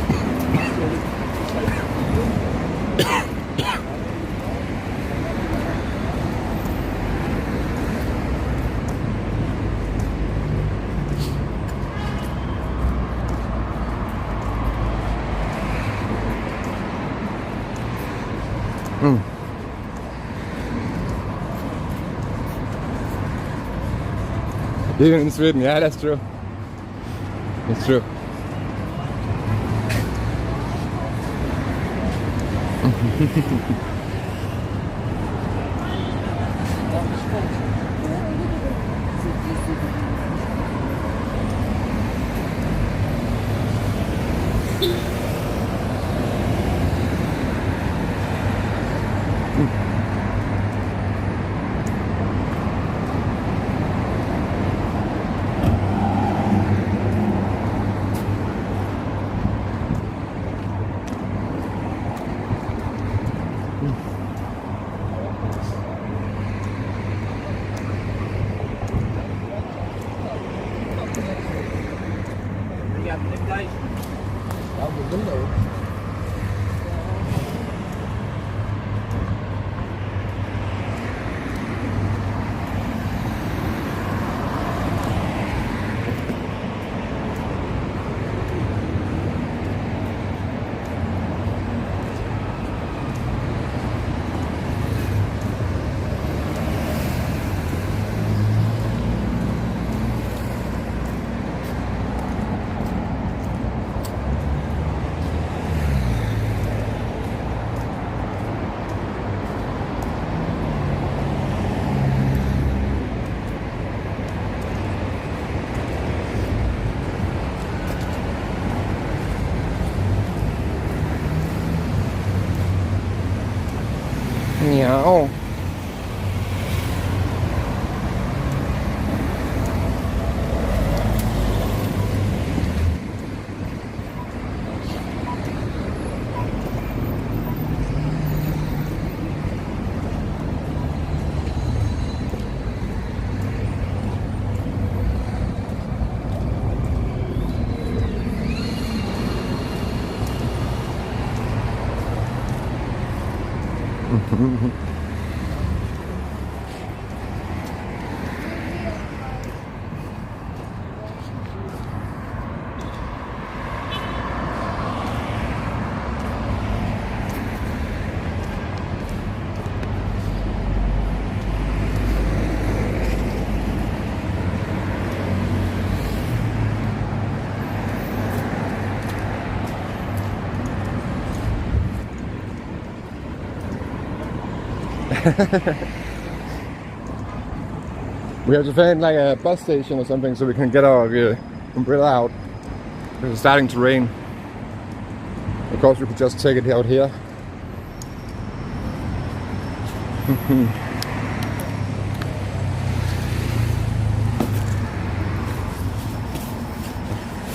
Even in Sweden, yeah, that's true. It's true. Ya buldum da o. Meow. We have to find like a bus station or something so we can get our umbrella out. Because it's starting to rain. Of course we could just take it out here.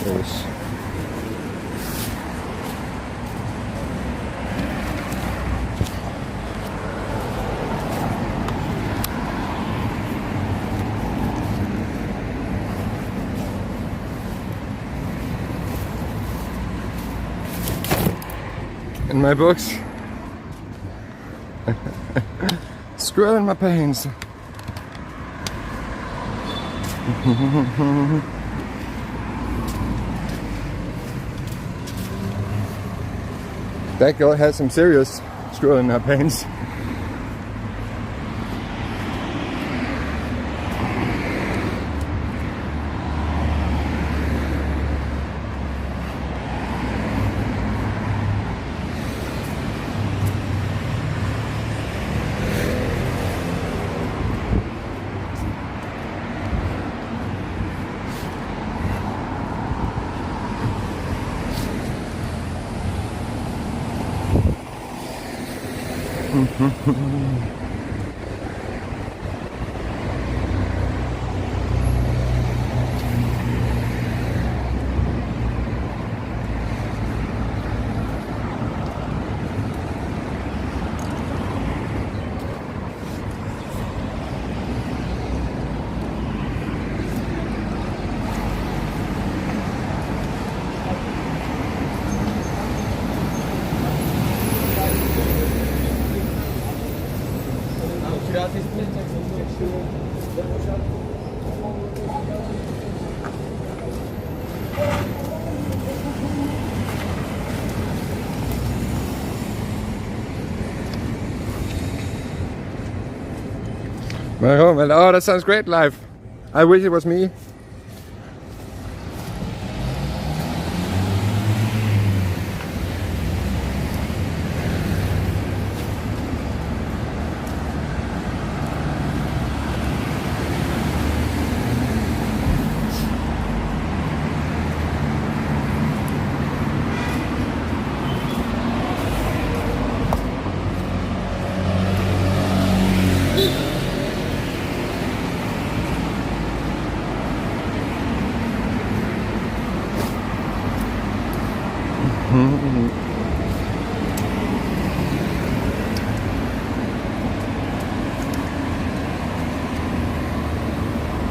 Yes. In my books. Squirrel in my pants. That girl has some serious squirrel in her pants. Kira tespit edeceksin. Oh, that sounds great live. I wish it was me.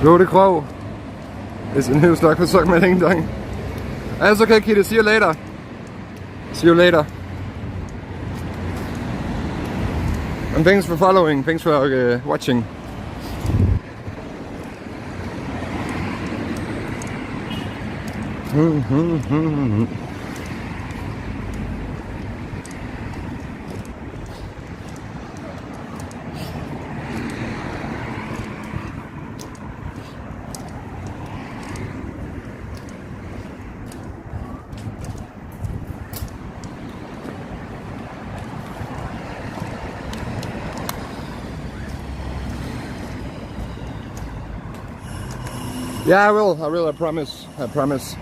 Rode Crow is a new stock for Ding Dong. That's okay, Kitty. See you later. See you later. And thanks for following. Thanks for watching. Yeah, I will, I promise,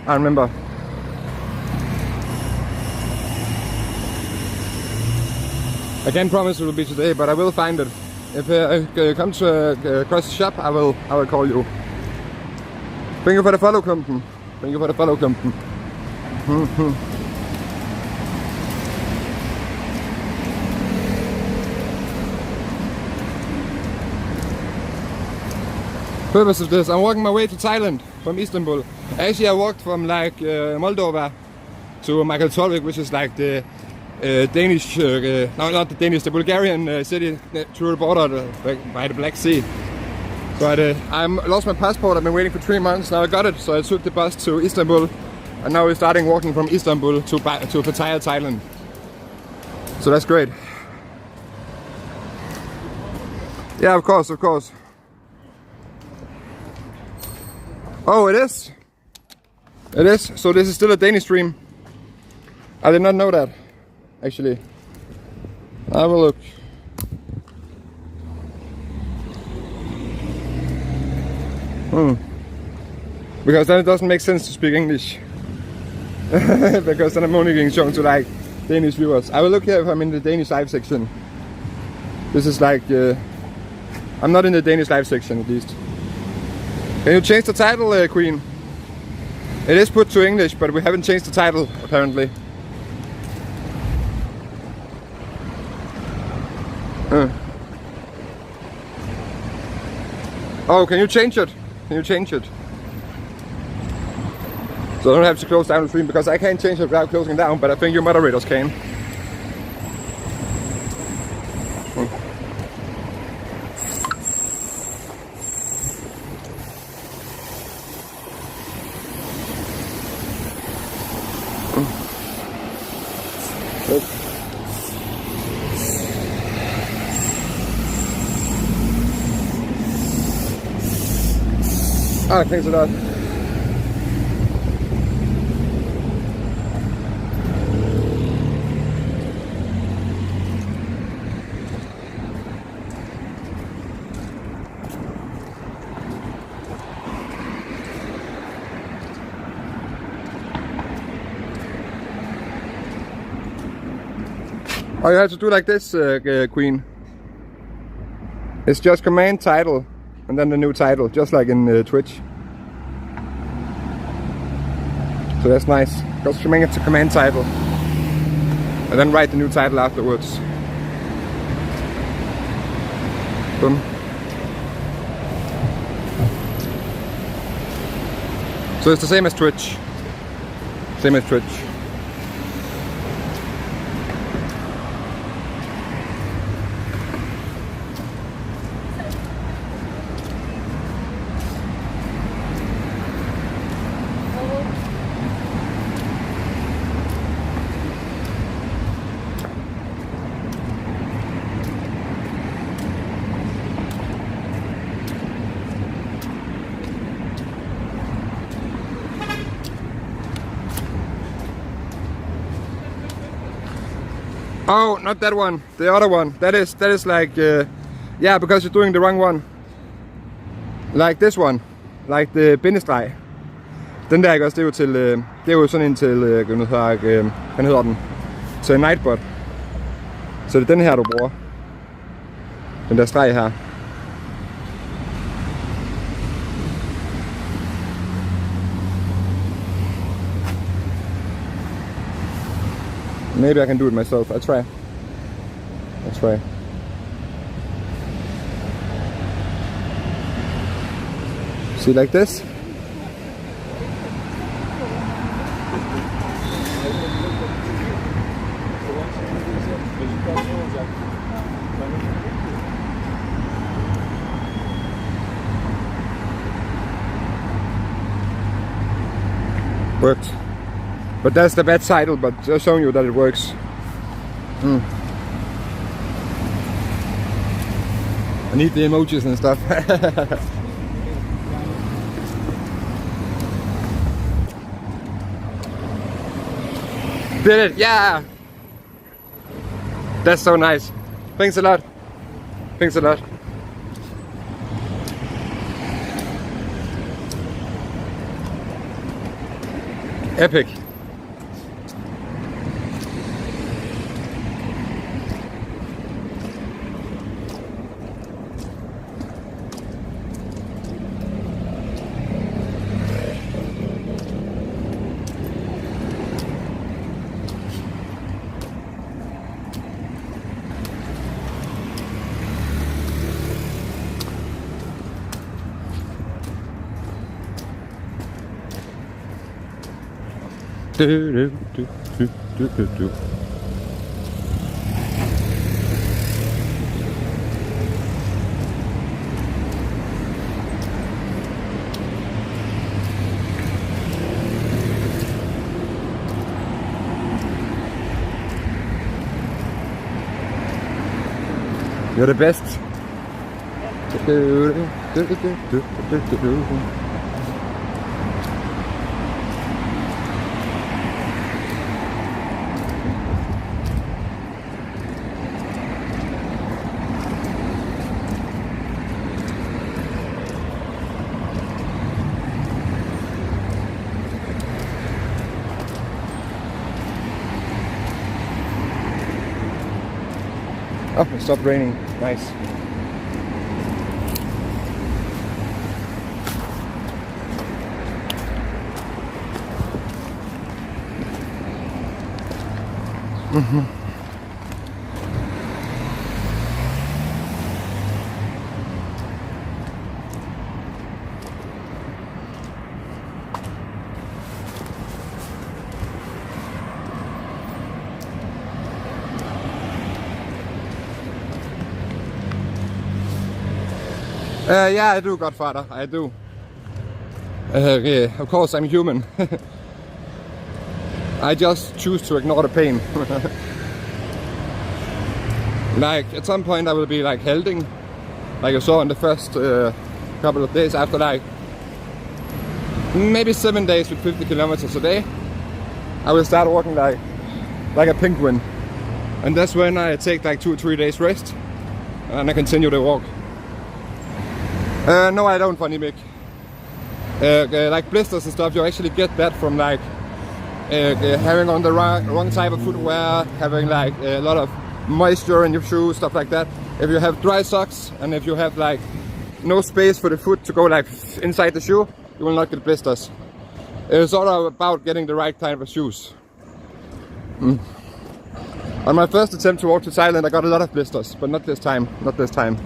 I remember. I can't promise it will be today, but I will find it. If I come to across the shop, I will call you. Thank you for the follow, Kumpen. Thank you for the follow, Kumpen. Purpose of this, I'm walking my way to Thailand from Istanbul. Actually, I walked from like Moldova to Malthe, which is like the Danish, no, not the Danish, the Bulgarian city through the border by the Black Sea. But I lost my passport. I've been waiting for 3 months. Now I got it, so I took the bus to Istanbul, and now we're starting walking from Istanbul to Pattaya, Thailand. So that's great. Yeah, of course, of course. Oh, it is? It is? So this is still a Danish stream? I did not know that, actually. I will look. Because then it doesn't make sense to speak English. Because then I'm only being shown to like Danish viewers. I will look here if I'm in the Danish live section. This is like, I'm not in the Danish live section at least. Can you change the title, Queen? It is put to English, but we haven't changed the title, apparently. Oh, can you change it? Can you change it? So I don't have to close down the stream, because I can't change it without closing down, but I think your moderators can. Ah, thanks a lot. Oh, you have to do like this, Queen. It's just command title and then the new title, just like in Twitch. So that's nice. Just command it to command title and then write the new title afterwards. Boom. So it's the same as Twitch. Same as Twitch. Oh, not that one. The other one. That is like, yeah, because you're doing the wrong one. Like this one. Like the bindestreg. Den der, ikke også? Det er jo til, det er jo sådan en til, hvad hedder den? Til Nightbot. Så det er den her, du bruger. Den der streg her. Maybe I can do it myself. I'll try. See, like this? Worked. But that's the bad title, but just showing you that it works. I need the emojis and stuff. Did it? Yeah! That's so nice. Thanks a lot. Thanks a lot. Epic. You're the best. Oh, it stopped raining. Nice. Yeah, I do, Godfather. I do. Of course, I'm human. I just choose to ignore the pain. Like, at some point I will be like helding, like I saw in the first couple of days after like maybe 7 days with 50 kilometers a day. I will start walking like a penguin. And that's when I take like 2 or 3 days rest and I continue the walk. No, I don't, funny Mick. Like blisters and stuff, you actually get that from like having on the wrong type of footwear, having like a lot of moisture in your shoes, stuff like that. If you have dry socks and if you have like no space for the foot to go like inside the shoe, you will not get blisters. It's all about getting the right kind of shoes. On my first attempt to walk to Thailand, I got a lot of blisters, but not this time. Not this time.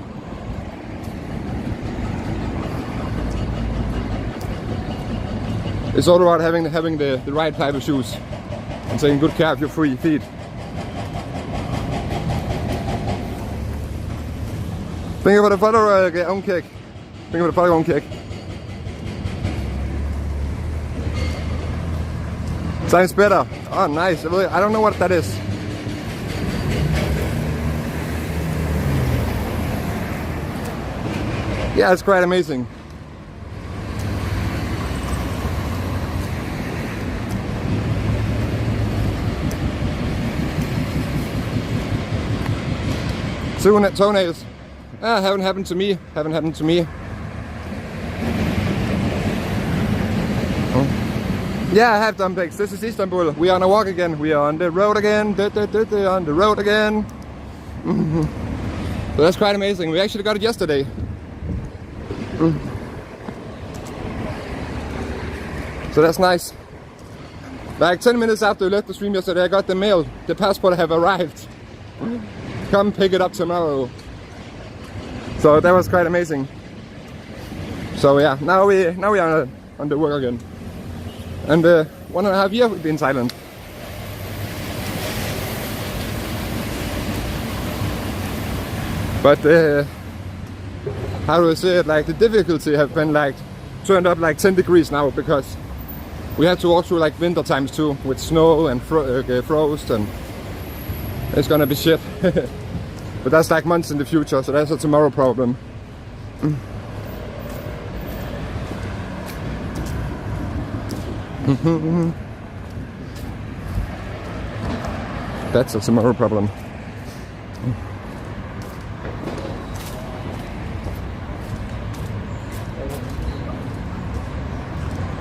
It's all about having the right type of shoes and taking good care of your feet. Think about the photo on kick. Think about the photo on kick. Sounds better. Oh, nice. I don't know what that is. Yeah, it's quite amazing. Toenails. Haven't happened to me. Haven't happened to me. Yeah, I have done pics. This is Istanbul. We are on a walk again. We are on the road again. On the road again. So that's quite amazing. We actually got it yesterday. So that's nice. Like 10 minutes after we left the stream yesterday, I got the mail. The passport have arrived. Come pick it up tomorrow. So that was quite amazing. So yeah, now we are on the work again. And 1.5 years we've been in Thailand. But how do I say it? Like the difficulty have been like turned up like 10 degrees now because we had to walk through like winter times too with snow and frost, and it's gonna be shit. But that's like months in the future, so that's a tomorrow problem. That's a tomorrow problem.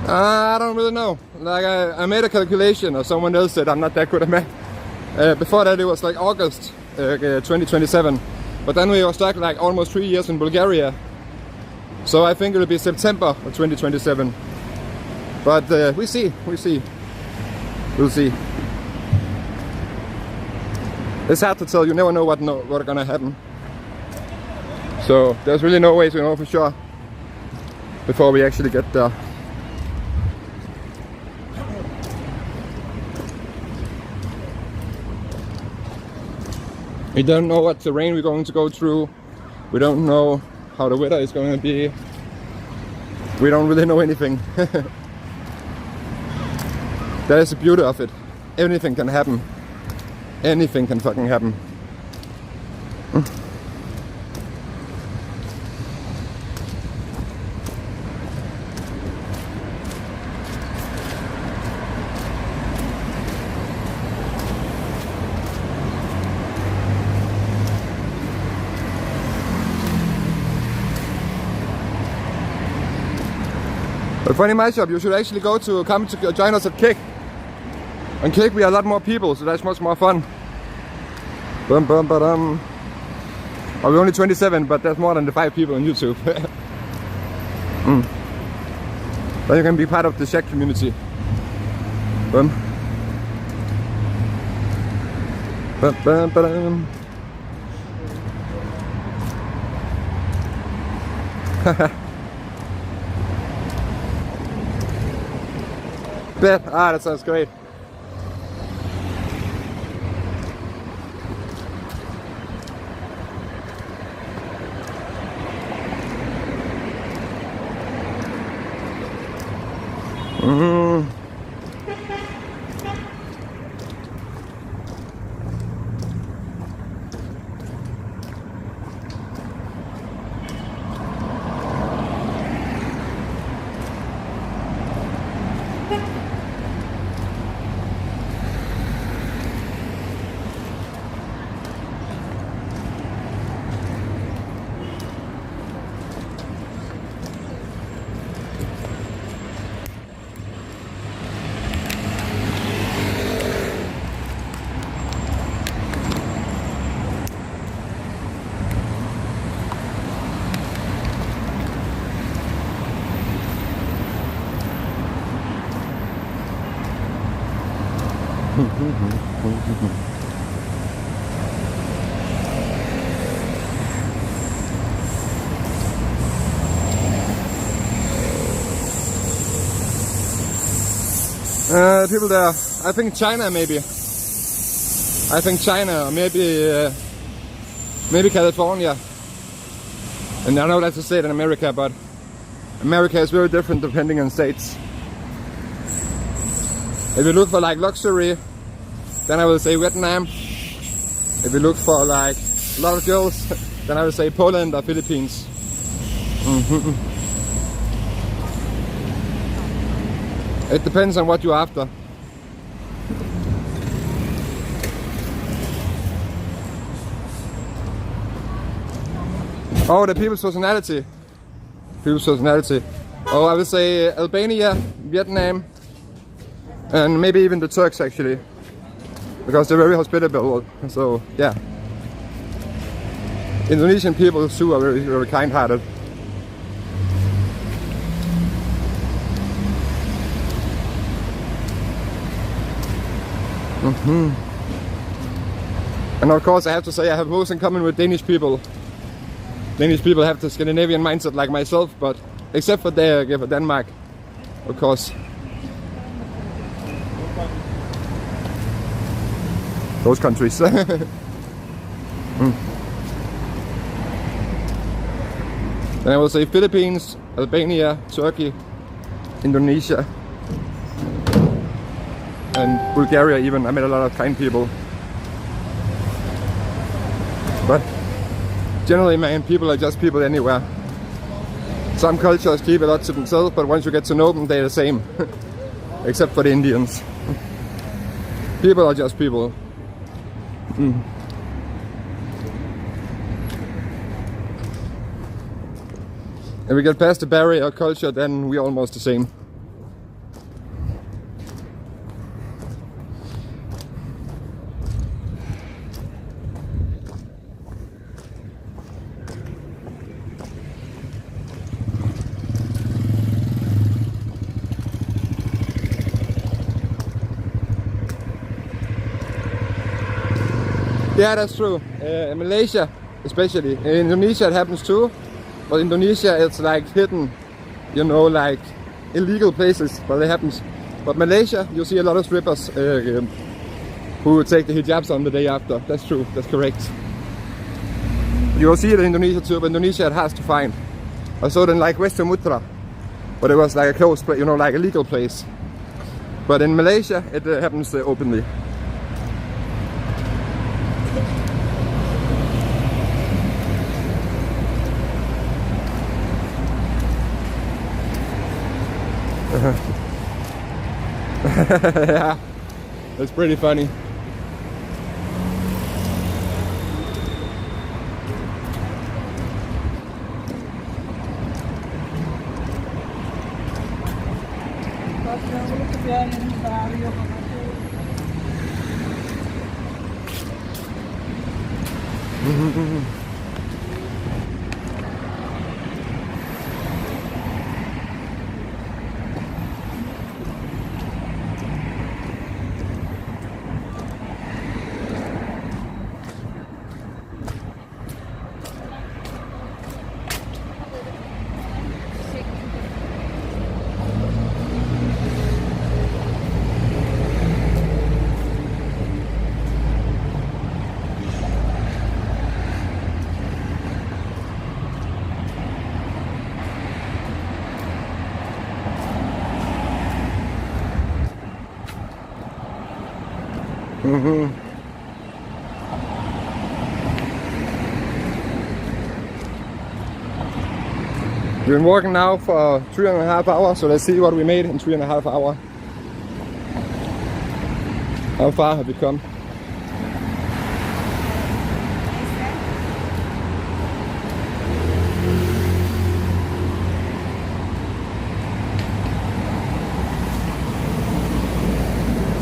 I don't really know. Like I made a calculation, or someone else said I'm not that good at math. Before that it was like August 2027, but then we were stuck like almost 3 years in Bulgaria. So I think it'll be September of 2027. But we'll see. We'll see. It's hard to tell. You never know what's gonna happen. So there's really no way to know for sure before we actually get there. We don't know what terrain we're going to go through. We don't know how the weather is going to be. We don't really know anything. That is the beauty of it. Anything can happen. Anything can fucking happen. But funny mashup, you should actually come to join us at Kick. On Kick we are a lot more people, so that's much more fun. Bum bum ba-dum. Oh, we're only 27, but there's more than the 5 people on YouTube. Then you can be part of the Czech community. Bum. Bum bum ba-dum. Bet. Ah, that sounds great. People there, I think China maybe. I think China, or maybe California. And I know that's a state in America, but America is very different depending on states. If you look for like luxury, then I will say Vietnam. If you look for like a lot of girls, then I will say Poland or Philippines. It depends on what you're after. Oh, the people's personality. People's personality. Oh, I would say Albania, Vietnam, and maybe even the Turks actually, because they're very hospitable. So yeah, Indonesian people too are very, very kind-hearted. And of course I have to say I have most in common with Danish people. Danish people have the Scandinavian mindset like myself, but except for Denmark, of course. Those countries. Then I will say Philippines, Albania, Turkey, Indonesia, and Bulgaria even. I met a lot of kind people. But generally, man, people are just people anywhere. Some cultures keep a lot to themselves, but once you get to know them, they're the same. Except for the Indians. People are just people. If we get past the barrier of culture, then we're almost the same. Yeah, that's true. In Malaysia, especially. In Indonesia, it happens too. But Indonesia, it's like hidden, you know, like illegal places, but it happens. But Malaysia, you see a lot of strippers who take the hijabs on the day after. That's true. That's correct. You will see it in Indonesia too, but Indonesia it has to find. I saw it in like West Sumatra, but it was like a closed place, you know, like a legal place. But in Malaysia, it happens openly. Yeah, that's pretty funny. We've been walking now for 3.5 hours, so let's see what we made in 3.5 hours. How far have we come?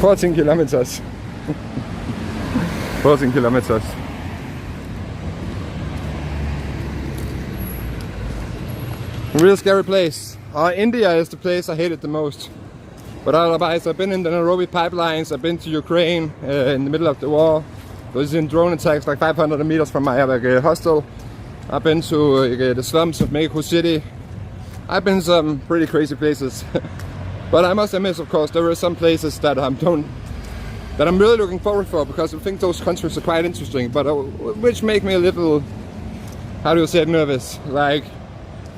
"14 kilometers." 14 kilometers. Real scary place. India is the place I hated the most. But otherwise, I've been in the Nairobi pipelines, I've been to Ukraine in the middle of the war. I was in drone attacks like 500 meters from my hostel. I've been to the slums of Mexico City. I've been some pretty crazy places. But I must admit, of course, there are some places that I'm really looking forward for, because I think those countries are quite interesting, but which make me a little, how do you say it, nervous. Like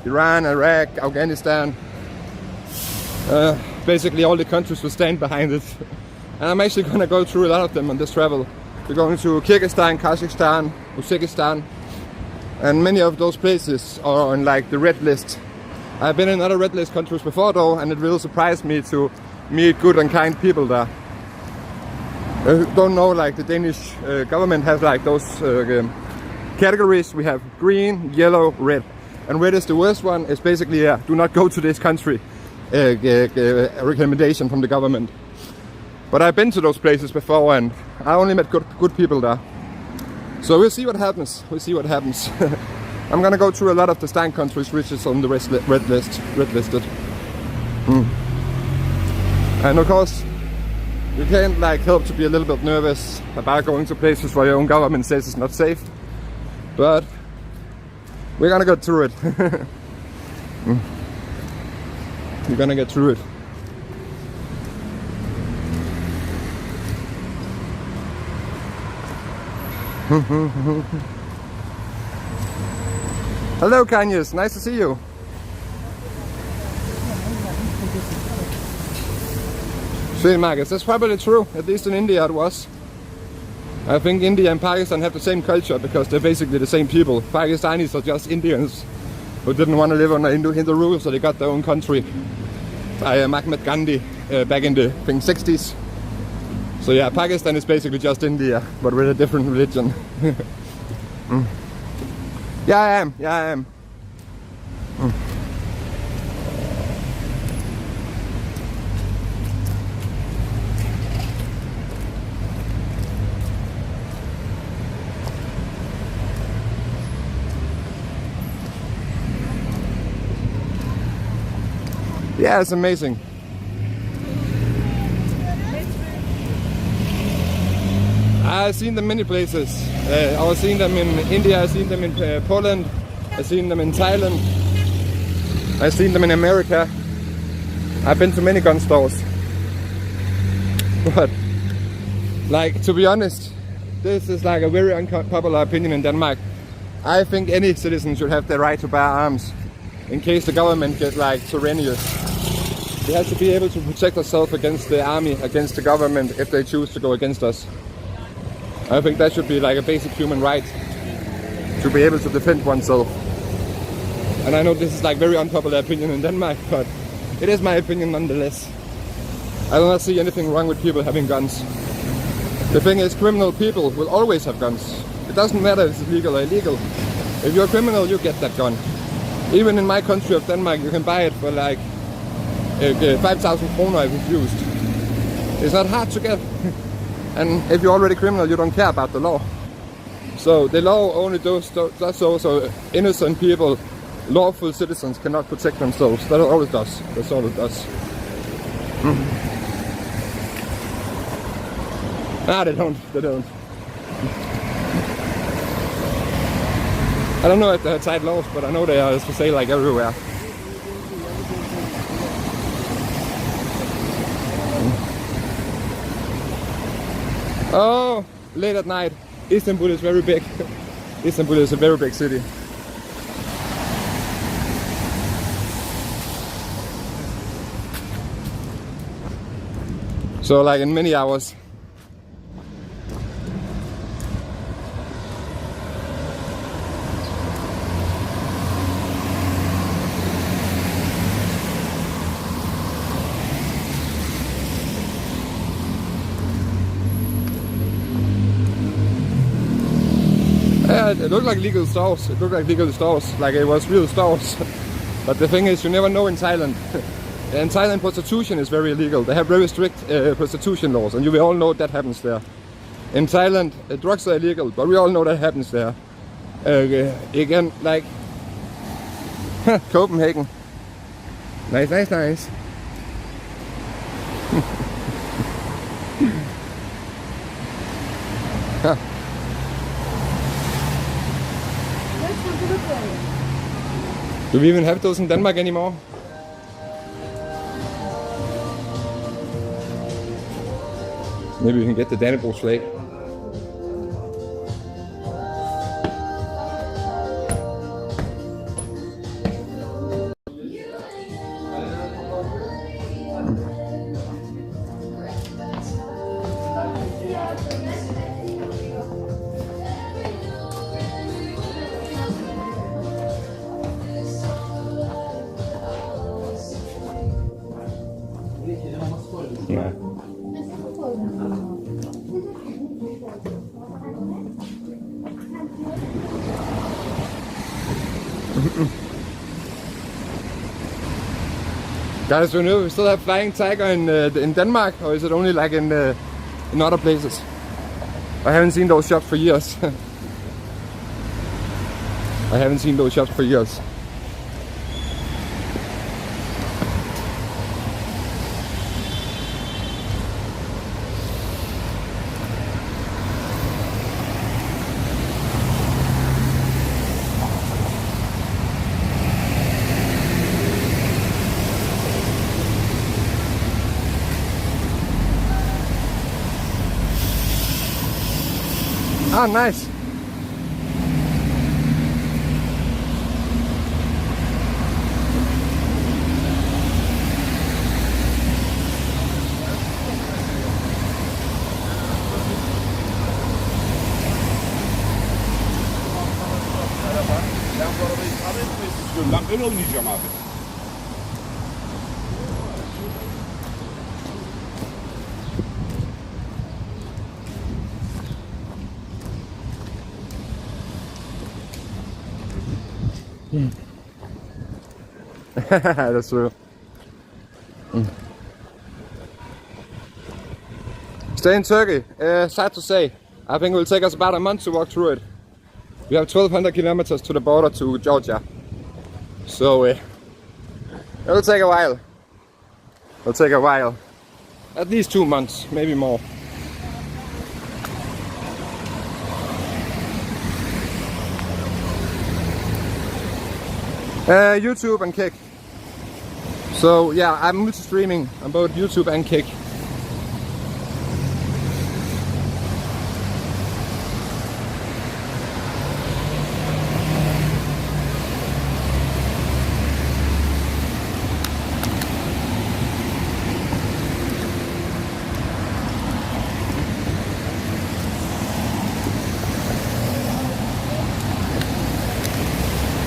Iran, Iraq, Afghanistan. Basically all the countries will stand behind it. And I'm actually going to go through a lot of them on this travel. We're going to Kyrgyzstan, Kazakhstan, Uzbekistan, and many of those places are on like the red list. I've been in other red list countries before though, and it really surprised me to meet good and kind people there. I don't know, like the Danish government has like those categories. We have green, yellow, red, and red is the worst one. It's basically do not go to this country. Recommendation from the government. But I've been to those places before, and I only met good people there. So we'll see what happens. We'll see what happens. I'm gonna go through a lot of the stand countries which is on the red listed. And of course, you can't like help to be a little bit nervous about going to places where your own government says it's not safe. But we're gonna get through it. We're gonna get through it. Hello, Kanyes. Nice to see you. See, Marcus, that's probably true. At least in India it was. I think India and Pakistan have the same culture because they're basically the same people. Pakistanis are just Indians who didn't want to live under Hindu rule, so they got their own country by Mahatma Gandhi back in the 60s. So yeah, Pakistan is basically just India, but with a different religion. Yeah, I am. Yeah, I am. Yeah, it's amazing. I've seen them many places. I've seen them in India, I've seen them in Poland, I've seen them in Thailand, I've seen them in America. I've been to many gun stores. But, like, to be honest, this is like a very unpopular opinion in Denmark. I think any citizen should have the right to bear arms in case the government gets like tyrannous. We have to be able to protect ourselves against the army, against the government if they choose to go against us. I think that should be like a basic human right, to be able to defend oneself. And I know this is like very unpopular opinion in Denmark, but it is my opinion nonetheless. I do not see anything wrong with people having guns. The thing is, criminal people will always have guns. It doesn't matter if it's legal or illegal. If you're a criminal, you get that gun. Even in my country of Denmark, you can buy it for like 5,000 kroner if it's used. It's not hard to get. And if you're already criminal, you don't care about the law. So the law only does so innocent people, lawful citizens cannot protect themselves. That's all it does. That's all it does. Ah, they don't. They don't. I don't know if they're tight laws, but I know they are for sale like everywhere. Oh, late at night. Istanbul is very big. Istanbul is a very big city. So like in many hours. Yeah, it looked like legal stores. It looked like legal stores, like it was real stores. But the thing is, you never know in Thailand. In Thailand, prostitution is very illegal. They have very strict prostitution laws, and you will all know that happens there. In Thailand, drugs are illegal, but we all know that happens there. Again, like Copenhagen. Nice, nice, nice. Do we even have those in Denmark anymore? Maybe we can get the Dannebrogs flag. Yeah. Guys, we know we still have flying tiger in Denmark, or is it only like in other places? I haven't seen those shops for years. I haven't seen those shops for years. Ah, nice. Ben bu arabayı tamir etmeyi istiyorum. Ben böyle oynayacağım abi. That's true. Stay in Turkey. Sad to say. I think it will take us about a month to walk through it. We have 1,200 kilometers to the border to Georgia. So it will take a while. It'll take a while. At least 2 months, maybe more. YouTube and Kick. So yeah, I'm multi-streaming on both YouTube and Kick.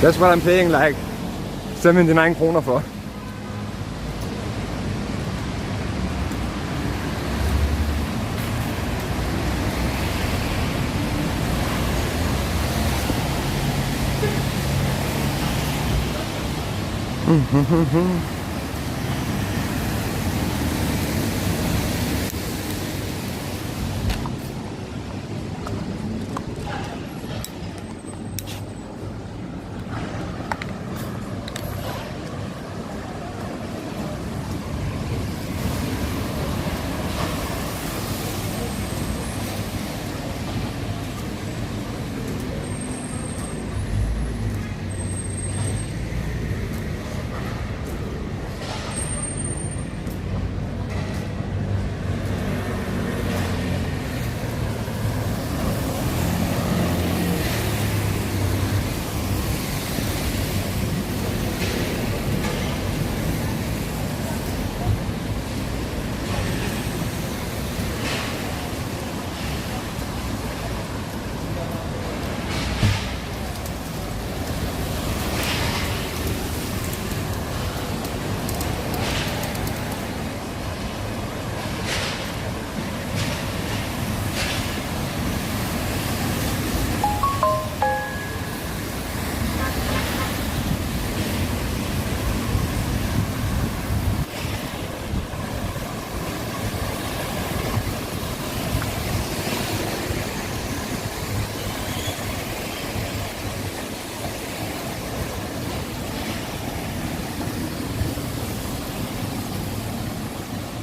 That's what I'm paying like 79 kroner for.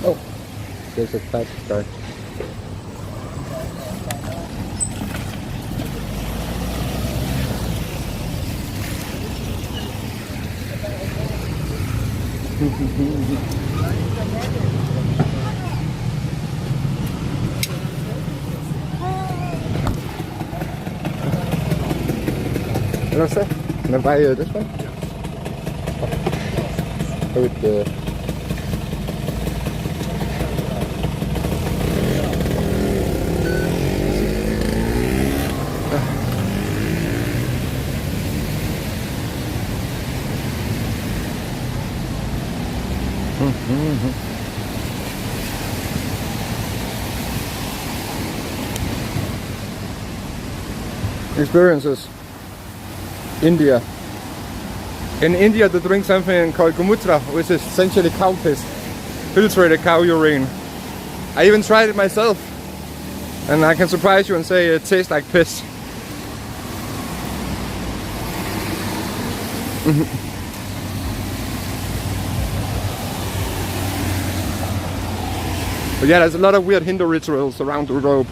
Oh, there's a fast car. Hello, sir. Can I buy this one? With the... Experiences. India. In India they drink something called gomutra, which is essentially cow piss. Filtrated cow urine. I even tried it myself. And I can surprise you and say it tastes like piss. But yeah, there's a lot of weird Hindu rituals around the rope.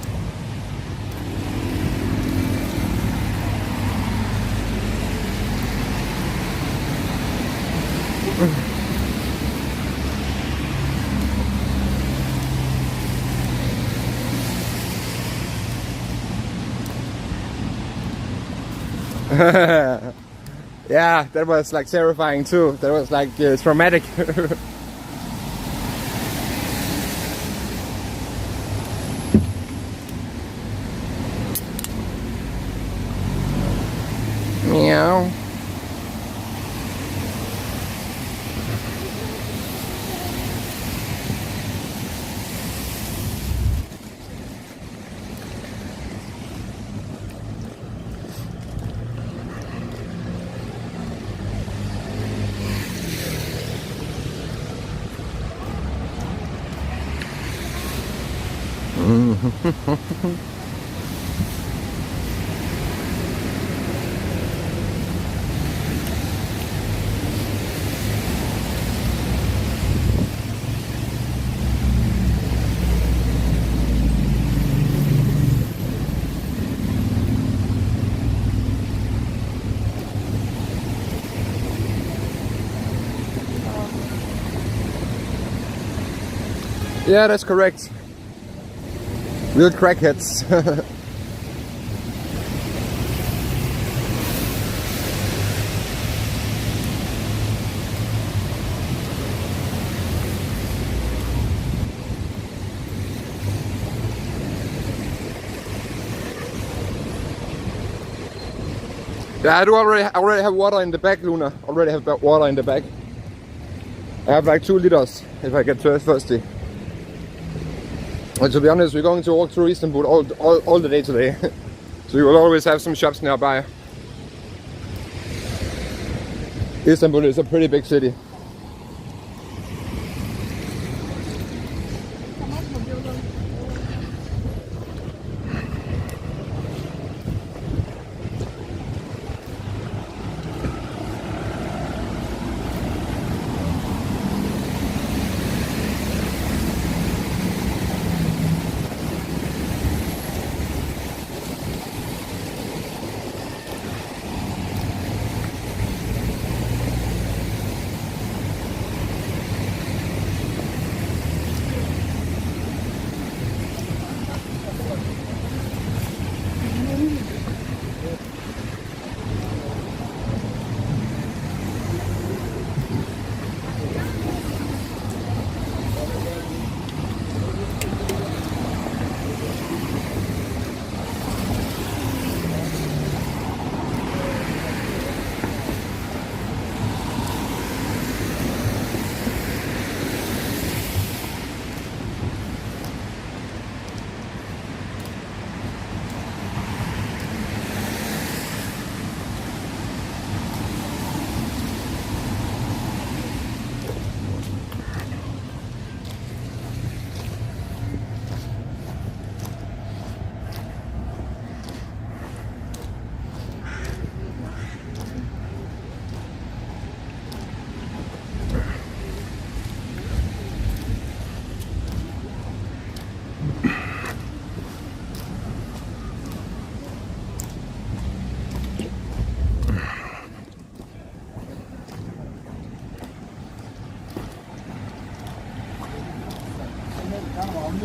Yeah, that was like terrifying too. That was like traumatic. Meow. Yeah, that's correct. Real crackheads. Yeah, I already have water in the bag, Luna. Already have water in the bag. I have like 2 liters if I get thirsty. And to be honest, we're going to walk through Istanbul all the day today. So you will always have some shops nearby. Istanbul is a pretty big city.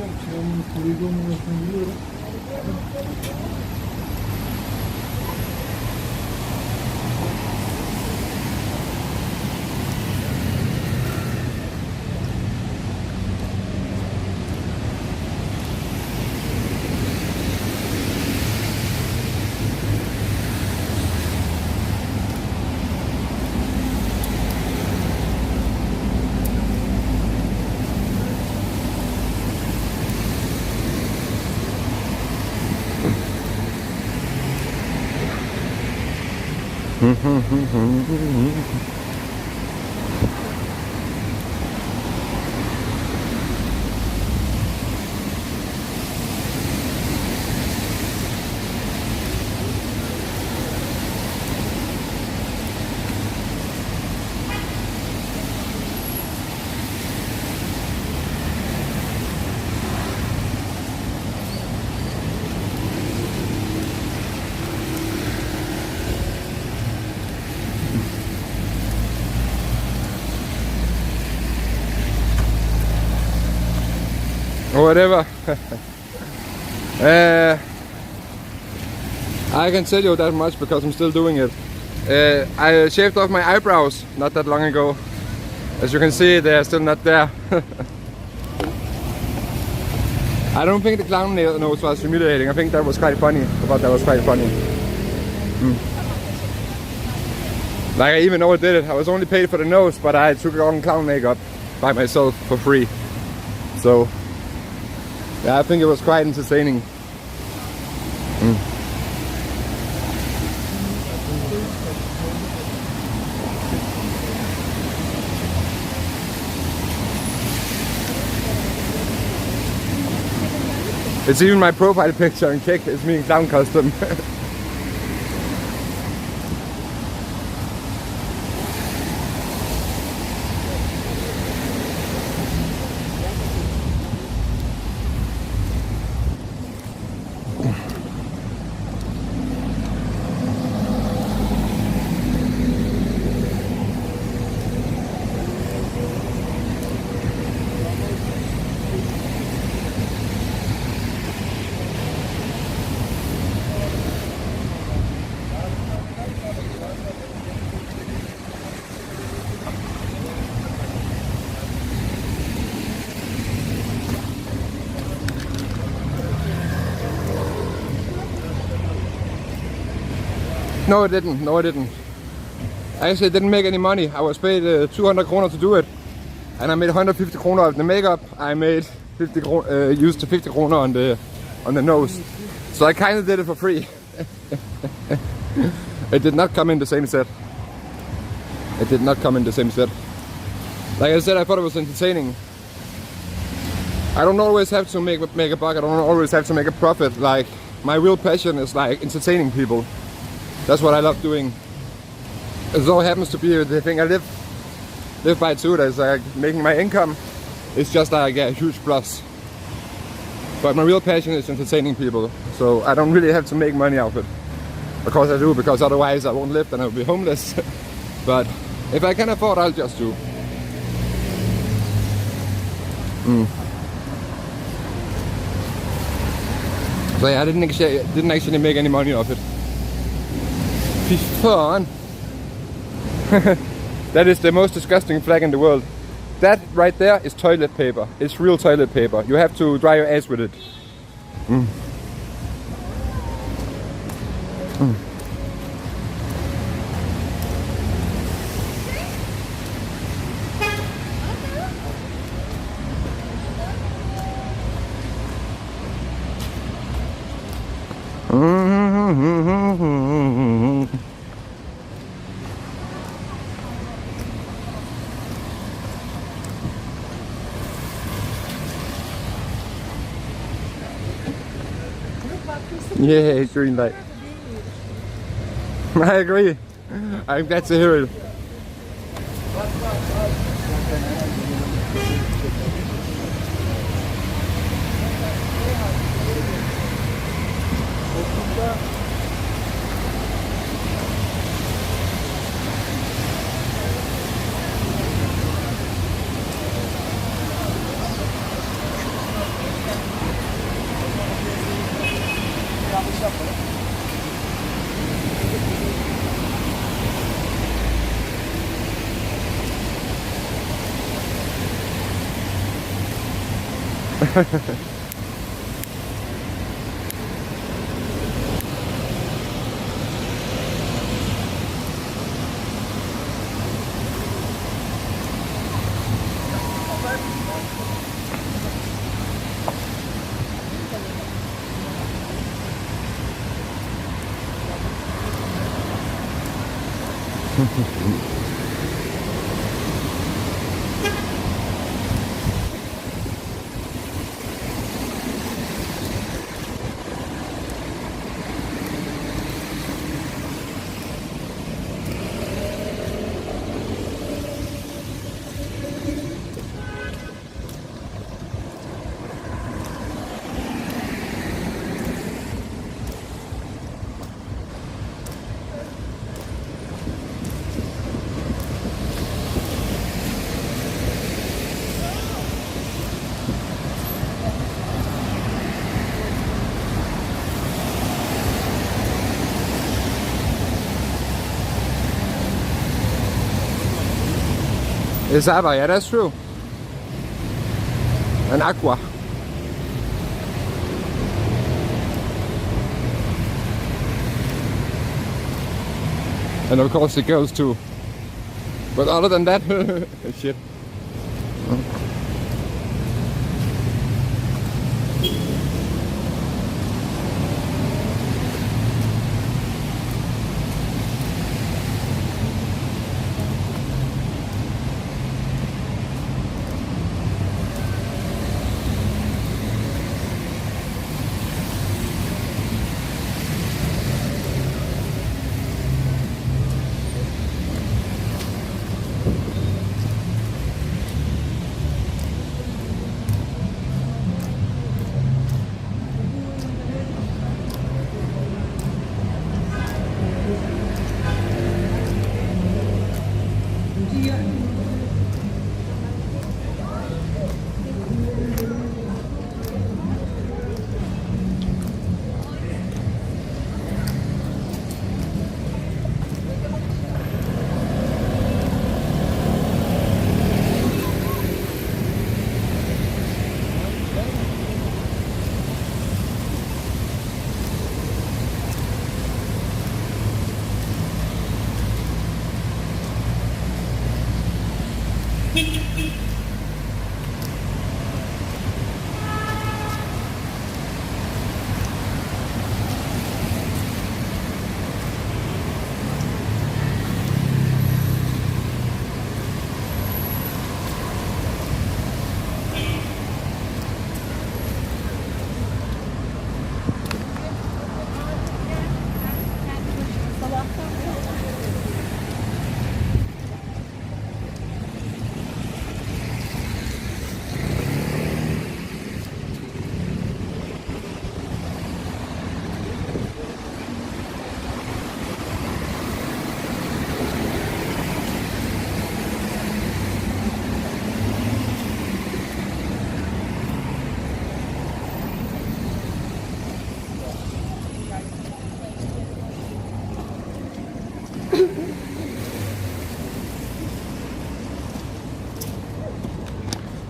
biliyorum. Onun koruyucu olmamasını biliyorum. Or whatever. I can tell you that much because I'm still doing it. I shaved off my eyebrows not that long ago. As you can see, they're still not there. I don't think the clown nose was humiliating. I think that was quite funny. I thought that was quite funny. Like, I even overdid it. I was only paid for the nose, but I took on clown makeup by myself for free. So yeah, I think it was quite entertaining. It's even my profile picture in Kick. It's me in clown costume. No, it didn't. No, it didn't. Actually, it didn't make any money. I was paid 200 kroner to do it, and I made 150 kroner of the makeup. I made 50 used 50 kroner on the nose, so I kind of did it for free. It did not come in the same set. It did not come in the same set. Like I said, I thought it was entertaining. I don't always have to make a buck. I don't always have to make a profit. Like, my real passion is like entertaining people. That's what I love doing. It all happens to be the thing I live by too. That's like making my income. It's just like a huge plus. But my real passion is entertaining people. So I don't really have to make money out of it. Of course I do, because otherwise I won't live and I'll be homeless. But if I can afford, I'll just do. So yeah, I didn't actually make any money off it. Fy fan. That is the most disgusting flag in the world. That right there is toilet paper. It's real toilet paper. You have to dry your ass with it. Yeah, green light. I agree. I'm glad to hear it. It's Abba, yeah, that's true. And Aqua. And of course the girls too. But other than that, shit.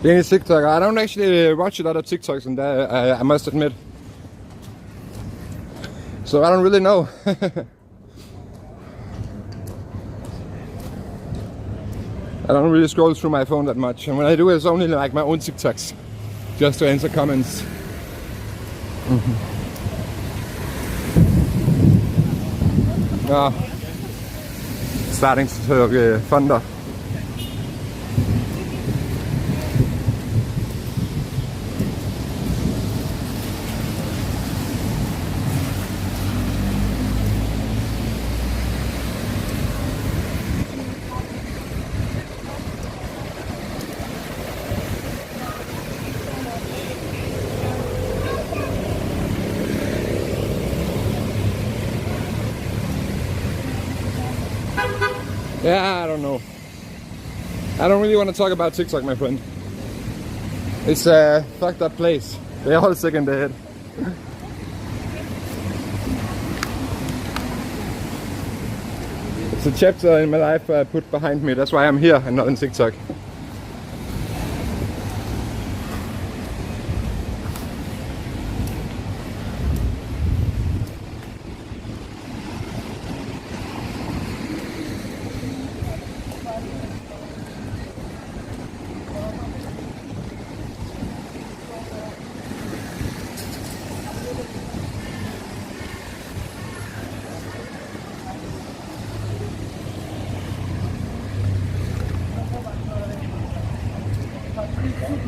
Being a TikToker, I don't actually watch a lot of TikToks and that, I must admit. So I don't really know. I don't really scroll through my phone that much, and when I do, it's only like my own TikToks, just to answer comments. Starting to thunder. Yeah, I don't know. I don't really want to talk about TikTok, my friend. It's a fucked up place. They're all sick in the head. It's a chapter in my life I put behind me. That's why I'm here and not on TikTok.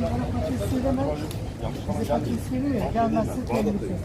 Bana paket söylemez. Bize paket söylüyor ya. Gelmezse tehlikeli.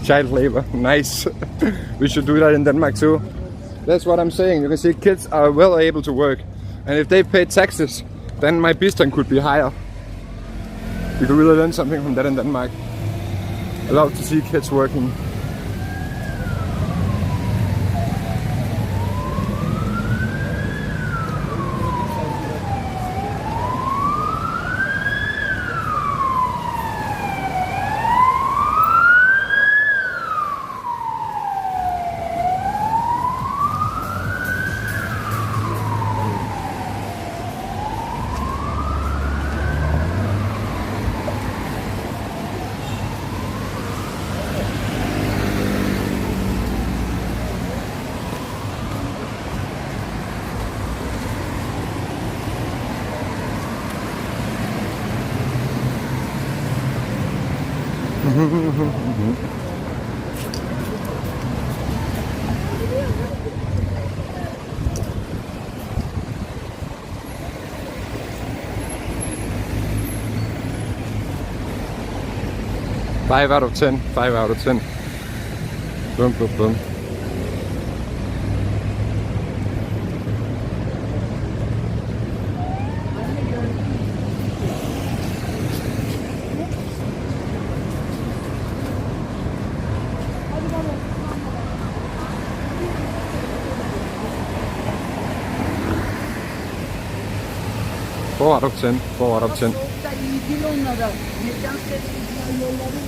Child labor, nice. We should do that in Denmark too. That's what I'm saying. You can see kids are well able to work, and if they pay taxes, then my bistand could be higher. We could really learn something from that in Denmark. I love to see kids working. Five out of 10. 5 out of 10. Boom, boom, boom. Four out of 10. 4 out of 10. Soğukta iyi değil onlara. Neden sevdiğin yolları?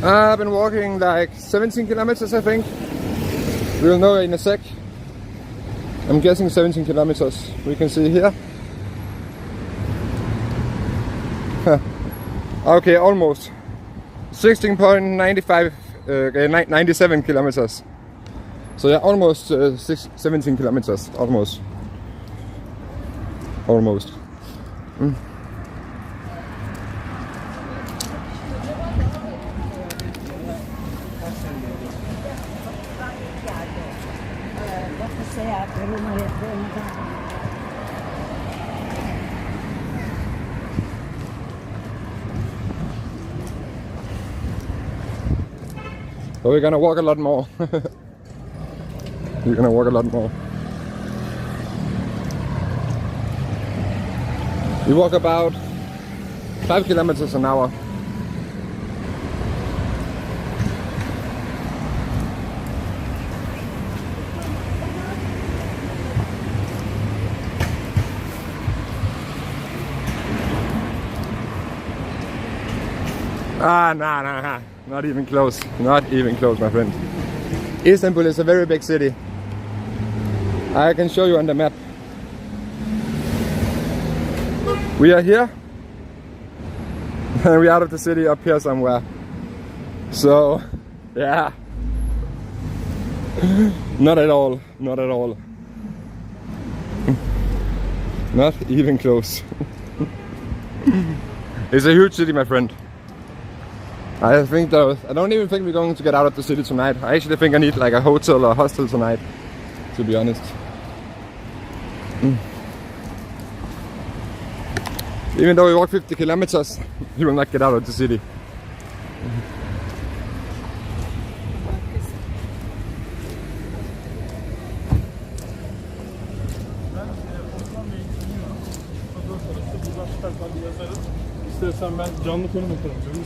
I've been walking like 17 kilometers, I think. We'll know in a sec. I'm guessing 17 kilometers. We can see here. Okay, almost. 16.95, 97 kilometers. So yeah, almost 17 kilometers. Almost. Almost. So we're gonna walk a lot more. We're gonna walk a lot more. We walk about 5 kilometers an hour. Nah. Not even close. Not even close, my friend. Istanbul is a very big city. I can show you on the map. We are here. And we're out of the city up here somewhere. So, yeah. Not at all. Not at all. Not even close. It's a huge city, my friend. I don't even think we're going to get out of the city tonight. I actually think I need like a hotel or a hostel tonight, to be honest. Even though we walk 50 kilometers, we will not get out of the city. İstersen ben canlı konum atarım.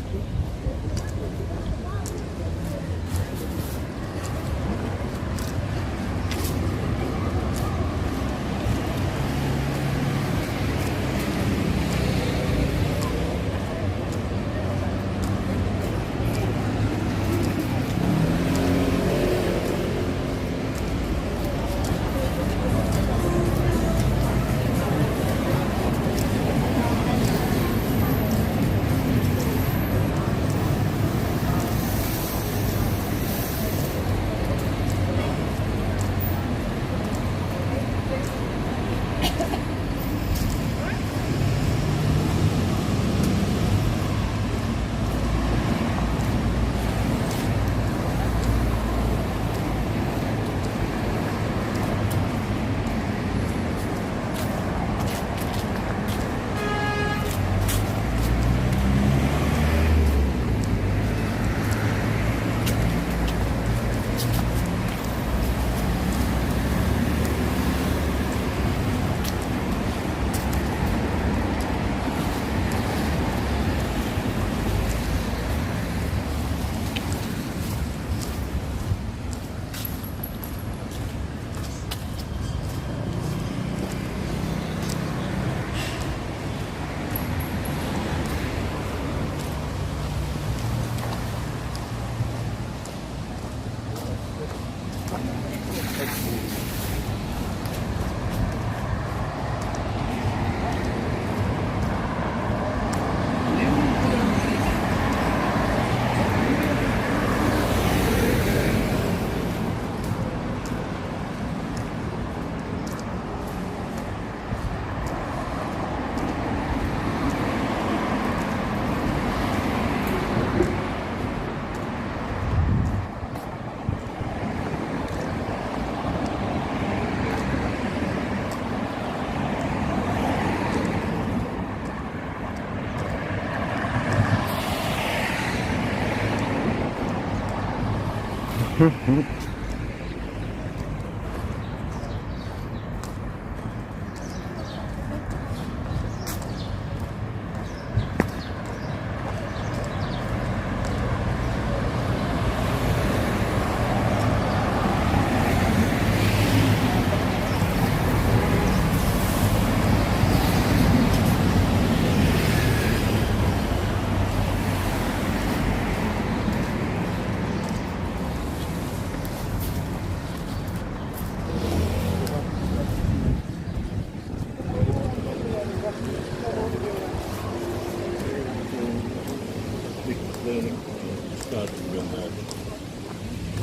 Çıkartıp gönderdim.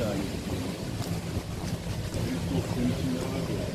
Yani. Dosyanın içinde var ya.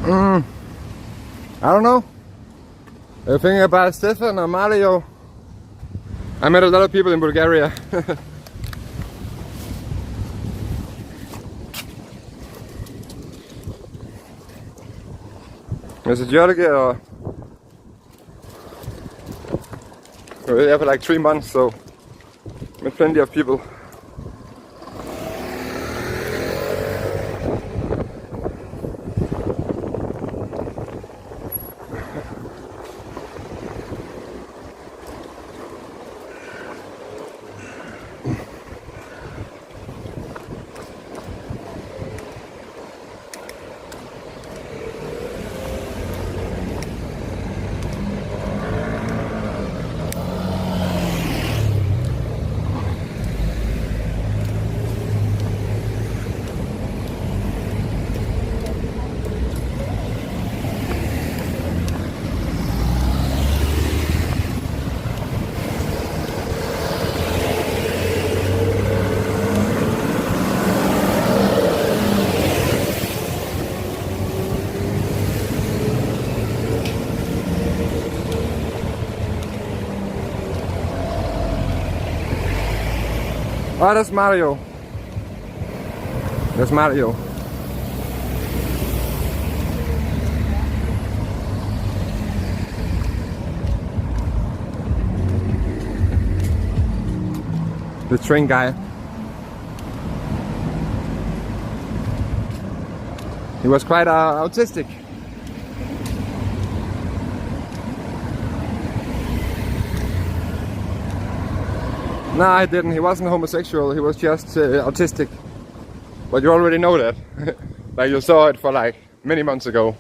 I don't know. You're thinking about Stefan or Mario? I met a lot of people in Bulgaria. Is it Jörge or? We were there for like 3 months, so met plenty of people. Oh, that's Mario. That's Mario. The train guy. He was quite autistic. No, I didn't. He wasn't homosexual. He was just autistic. But you already know that. Like you saw it for like many months ago.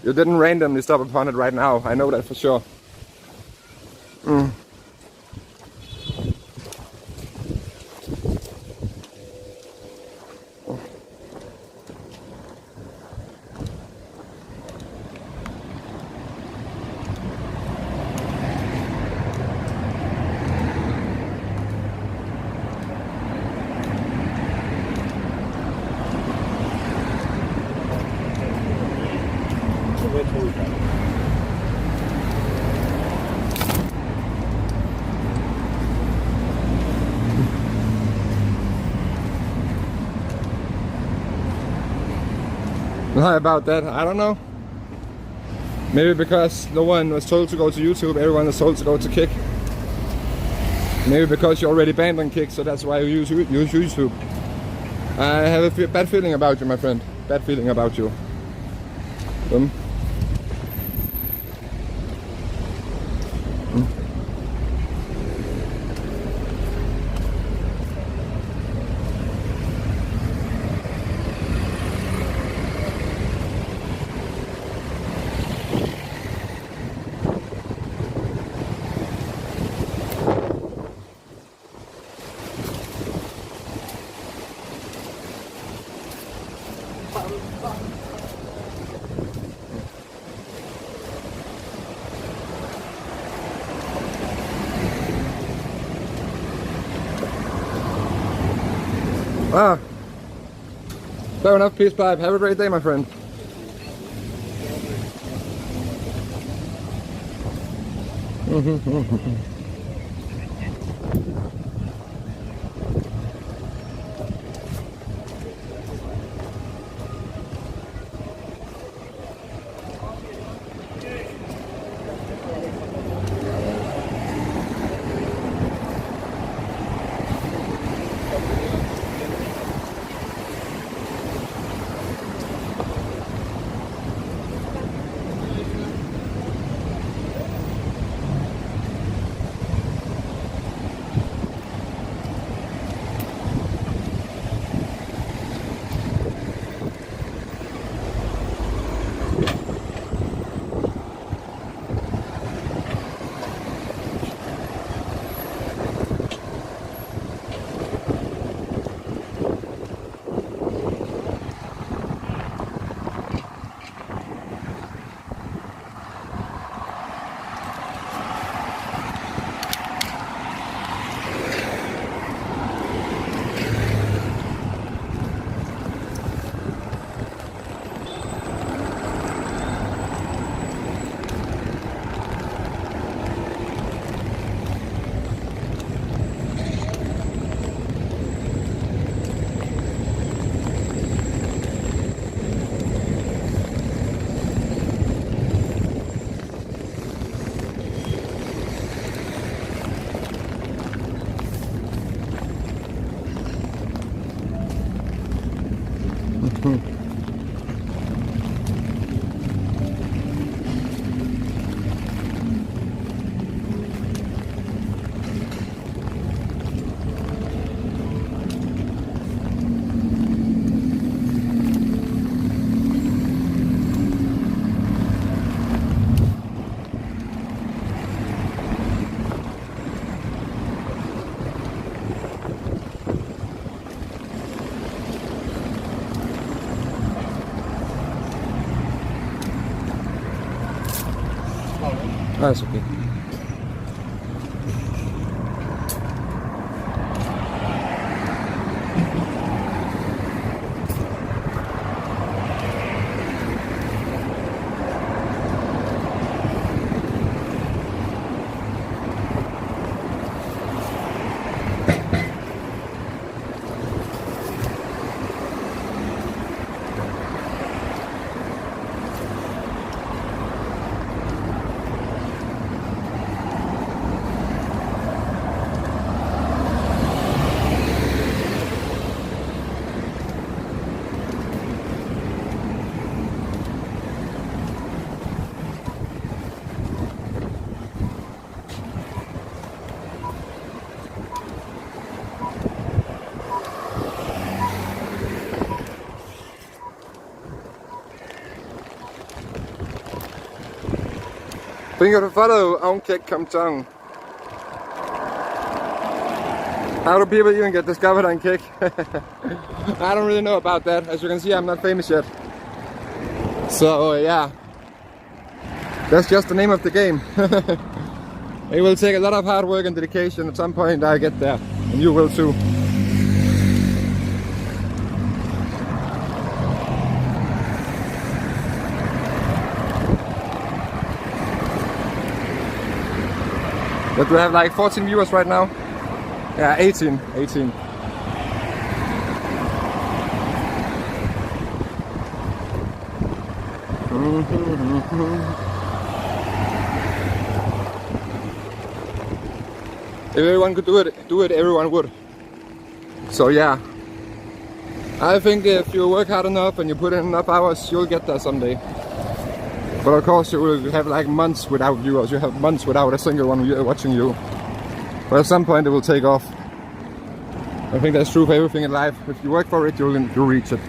You didn't randomly stumble upon it right now. I know that for sure. How about that? I don't know. Maybe because no one was told to go to YouTube, everyone was told to go to Kick. Maybe because you're already banned on Kick, so that's why you use YouTube. I have a bad feeling about you, my friend. Bad feeling about you. Ah, fair enough, peace pipe. Have a great day, my friend. That's okay. Think of the follow on kick come down. How do people even get discovered on kick? I don't really know about that. As you can see, I'm not famous yet. So yeah, that's just the name of the game. It will take a lot of hard work and dedication. At some point I get there, and you will too. But we have like 14 viewers right now. Yeah, 18. If everyone could do it, everyone would. So yeah, I think if you work hard enough and you put in enough hours, you'll get there someday. But of course you will have like months without viewers, you have months without a single one watching you. But at some point it will take off. I think that's true for everything in life. If you work for it, you'll reach it.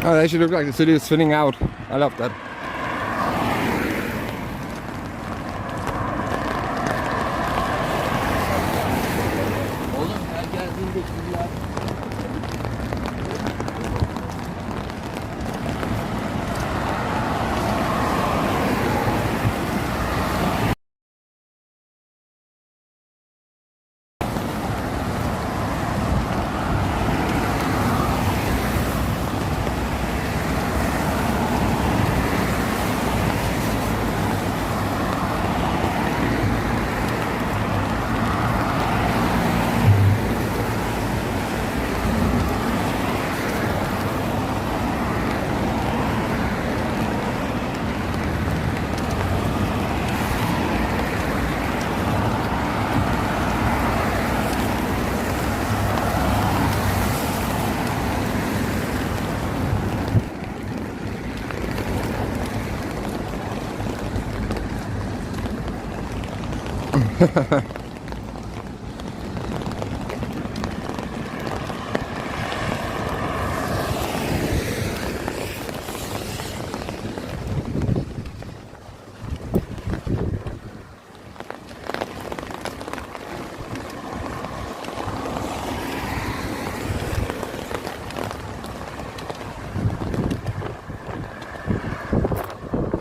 Oh, they actually look like the city is spinning out. I love that.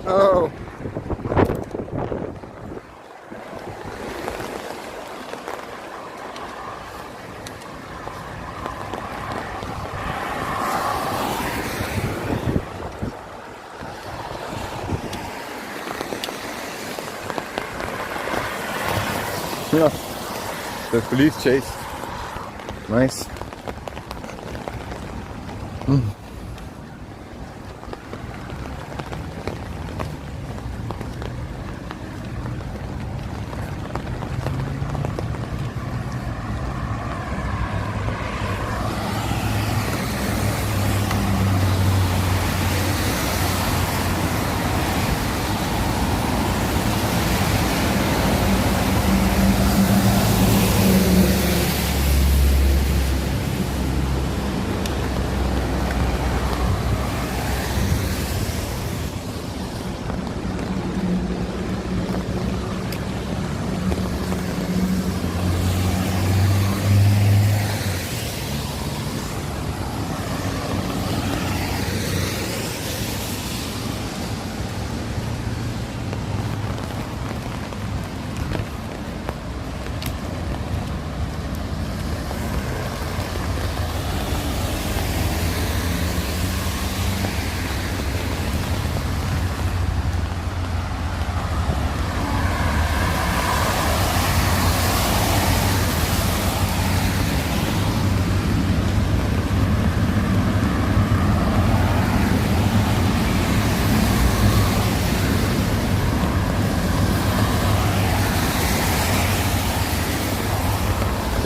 Oh. Yeah, the police chase. Nice.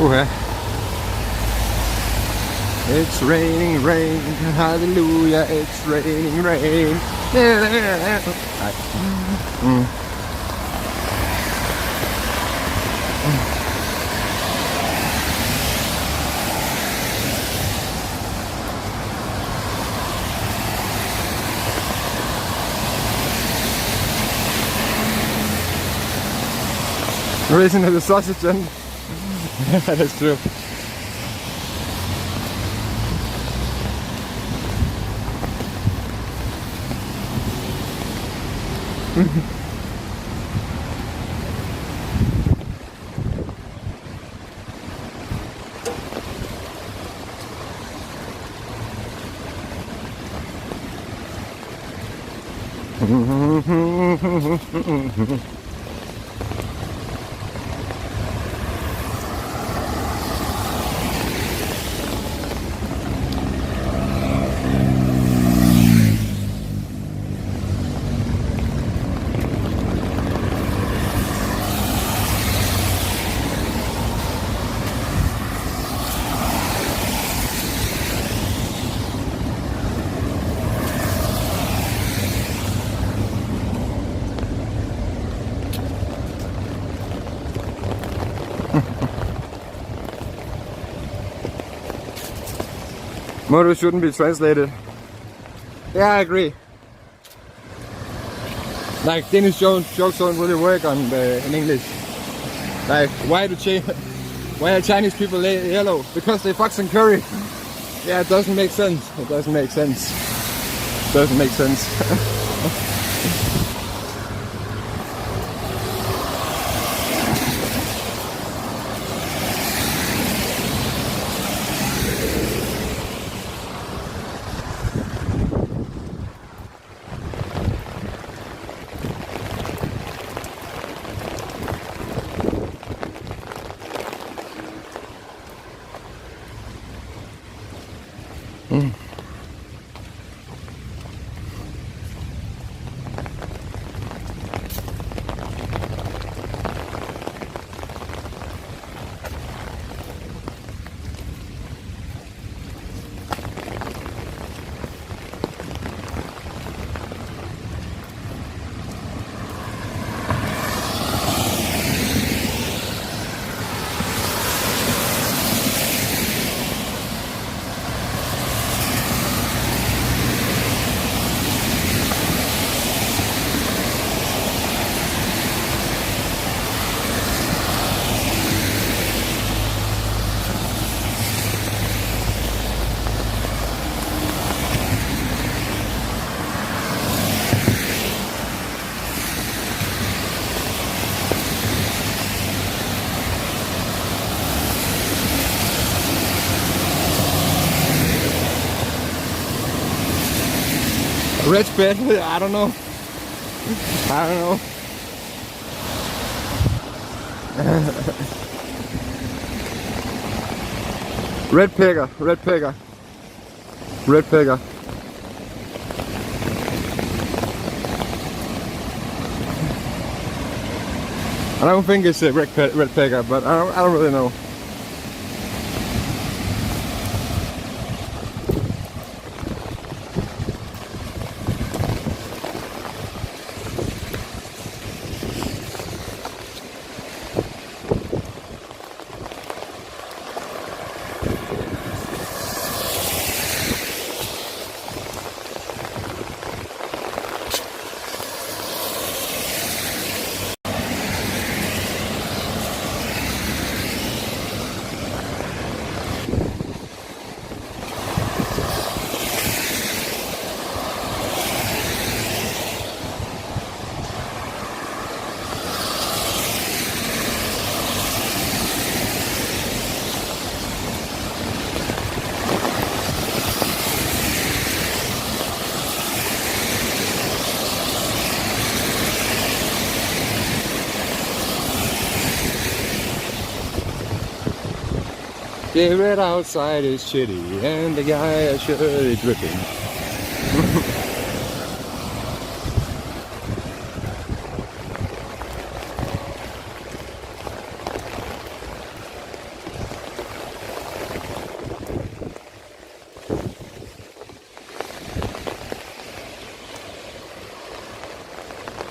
Okay. It's raining rain, hallelujah, it's raining rain. Racing to the sausage and that's true. Motor shouldn't be translated. Yeah, I agree. Like Danish jokes don't really work in English. Like why are Chinese people yellow? Because they fuck some curry. Yeah, it doesn't make sense. It doesn't make sense. It doesn't make sense. Rich bit? I don't know. I don't know. Red pegger, red pegger, red pegger. I don't think it's a red pegger, but I don't really know. The red outside is shitty, and the guy shirt is dripping.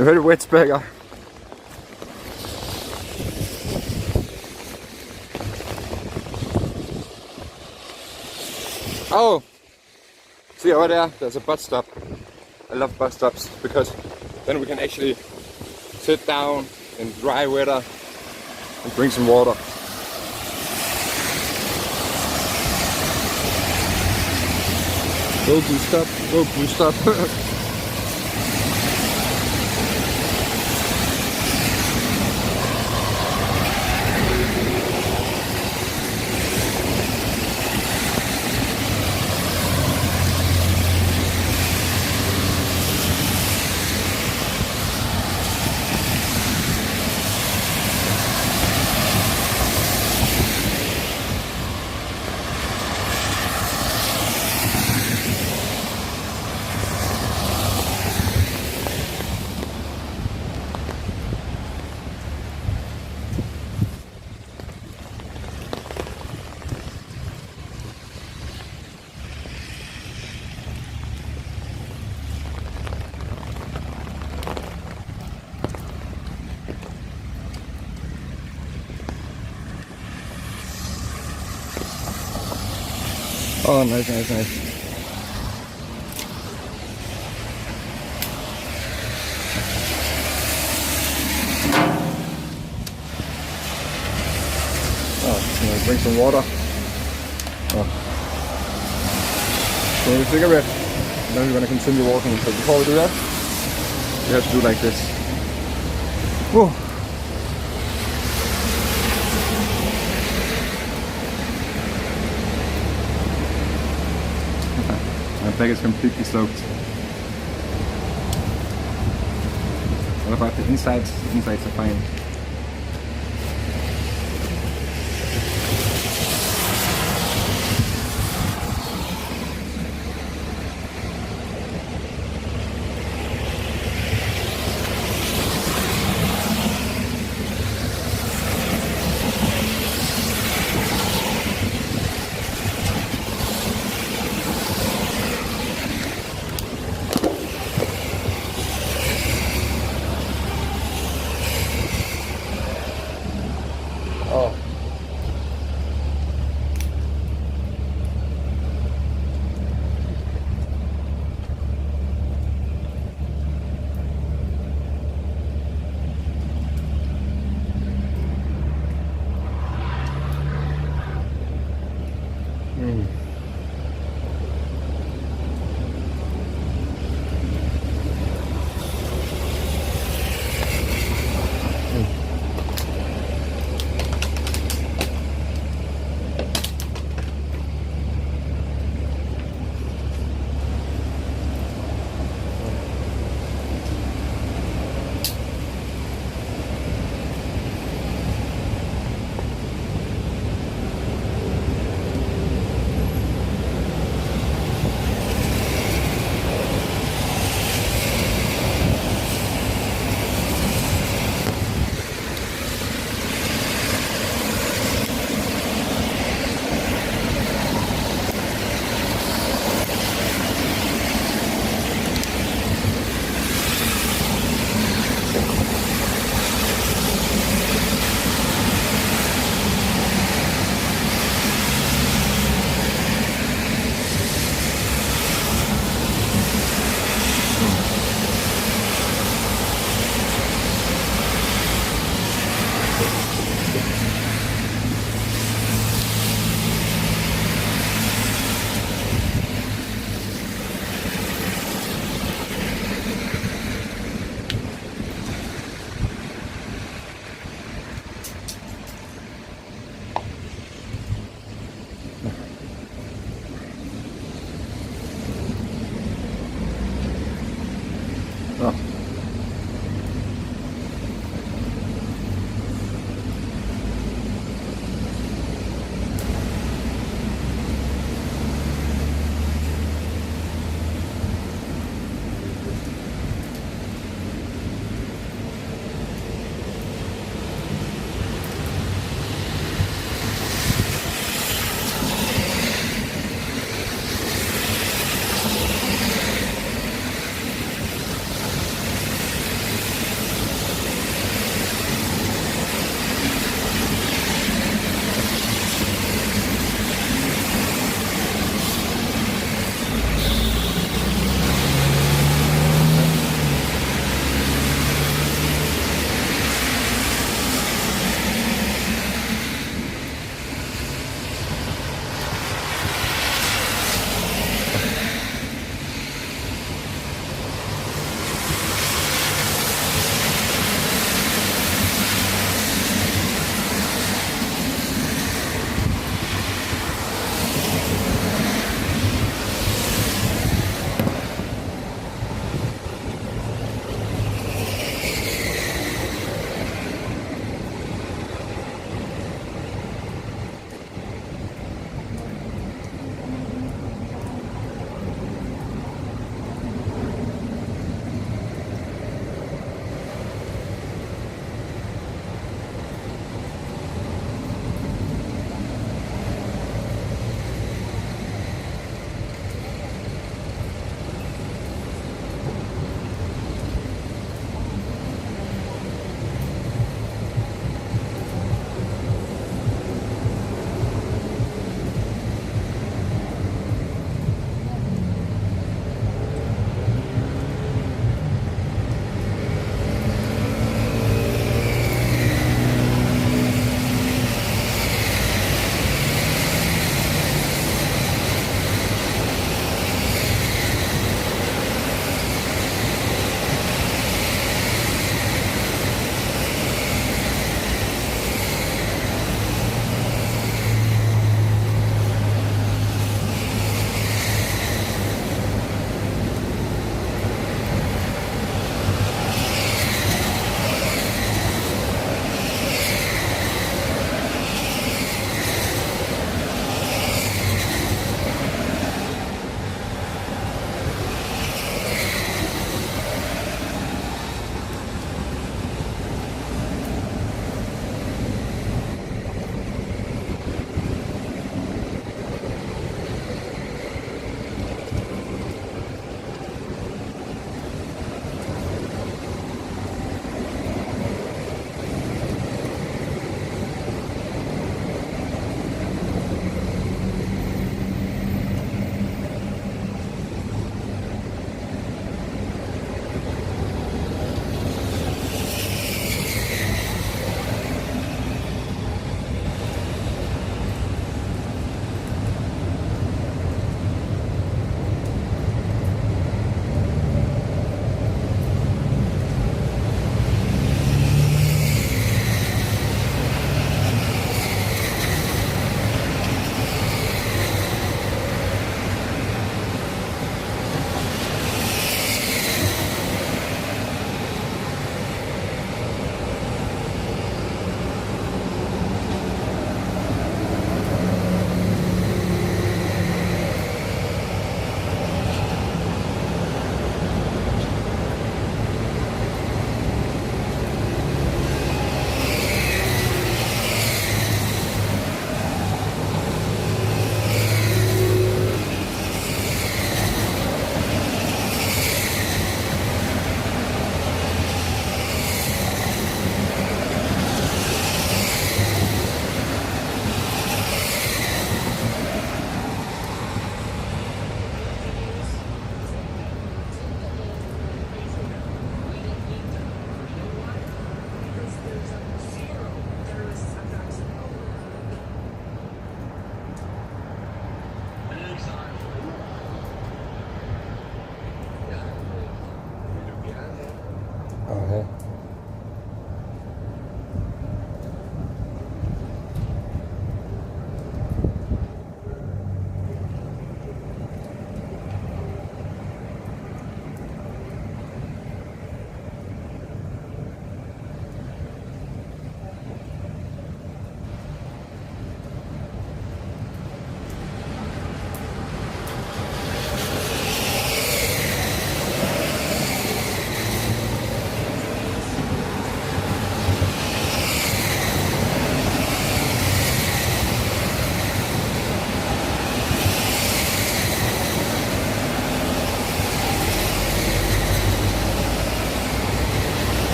A very wet beggar. Oh, see over there, there's a bus stop. I love bus stops because then we can actually sit down in dry weather and drink some water. Go bus stop, go bus stop. Oh, nice, nice, nice. Oh, I'm gonna drink some water. Oh. Smoke a cigarette. And then we're gonna continue walking. So before we do that, we have to do like this. Whoa. My bag is completely soaked. What about the insides? The insides are fine. Oh.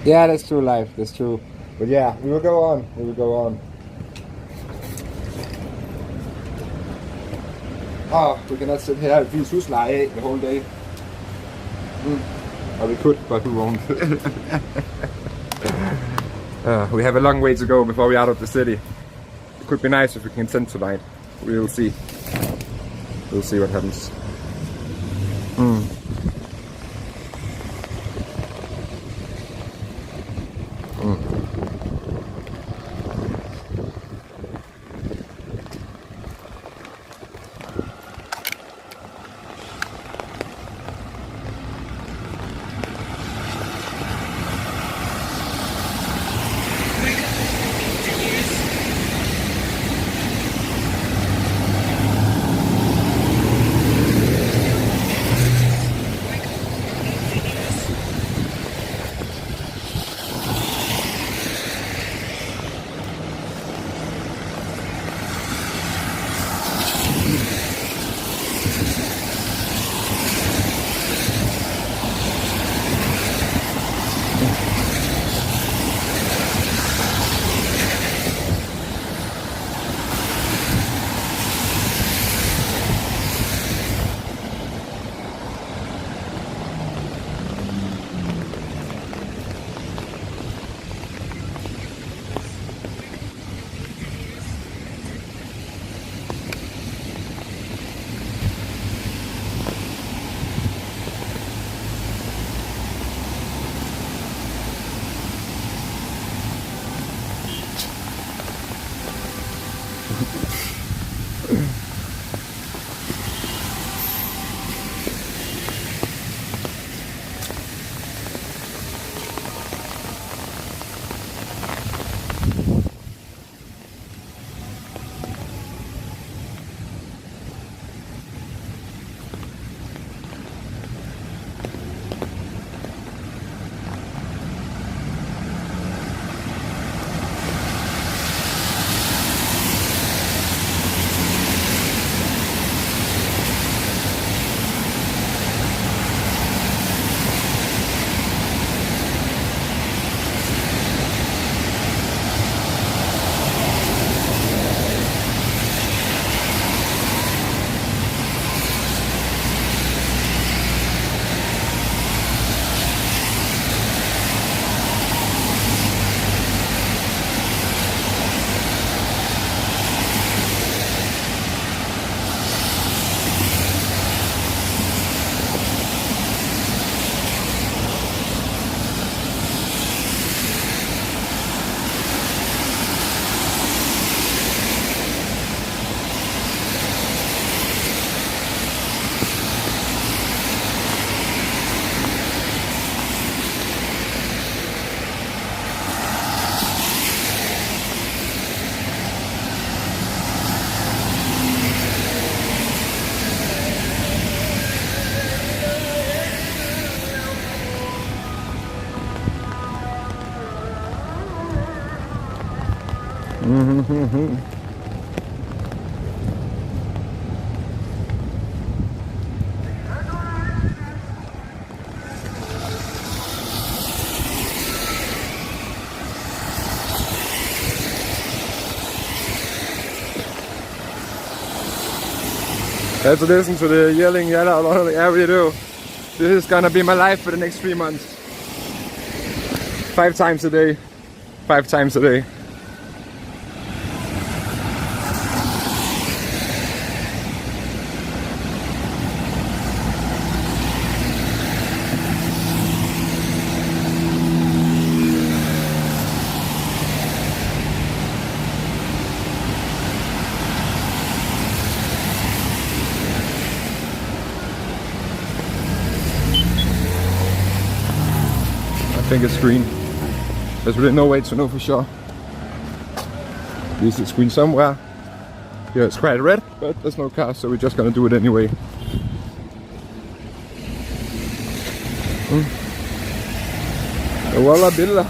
Yeah, that's true, life. That's true. But yeah, we will go on. We will go on. Oh, we cannot sit here and use husleje the whole day. Or we could, but we won't. We have a long way to go before we're out of the city. It could be nice if we can tent tonight. We will see. We'll see what happens. Have to listen to the yelling, yeah, we do. This is gonna be my life for the next 3 months. 5 times a day. 5 times a day. I think it's green. There's really no way to know for sure. Is it green somewhere? Yeah, it's quite red, but there's no car, so we're just gonna do it anyway. Walla billa.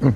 So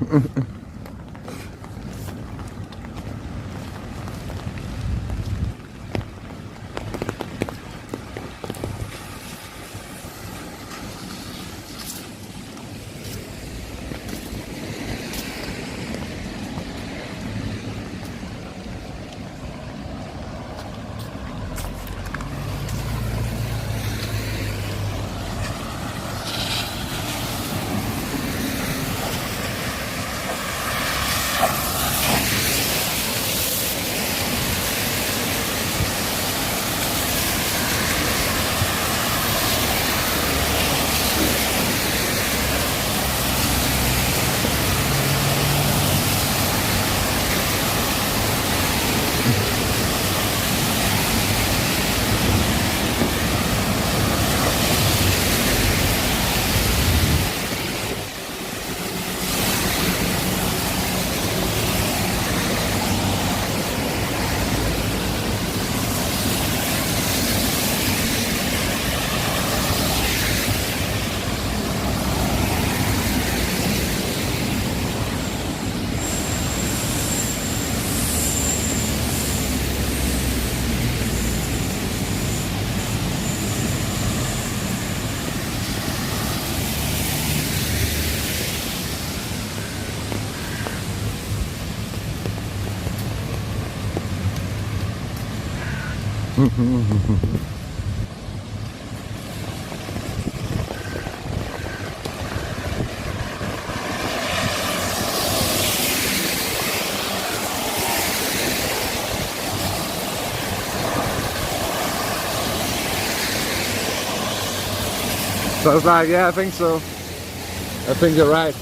I was like, yeah, I think so. I think you're right.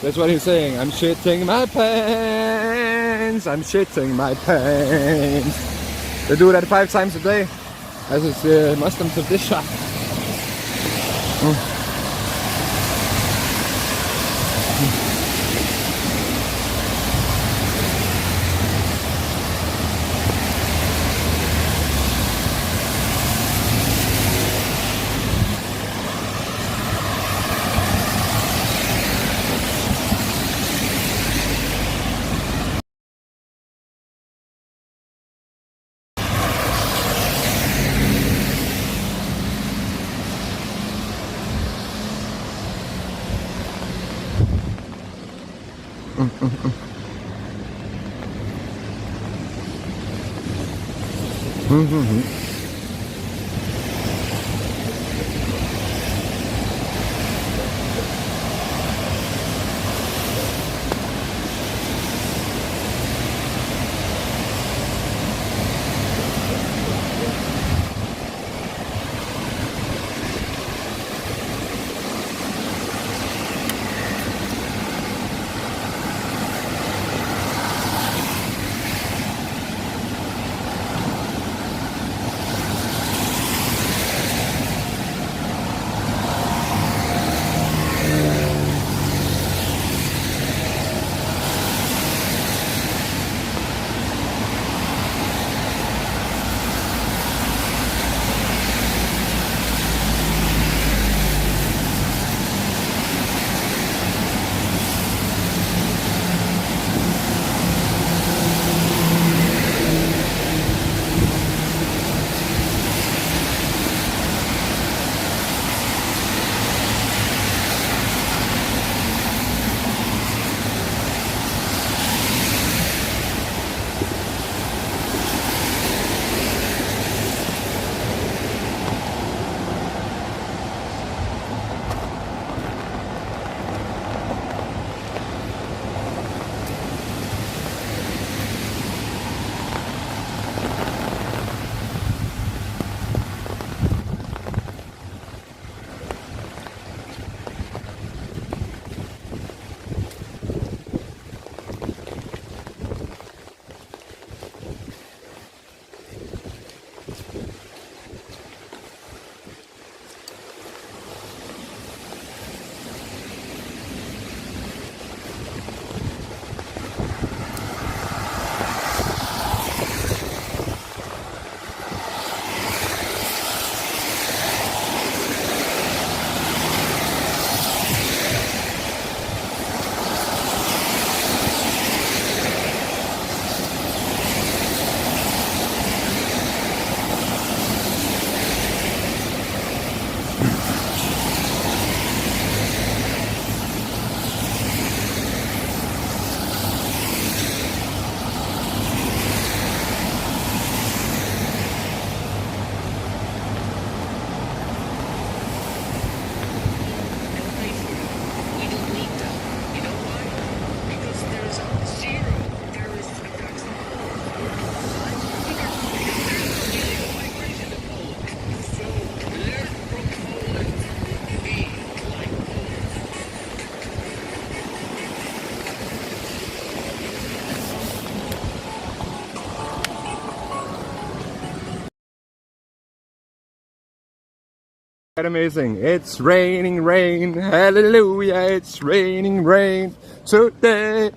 That's what he's saying. I'm shitting my pants. I'm shitting my pants. They do that 5 times a day, as is Muslim tradition. Amazing. It's raining rain. Hallelujah. It's raining rain today.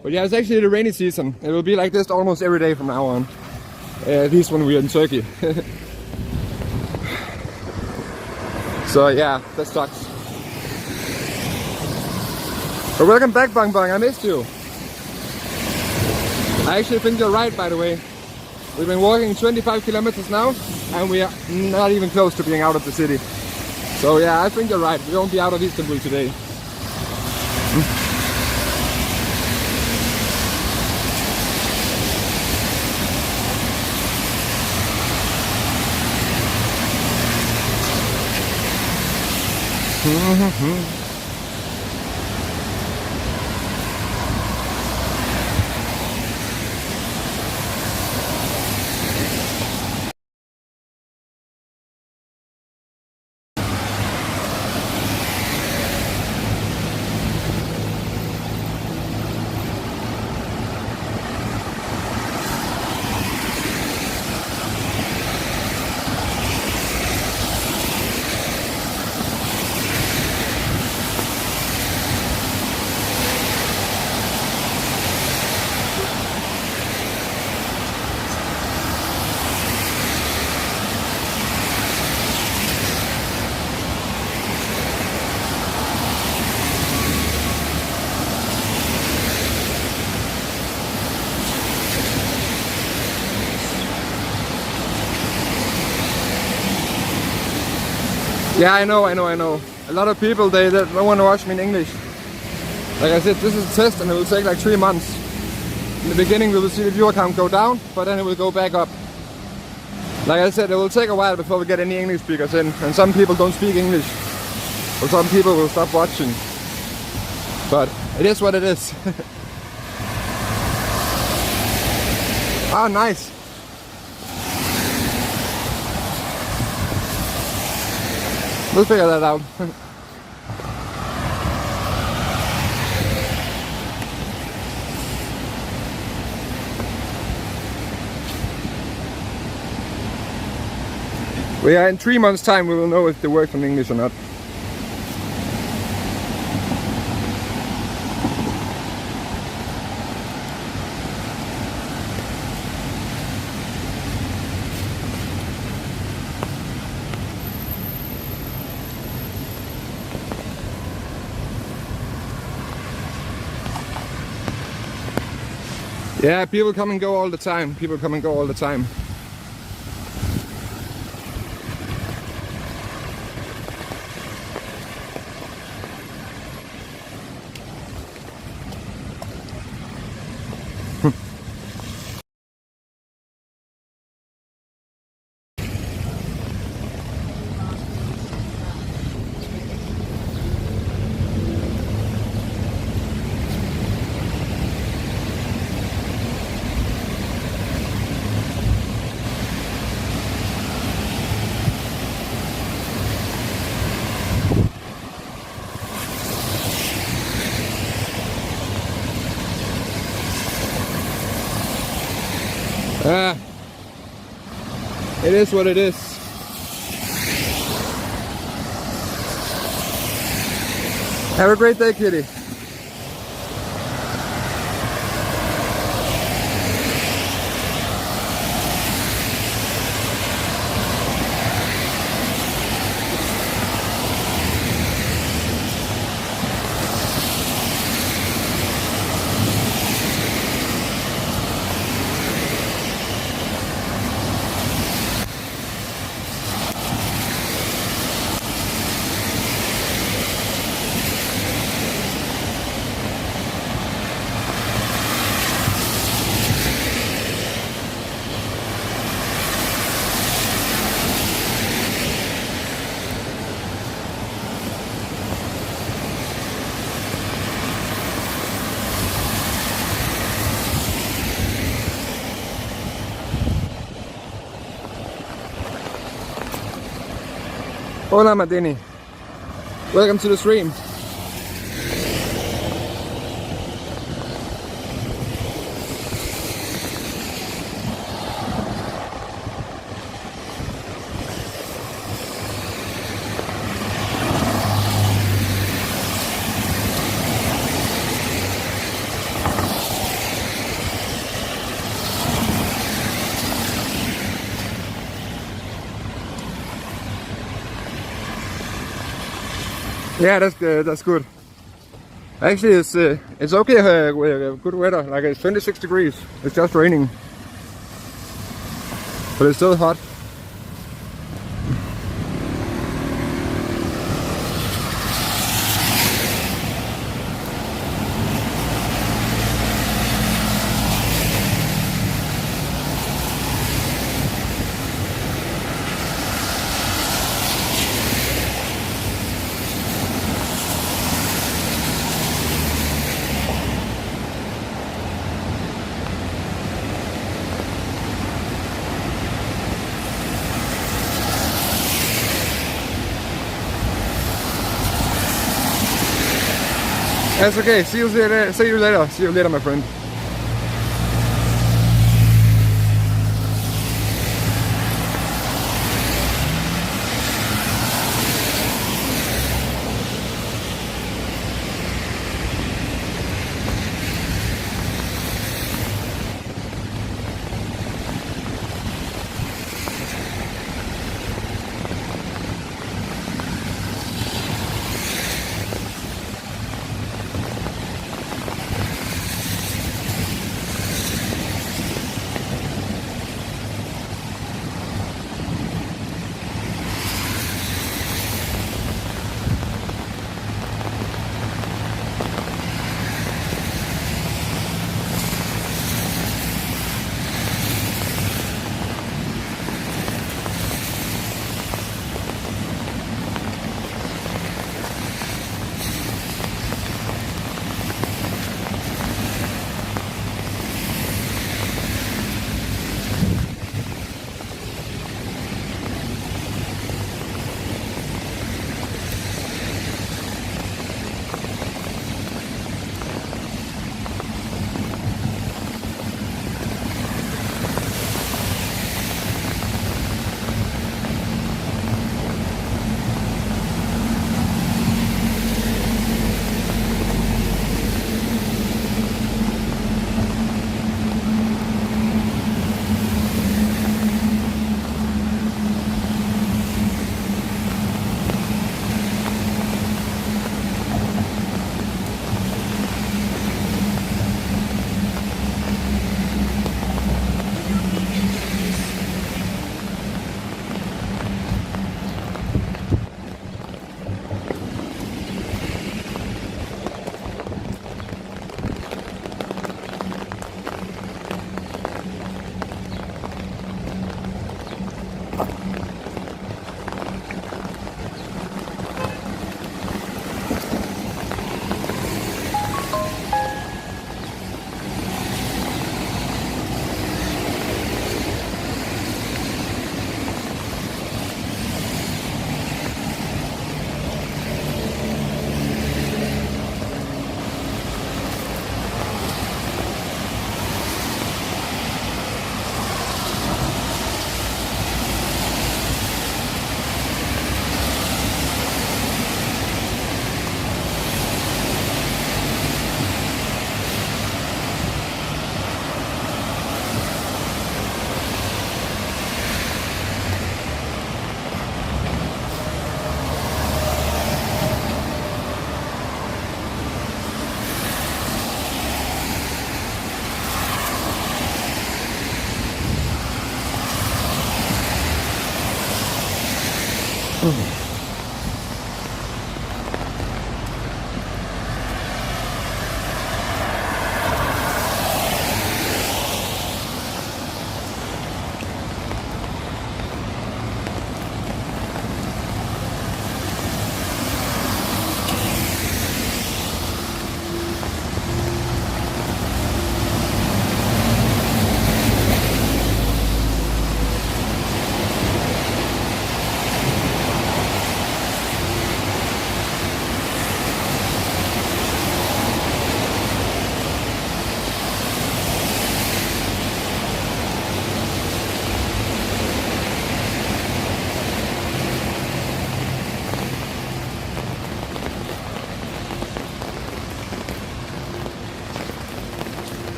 But yeah, it's actually the rainy season. It will be like this almost every day from now on. At least when we're in Turkey. So yeah, that sucks. But welcome back, Bang Bang. I missed you. I actually think you're right, by the way. We've been walking 25 kilometers now, and we are not even close to being out of the city. So yeah, I think you're right. We won't be out of Istanbul today. Yeah, I know. A lot of people, they don't want to watch me in English. Like I said, this is a test and it will take like 3 months. In the beginning we will see the viewer count go down, but then it will go back up. Like I said, it will take a while before we get any English speakers in, and some people don't speak English. Or some people will stop watching. But it is what it is. Ah, nice. We'll figure that out. We are in 3 months' time. We will know if they work in English or not. Yeah, people come and go all the time. People come and go all the time. It is what it is. Have a great day, kitty. Hola Madini, welcome to the stream. Yeah, that's good. Actually, it's okay with good weather. Like it's 26 degrees. It's just raining, but it's still hot. That's okay. See you later. See you later. See you later, my friend.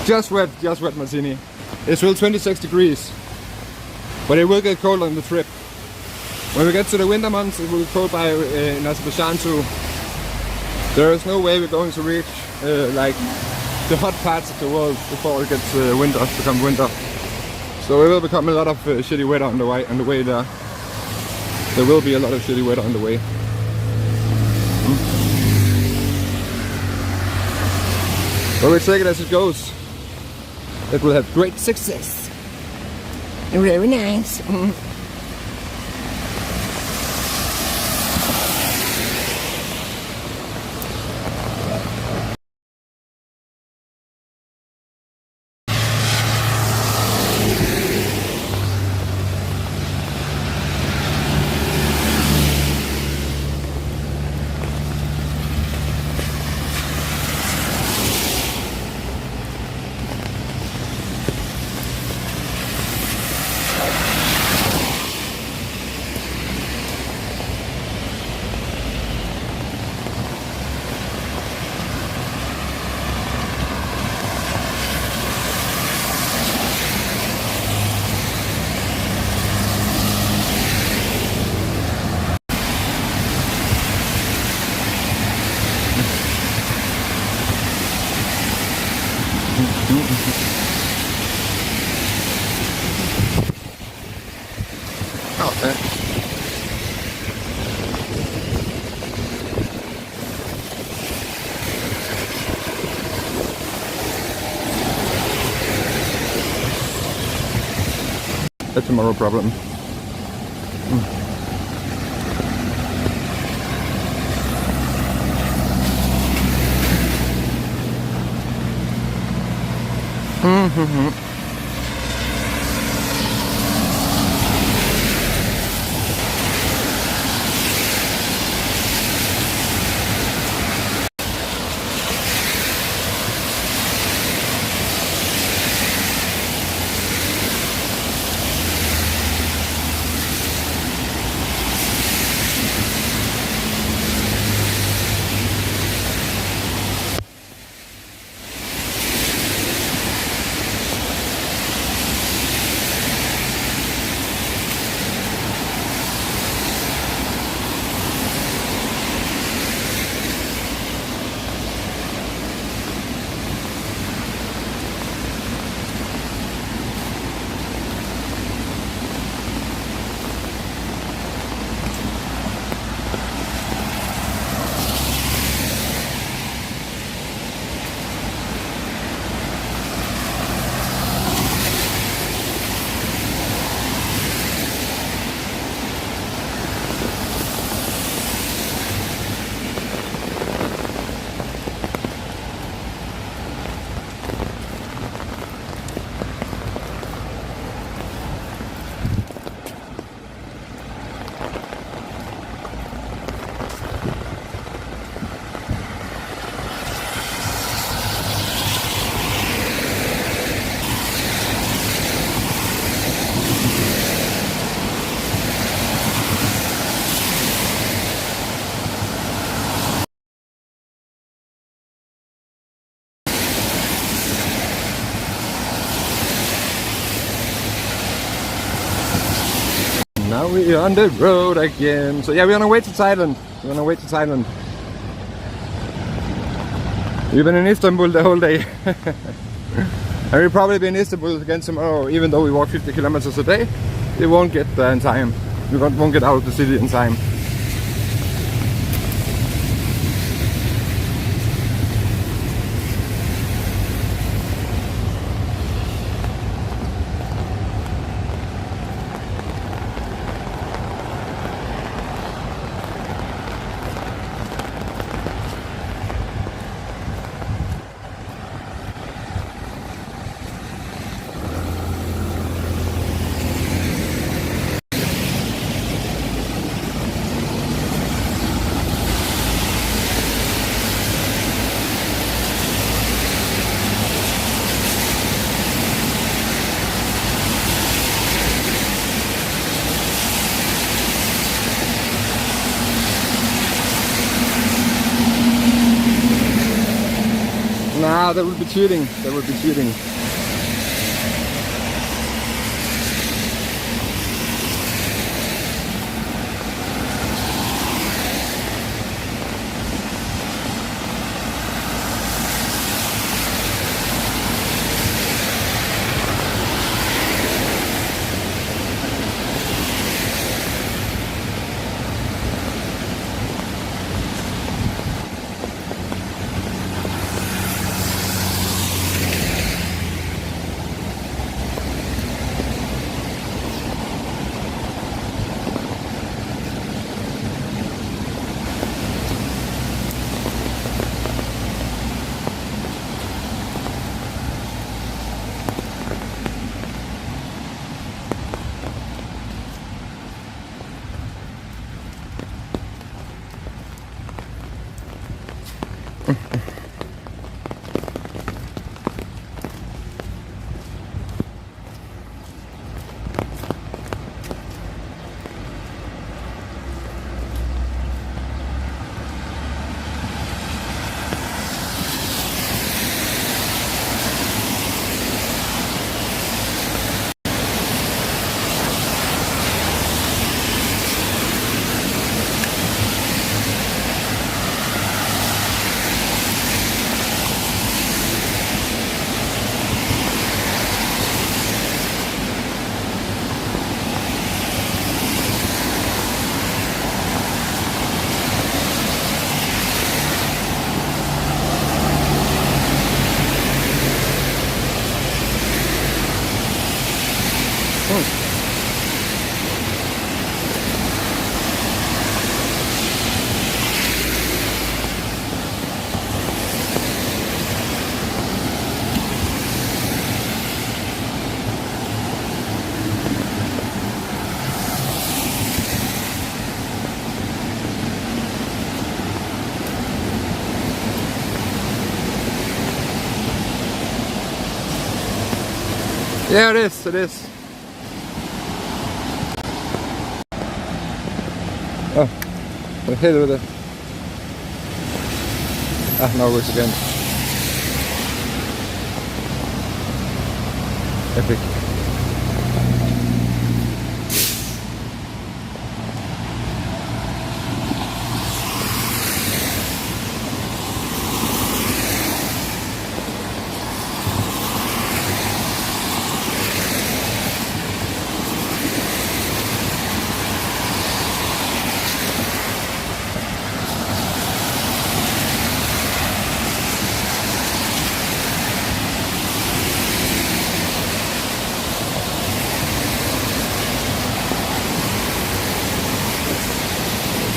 Just wet, Martini. It's still 26 degrees, but it will get cold on the trip. When we get to the winter months, it will be cold by in Azerbaijan too. There is no way we're going to reach like the hot parts of the world before it gets become winter. So it will become a lot of shitty weather on the way there. There will be a lot of shitty weather on the way. But we'll take it as it goes. It will have great success. Very nice. A tomorrow problem. Now we're on the road again. So yeah, we're on our way to Thailand. We've been in Istanbul the whole day. And we'll probably be in Istanbul again tomorrow, even though we walk 50 kilometers a day. We won't get there in time. We won't get out of the city in time. Yeah, that would be cheating. That would be cheating. Yeah, it is. It is. Oh, I hit it with it. Ah, now it works again. Epic.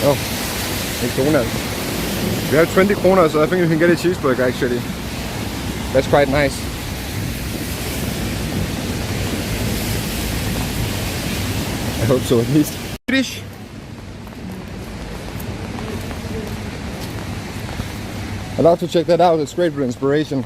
Oh, McDonald's. We have 20 kroner, so I think you can get a cheeseburger actually. That's quite nice. I hope so at least. British. I'd love to check that out, it's great for inspiration.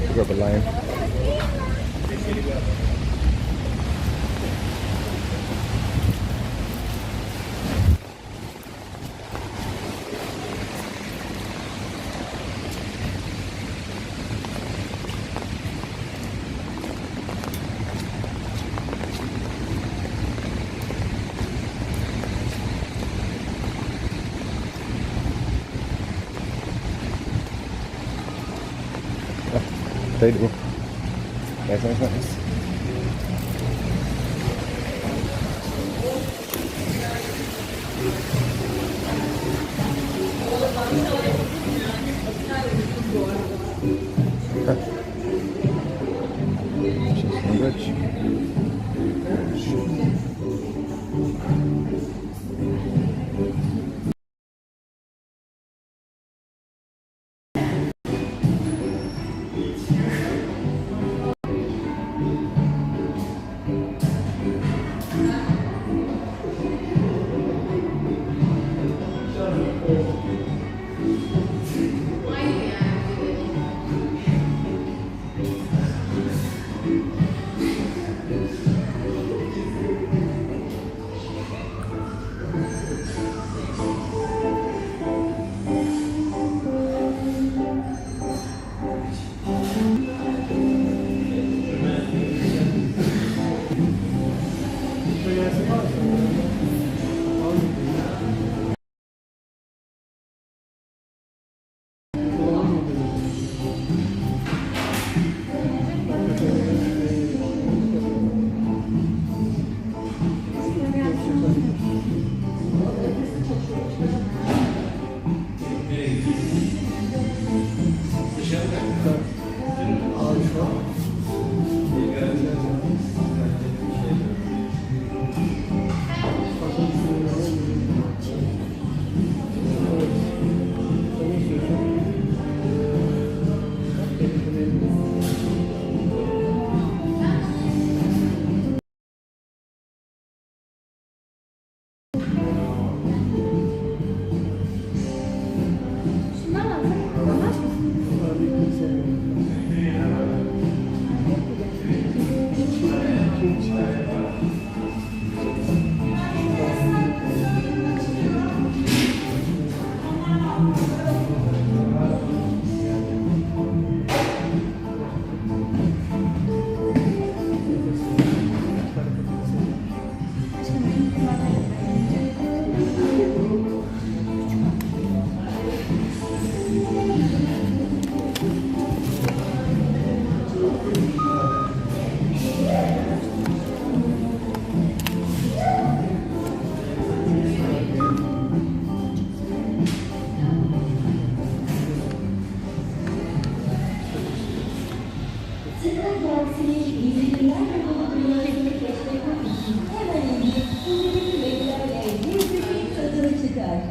Pick up a line. They do. That's nice.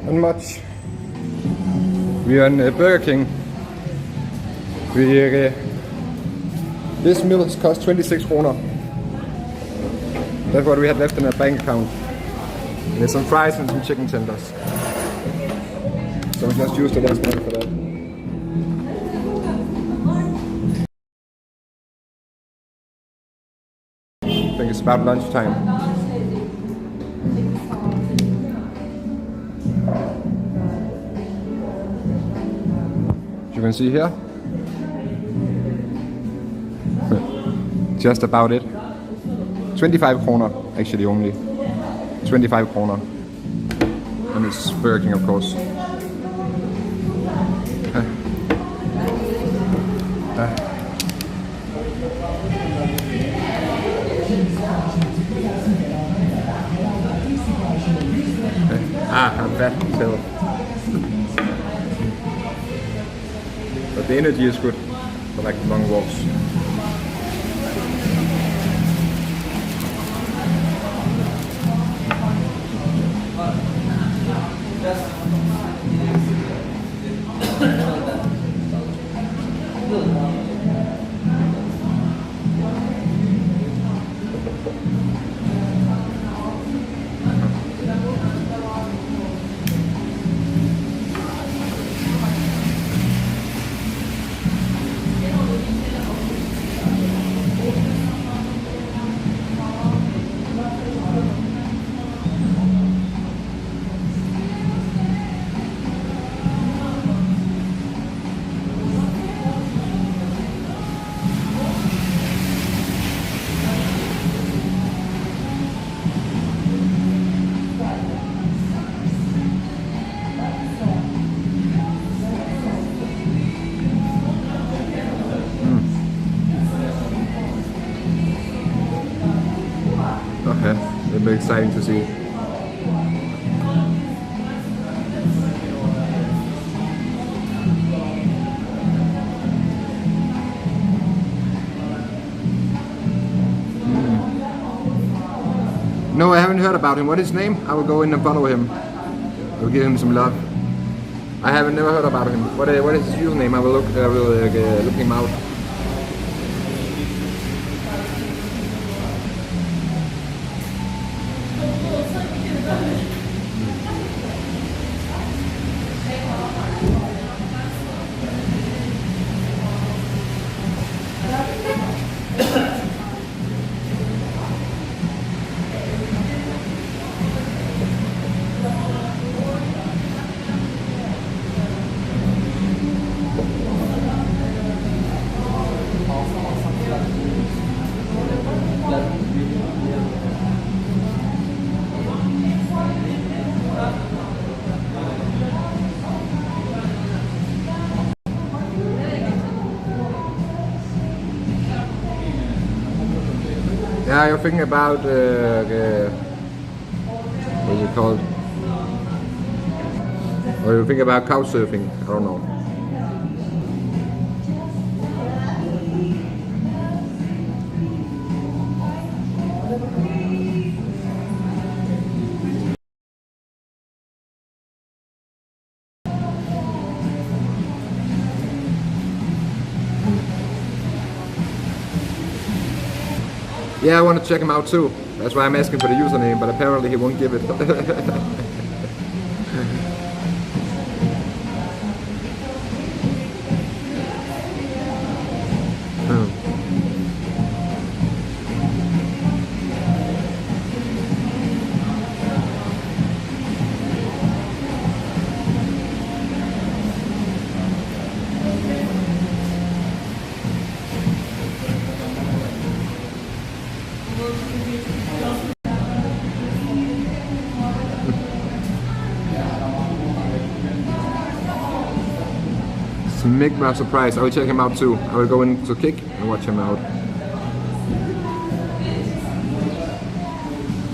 Not much. We are in Burger King. This meal has cost 26 kroner. That's what we had left in our bank account. And there's some fries and some chicken tenders. So we just used the last money for that. I think it's about lunchtime. You can see here. Just about it. 25 kroner actually only. 25 kroner. And it's Burger King, of course. I'm fat still. But the energy is good for like long walks. Okay, it'll be exciting to see. No, I haven't heard about him. What is his name? I will go in and follow him. I will give him some love. I haven't never heard about him. What is his username? I will look him out. Yeah, you're thinking about what is it called? Or you think about couch surfing? I don't know. Yeah, I want to check him out too. That's why I'm asking for the username, but apparently he won't give it. Smegma surprise. I will check him out too. I will go into Kick and watch him out.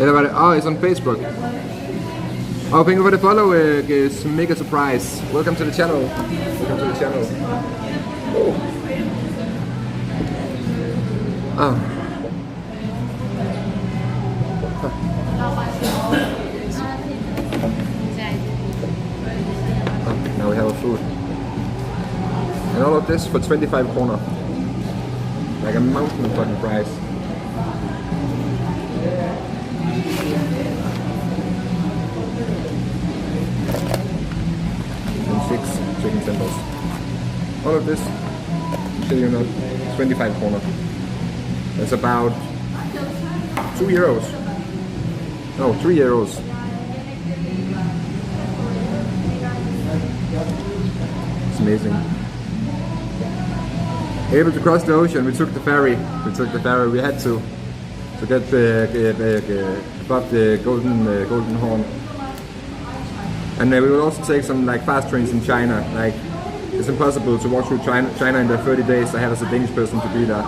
Everybody, oh, it's on Facebook. Oh, thank you for the follow. It's mega surprise. Welcome to the channel. Welcome to the channel. Oh. Oh, now we have our food. And all of this for 25 kroner. Like a mountain fucking price. And 6 chicken tenders. All of this, shit you not, 25 kroner. That's about 2 euros. No, 3 euros. It's amazing. Able to cross the ocean, we took the ferry. We had to get above the golden horn. And we will also take some like fast trains in China. Like it's impossible to walk through China in the 30 days I have as a Danish person to be there.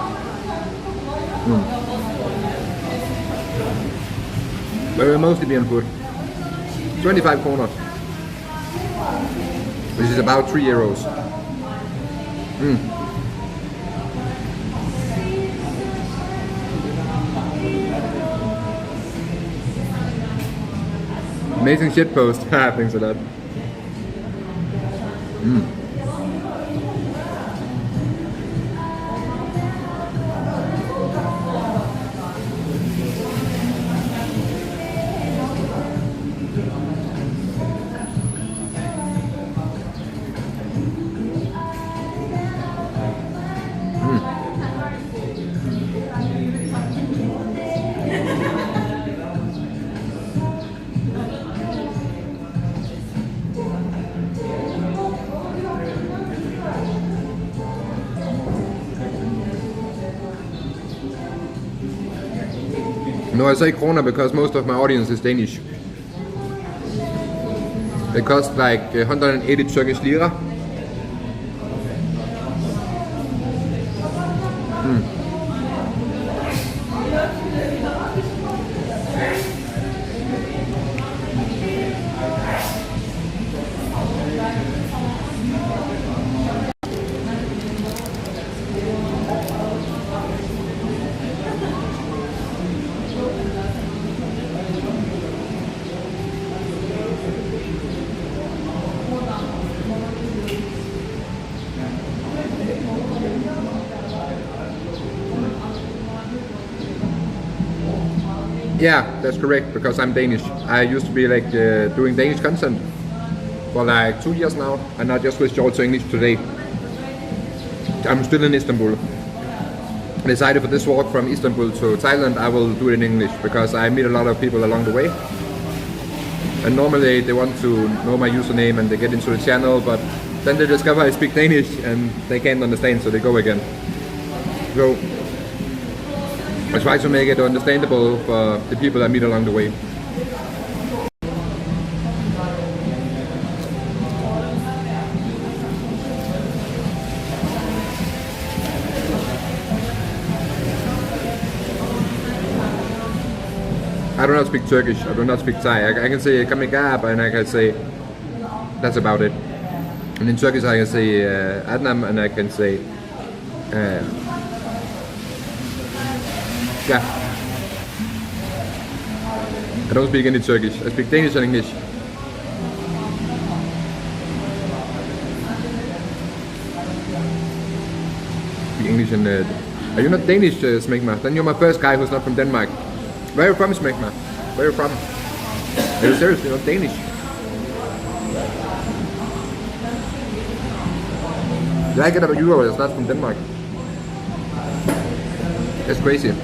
But we'll mostly be on foot. 25 kroner, which is about 3 euros. Amazing shit post. Thanks a lot. No, I say kroner because most of my audience is Danish. It costs like 180 Turkish lira. Yeah, that's correct, because I'm Danish. I used to be like doing Danish content for like 2 years now, and I just switched over to English today. I'm still in Istanbul. I decided for this walk from Istanbul to Thailand, I will do it in English, because I meet a lot of people along the way. And normally they want to know my username and they get into the channel, but then they discover I speak Danish and they can't understand, so they go again. So I try to make it understandable for the people I meet along the way. I do not speak Turkish, I do not speak Thai. I can say kamigab and I can say, that's about it. And in Turkish I can say Adnam and I can say yeah. I don't speak any Turkish. I speak Danish and English. Speak English and are you not Danish, Smegma? Then you're my first guy who's not from Denmark. Where are you from, Smegma? Where are you from? Are you serious? You're not Danish. Yeah, I get a Euro that's not from Denmark. That's crazy.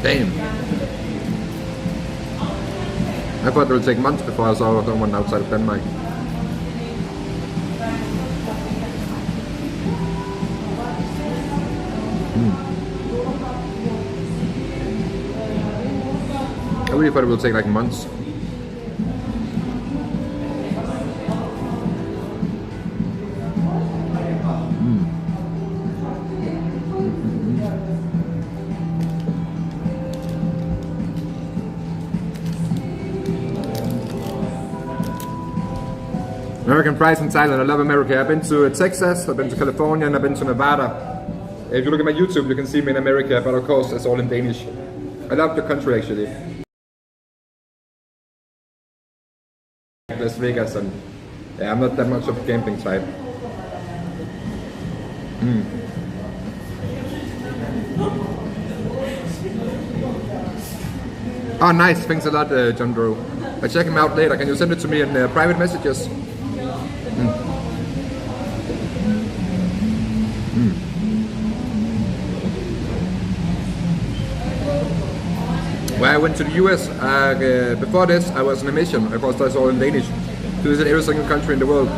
Damn. I thought it would take months before I saw someone outside of Denmark. A really thought it would take like months. American fries in Thailand. I love America. I've been to Texas, I've been to California, and I've been to Nevada. If you look at my YouTube, you can see me in America, but of course, it's all in Danish. I love the country actually. Las Vegas, and yeah, I'm not that much of a camping type. Oh, nice. Thanks a lot, John Drew. I'll check him out later. Can you send it to me in private messages? When I went to the US, before this, I was on a mission. Of course, that's all in Danish. To visit every single country in the world.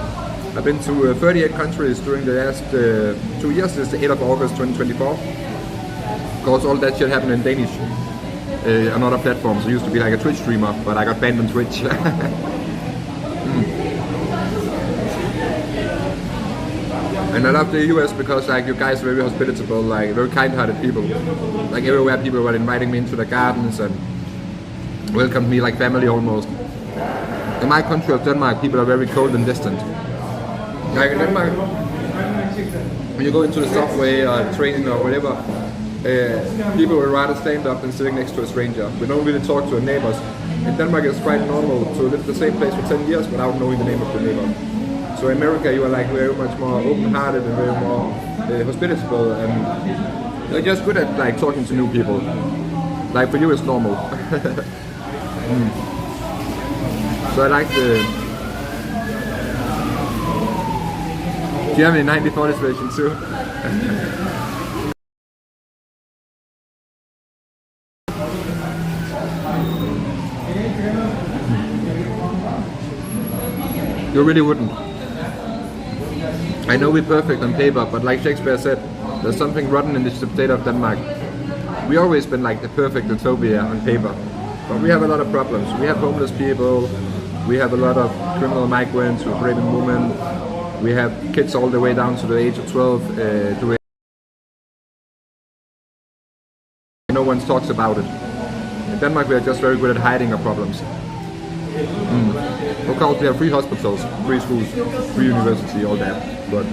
I've been to 38 countries during the last 2 years. This is the 8th of August 2024. Of course, all that shit happened in Danish on other platforms. I used to be like a Twitch streamer, but I got banned on Twitch. And I love the US because like you guys are very hospitable, like very kind-hearted people. Like everywhere people were inviting me into the gardens and welcomed me like family almost. In my country of Denmark, people are very cold and distant. Like in Denmark, when you go into the subway or train or whatever, people would rather stand up than sitting next to a stranger. We don't really talk to our neighbors. In Denmark, it's quite normal to live in the same place for 10 years without knowing the name of the neighbor. So in America, you are like very much more open-hearted and very more hospitable, and you're just good at like talking to new people. Like for you, it's normal. So I like the. Do you have any 1940s version too? You really wouldn't. I know we're perfect on paper, but like Shakespeare said, there's something rotten in the state of Denmark. We've always been like the perfect utopia on paper, but we have a lot of problems. We have homeless people, we have a lot of criminal migrants who are raping women, we have kids all the way down to the age of 12 doing. No one talks about it. In Denmark we are just very good at hiding our problems. Of course we have free hospitals, free schools, free university, all that, but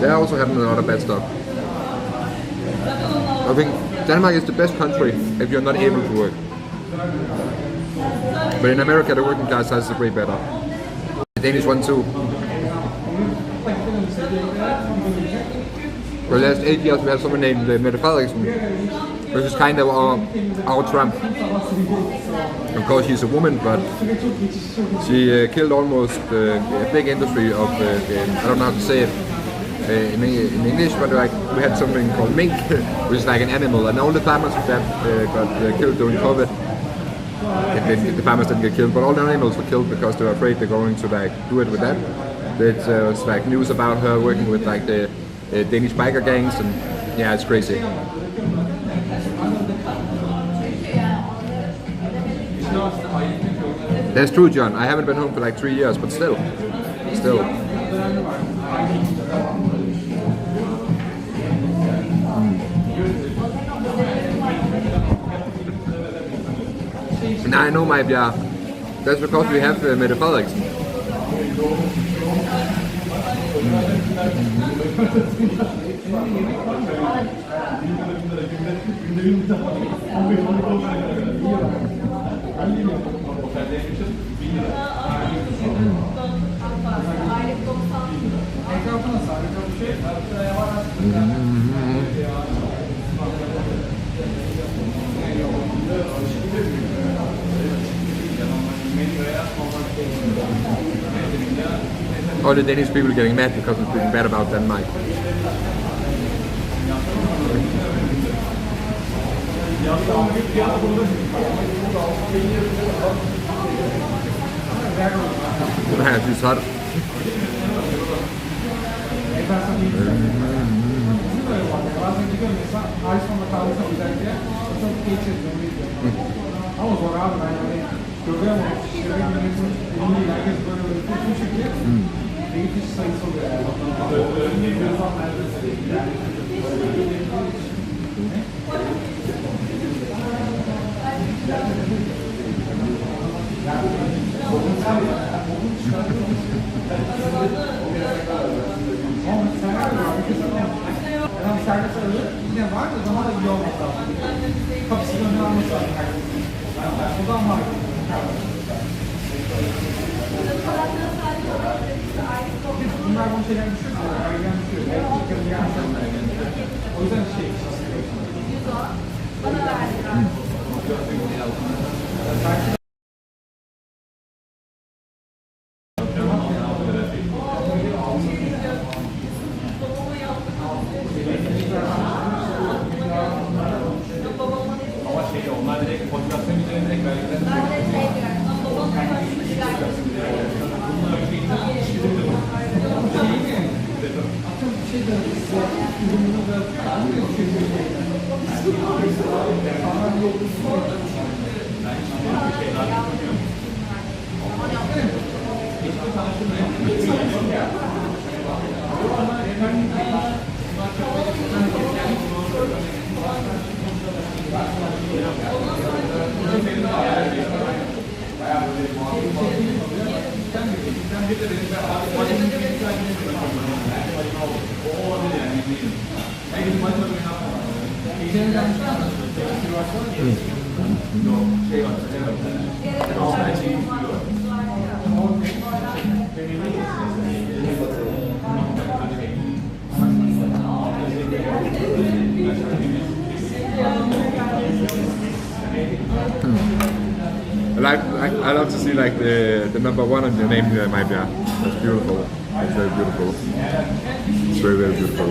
they also have a lot of bad stuff. I think Denmark is the best country if you're not able to work. But in America the working class has it way better. The Danish one too. For the last 8 years we have someone named Malthe Hansen, which is kind of our Trump. Of course she's a woman, but she killed almost a big industry of, I don't know how to say it in English, but like we had something called mink, which is like an animal, and all the farmers of that got killed during COVID. The farmers didn't get killed, but all the animals were killed because they were afraid they're going to like do it with that. There was like news about her working with like the Danish biker gangs, and yeah, it's crazy. That's true, John. I haven't been home for like 3 years, but still. Now I know, my Bjerg. That's because we have Malthe Hansen. All the Danish people are getting mad because we're speaking bad about Denmark. She's hot. çok geçirdim. Ama zor abi ben hani görüyorum o kişileri bilmiyorsun. Elimde herkes böyle öğretiyor çünkü eğit iş sayısı oluyor yani. Adam servis alıyor, yine var da daha da iyi olması lazım. Kapısının önüne alması lazım. Buradan var. Bunlar bu şeyler düşüyor. Ayran düşüyor. O yüzden şey. Bana verdiler. Onlar direkt motivasyon üzerine direkt vergiler. I love to see like the number one on your name here, maybe. That's beautiful. It's very beautiful. It's very, very beautiful.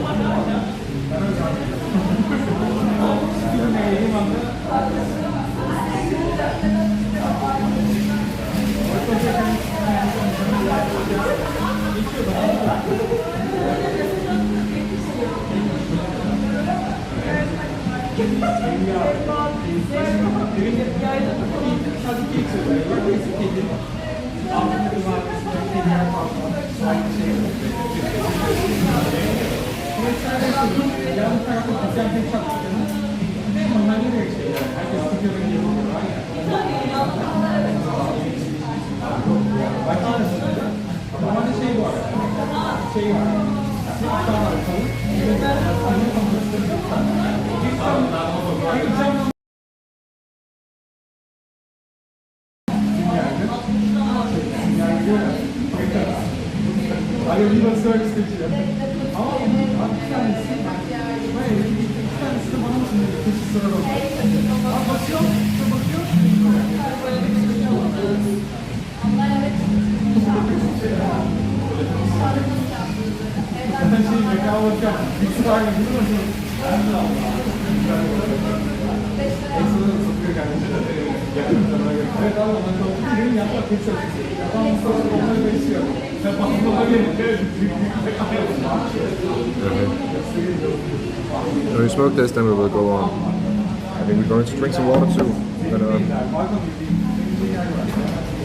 When we smoke this, then we will go on. I think we're going to drink some water too. But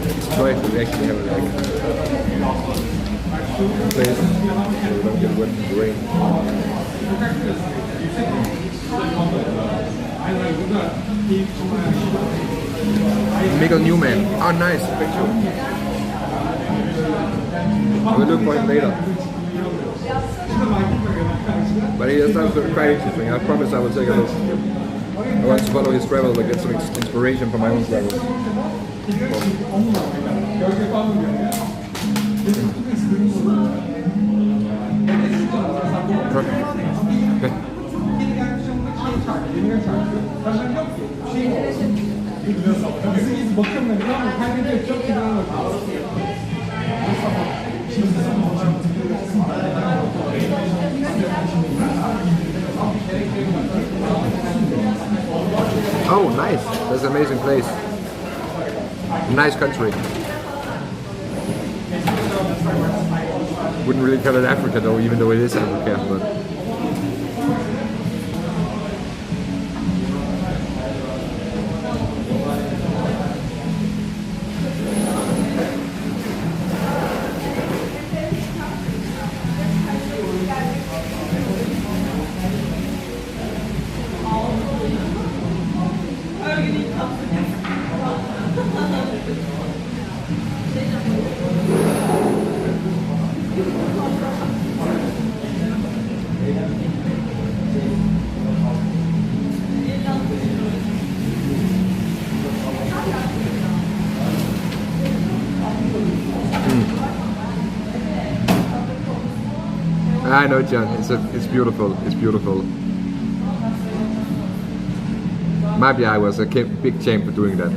it's nice that we actually have a place so we don't get wet in the rain. Mikkel Newman. Oh, nice picture. We'll look for him later. But he has done some crazy thing. I promise I will take a look. I want to follow his travels and get some inspiration for my own travels. Oh, nice. That's an amazing place. Nice country. Wouldn't really call it Africa though, even though it is Africa, but I know, John. It's beautiful. It's beautiful. Maybe I was a big champ for doing that.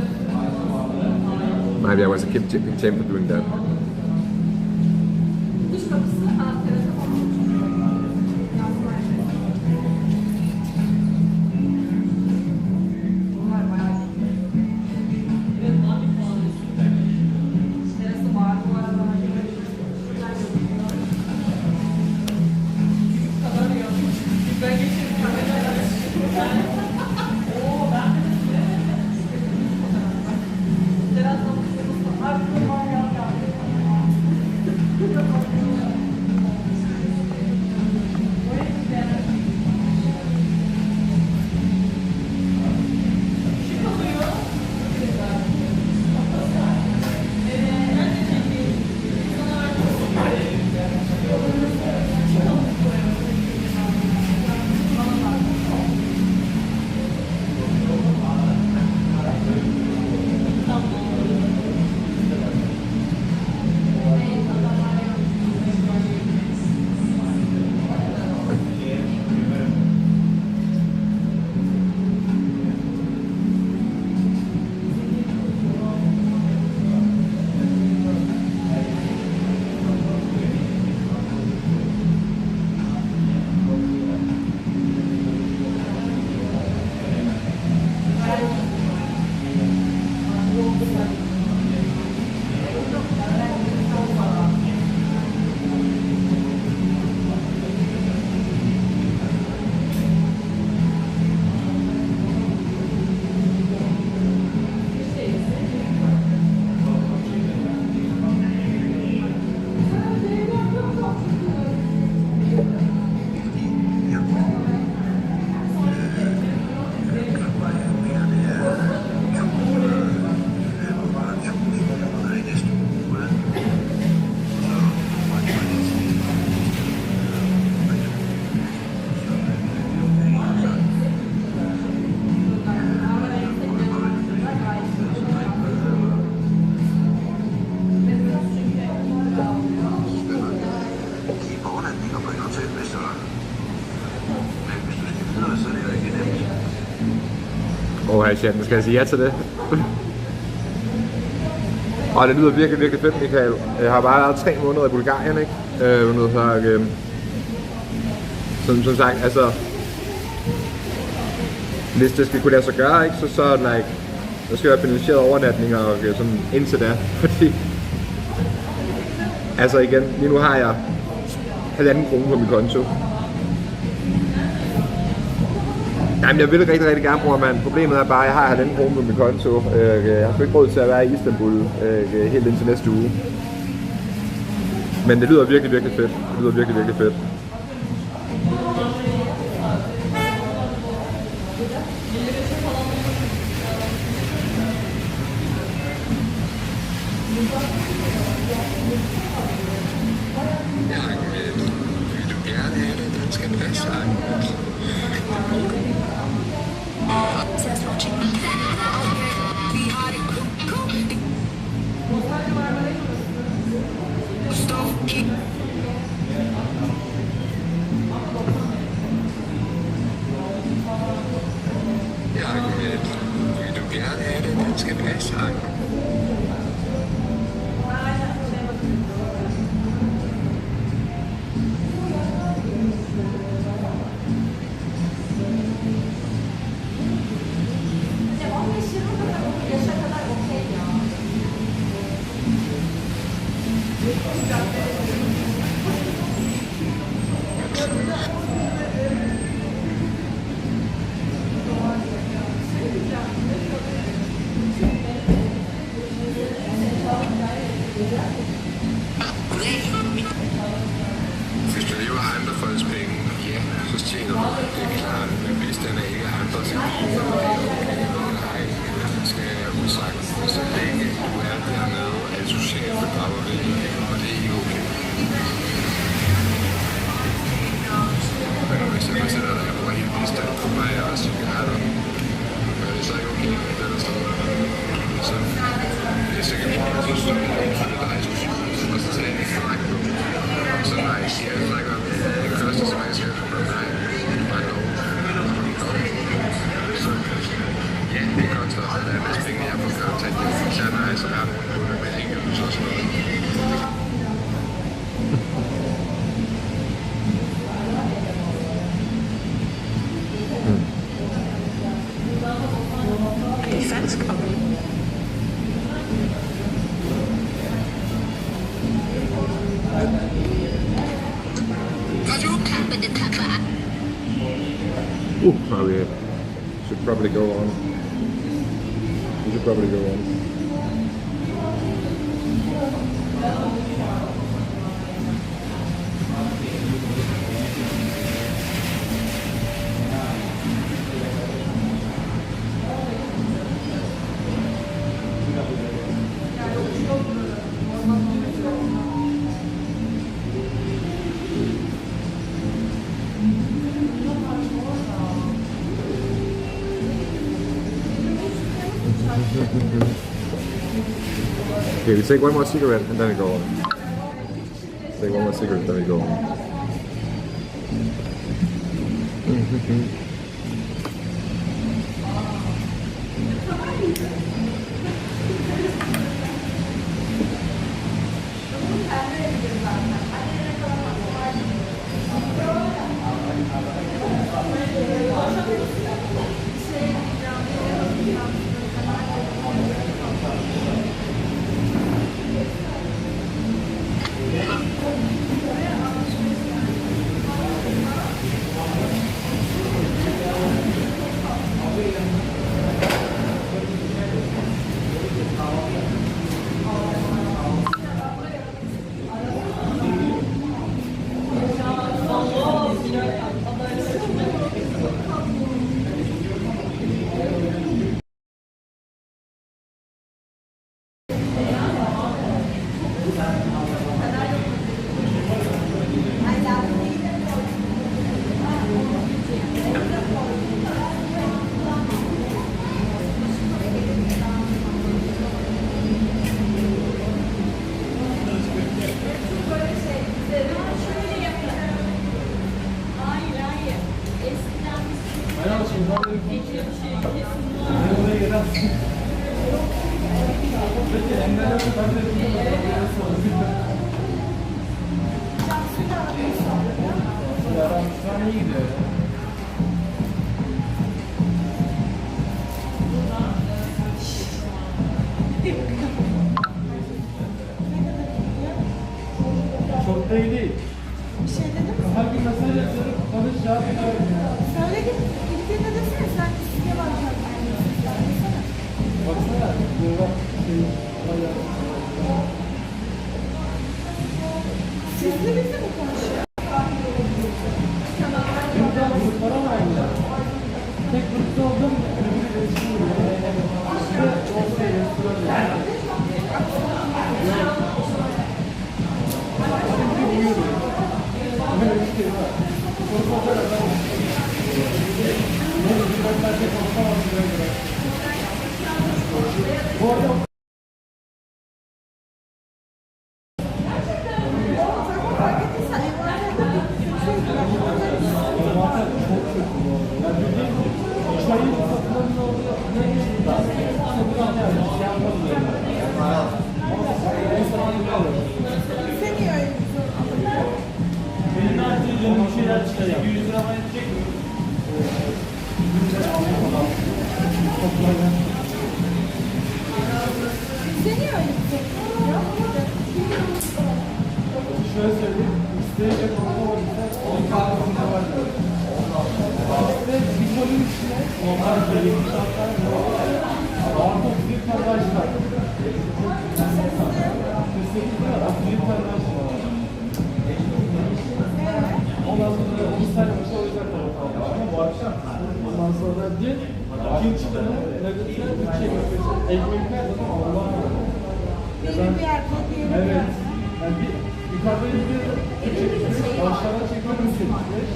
Maybe I was a big champ for doing that. Skal jeg sige ja til det? Og det lyder virkelig, virkelig fedt, Michael. Jeg har bare været 3 måneder i Bulgarien, ikke? Som sagt, altså... Hvis det skal kunne lade sig gøre, ikke? Så like... Der skal være finansieret overnatninger og sådan indtil da. Fordi... Altså igen, lige nu har jeg 1,5 kroner på min konto. Jamen, jeg vil rigtig, rigtig gerne bruge, mand. Problemet er bare, at jeg har 1,5 kroner på min konto. Jeg har sgu ikke råd til at være i Istanbul helt indtil næste uge. Men det lyder virkelig, virkelig fedt. Det lyder virkelig, virkelig fedt. Vil du gerne have det? Den skal passe dig. Vil du gerne have det? Den skal passe dig. Hvis du lever af andre folks penge, ja, så tjener du det, er klart. Men hvis den er ikke andres penge, så er det okay. Nej, det skal jeg usagt. Så længe du er hvis pengene er på kontanthjælp, så er der altså været nogen kunde med enkelt og sådan noget. Fransk og We should probably go on. We should probably go on. Okay, we take one more cigarette and then we go on. Take one more cigarette, then we go on. Çok da iyi değil. Bir şey dedim mi? Her gün mesaj yazıyorum. Tanış ya. Söyledim. Gittiğinde desene sen üstüne bakacaksın. Baksana. Burada şey. Sesli bizle mi konuşuyor? Burada gruplara mı aynı? Tek grupta oldum. Birbirine iletişim kuruyor. İşte o şey restoran. Şöyle söyleyeyim, isteyecek olmamışsa 10 kahvesinde var. Ve bir konunun içine onlar söyleyeyim, şartlar artı 31 tane daha var. Kesinlikle var, 31 tane daha var. Ondan sonra 30 tane başı o yüzden taraf almış. Ama bu akşam, ondan sonra dün ikinci tane nöbetler bütçe götürecek. Ekmekler zaten Allah'a emanet. Biri bir yerde, diğeri bir Evet. yerde. Yani bir yukarıda izliyorum, aşağıdan çekiyorum, çekmiş.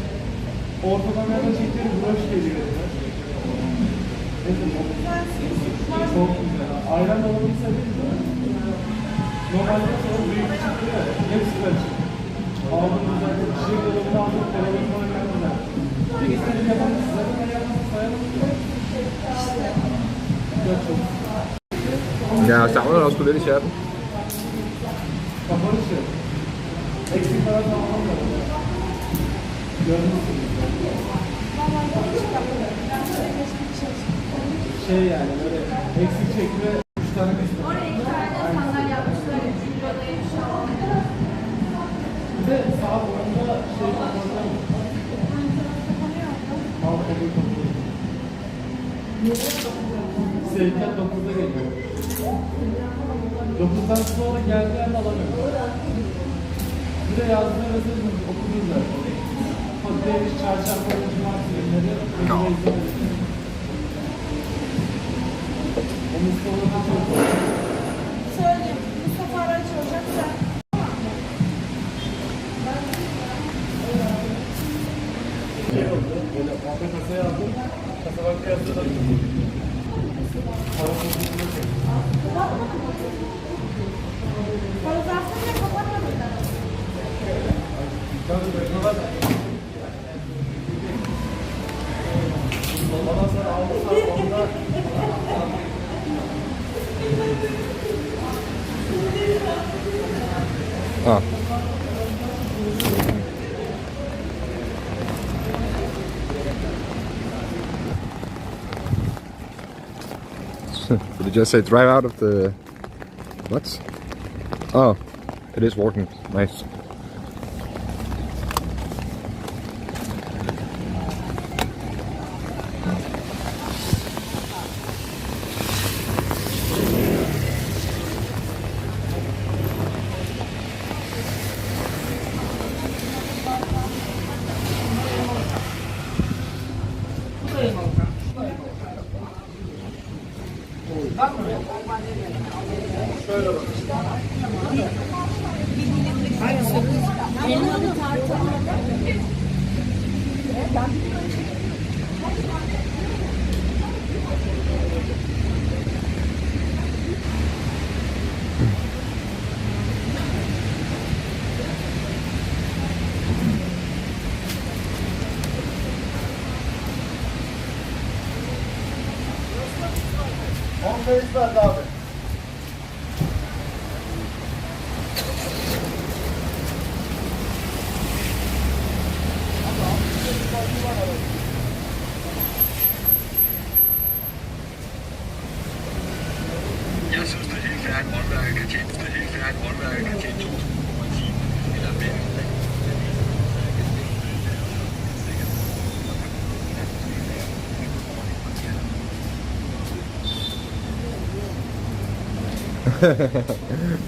Ortadan yerden çekiyorum, broş geliyor. Neyse, çok güzel. Ayran dolabını seviyorum. Normalde sonra büyük çıktı ya, hepsi de açık. Aldım güzel, şişe dolabını aldım, televizyon oynayalım. Bir istedim yapalım, zaten yapalım, sayalım. İşte. Ja, jeg savner også lidt i chatten. Kapalı şey. Eksik para tamamlamıyorum. Görmüşsünüz. Şey yani böyle eksik çekme 3 tane mesele. Oraya 2 tane sandalye yapmışlar. 3 odaya bir şey olmuyor. Bir de sağ boyunda şey kapalı. Alt kapıyı kapalı. Sevkiyat 9'da geliyor. 9'dan sonra geldiği anda alamıyorum. Bir de yazdığında mesaj okudum zaten. Pazartesi, çarşamba, cumartesi günleri regular izin veriyor. Onun sonra da çok... Söyleyeyim. Mustafa araç olacak sen. Böyle orta kasaya aldım. Kasa bankaya yazdım. Parasını çektim. Organizasyonu kapatmadılar. Ondan sonra aldım. Onda... Ah. Did it just say drive out of the... What? Oh, it is working. Nice. Abi. Jeg synes, det helt færdigt håndværker kan tjene, det helt færdigt håndværker kan tjene 2.000 kroner i timen, eller mere.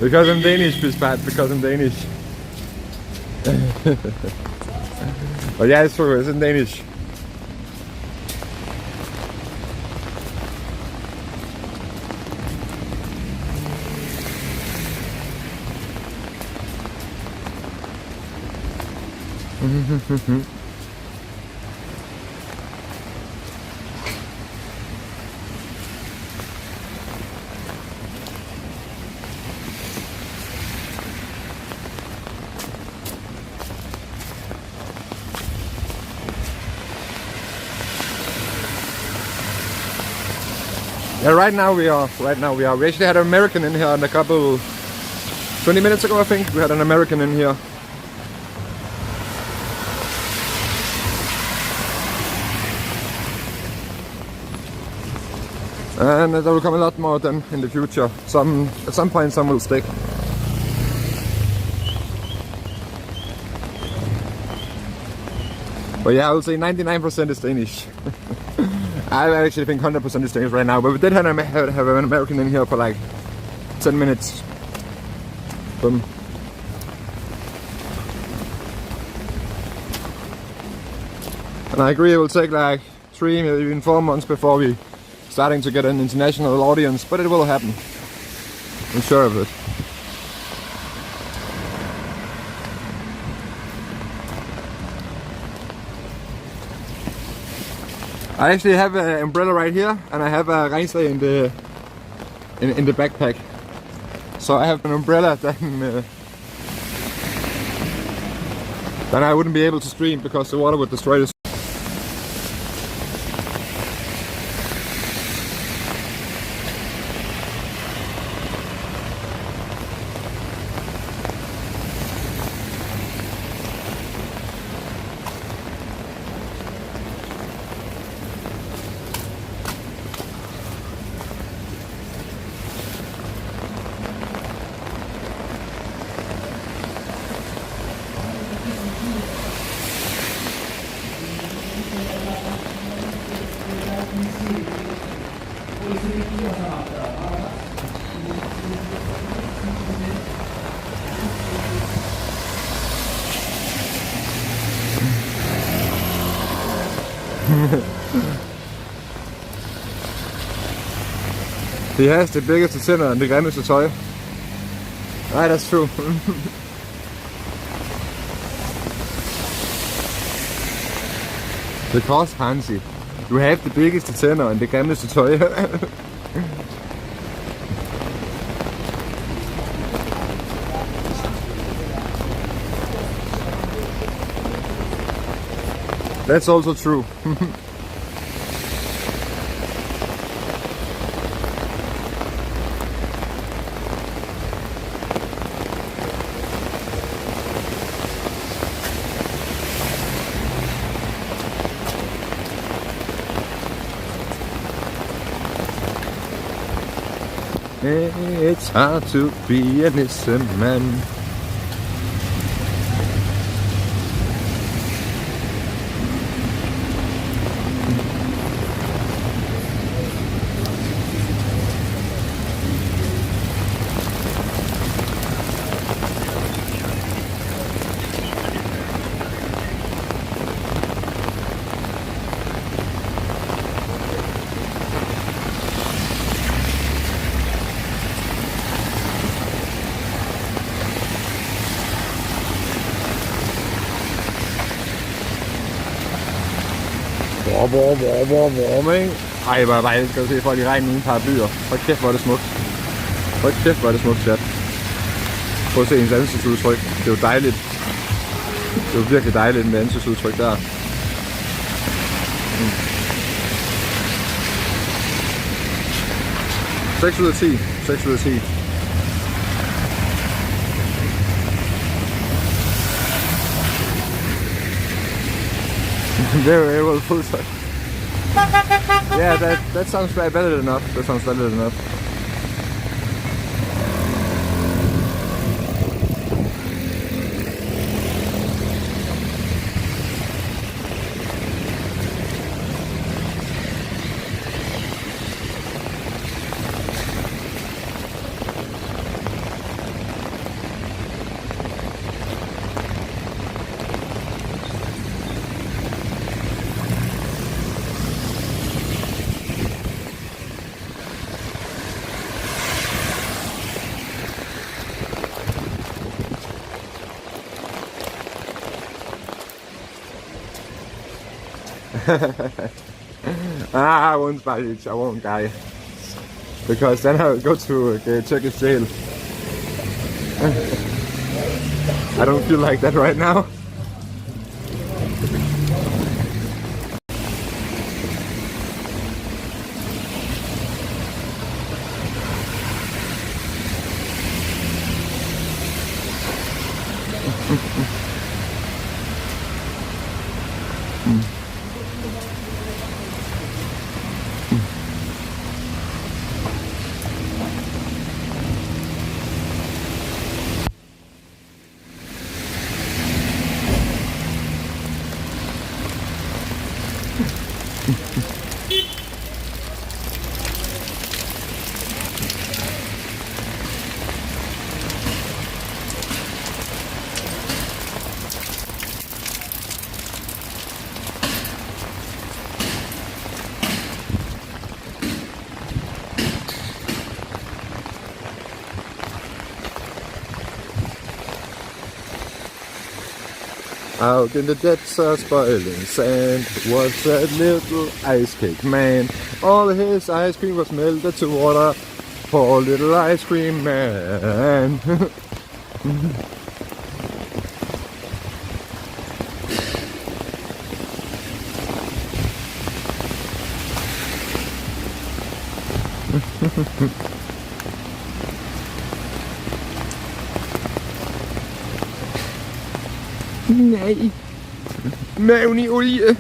Because I'm Danish, Bispat, because I'm Danish. Oh yeah, it's true, it's in Danish. Yeah, right now we are. We actually had an American in here in a couple 20 minutes ago, I think. We had an American in here. And there will come a lot more of them in the future. At some point some will stick. But yeah, I would say 99% is Danish. I actually think 100% is Danish right now, but we did have an American in here for like 10 minutes. Boom. And I agree it will take like 3, maybe even 4 months before we starting to get an international audience, but it will happen. I'm sure of it. I actually have an umbrella right here, and I have a regnstag in the backpack. So I have an umbrella then I wouldn't be able to stream because the water would destroy this. He has the biggest tænder and the grimmeste tøj. Right, that's true. Because Hansi, you have the biggest tænder and the grimmeste tøj. That's also true. It's hard to be an innocent man. Ikke? Ej, hvor er dejligt. Skal du se folk i regnen uden paraplyer. Hold kæft, hvor er det smukt. Hold kæft, hvor er det smukt, chat. Prøv at se hendes ansigtsudtryk. Det er jo dejligt. Det er jo virkelig dejligt med ansigtsudtryk der. 6 ud af 10. 6 ud af 10. Very well full time. Yeah, that sounds valid enough. That sounds valid enough. I won't buy it, I won't die. Because then I'll go to Turkish jail. I don't feel like that right now. Out in the depths of boiling sand was that little ice cake man. All his ice cream was melted to water. Poor little ice cream man. Nej. Maven i olie.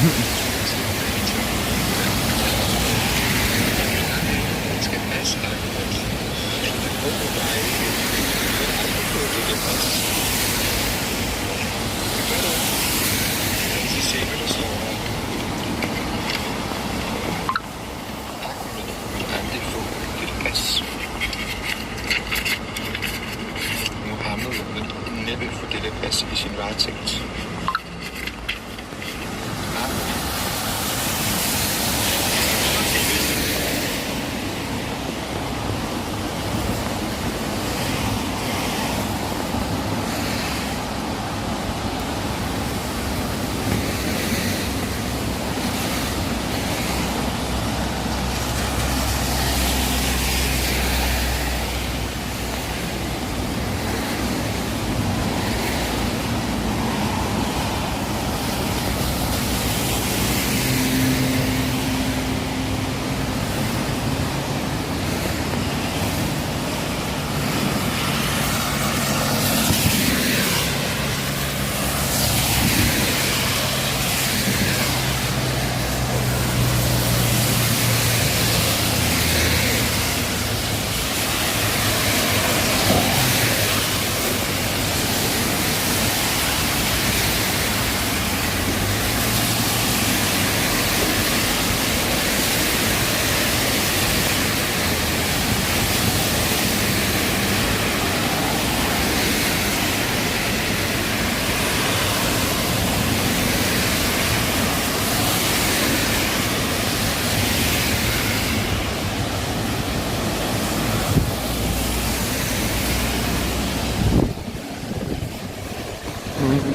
I sin varetægt.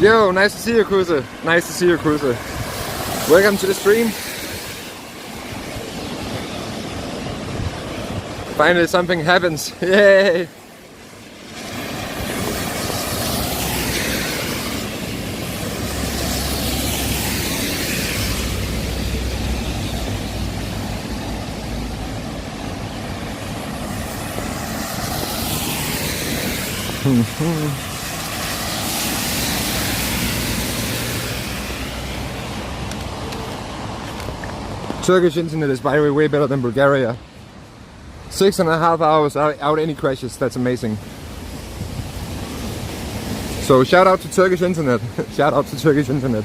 Yo, nice to see you, Cruiser. Nice to see you, Cruiser. Welcome to the stream. Finally something happens. Yay! Turkish internet is, by the way, way better than Bulgaria. 6.5 hours without any crashes. That's amazing. So shout out to Turkish internet. Shout out to Turkish internet.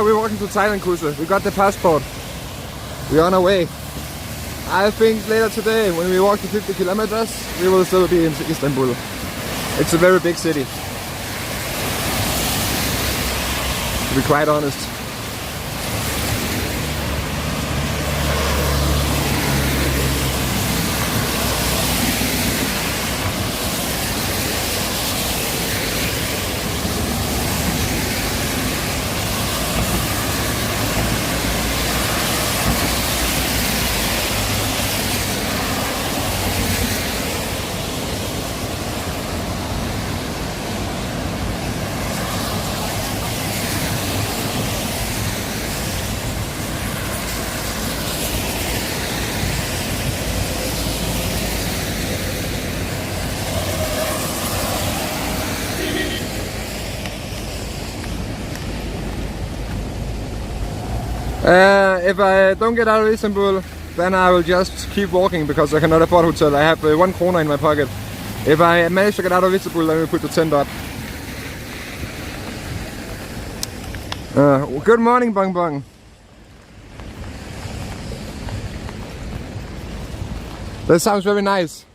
We're walking to Thailand, Cruiser. We got the passport. We're on our way. I think later today, when we walk the 50 kilometers, we will still be in Istanbul. It's a very big city, to be quite honest. If I don't get out of Istanbul, then I will just keep walking because I cannot afford a hotel. I have 1 krona in my pocket. If I manage to get out of Istanbul, then we'll put the tent up. Good morning, Bong Bong. That sounds very nice.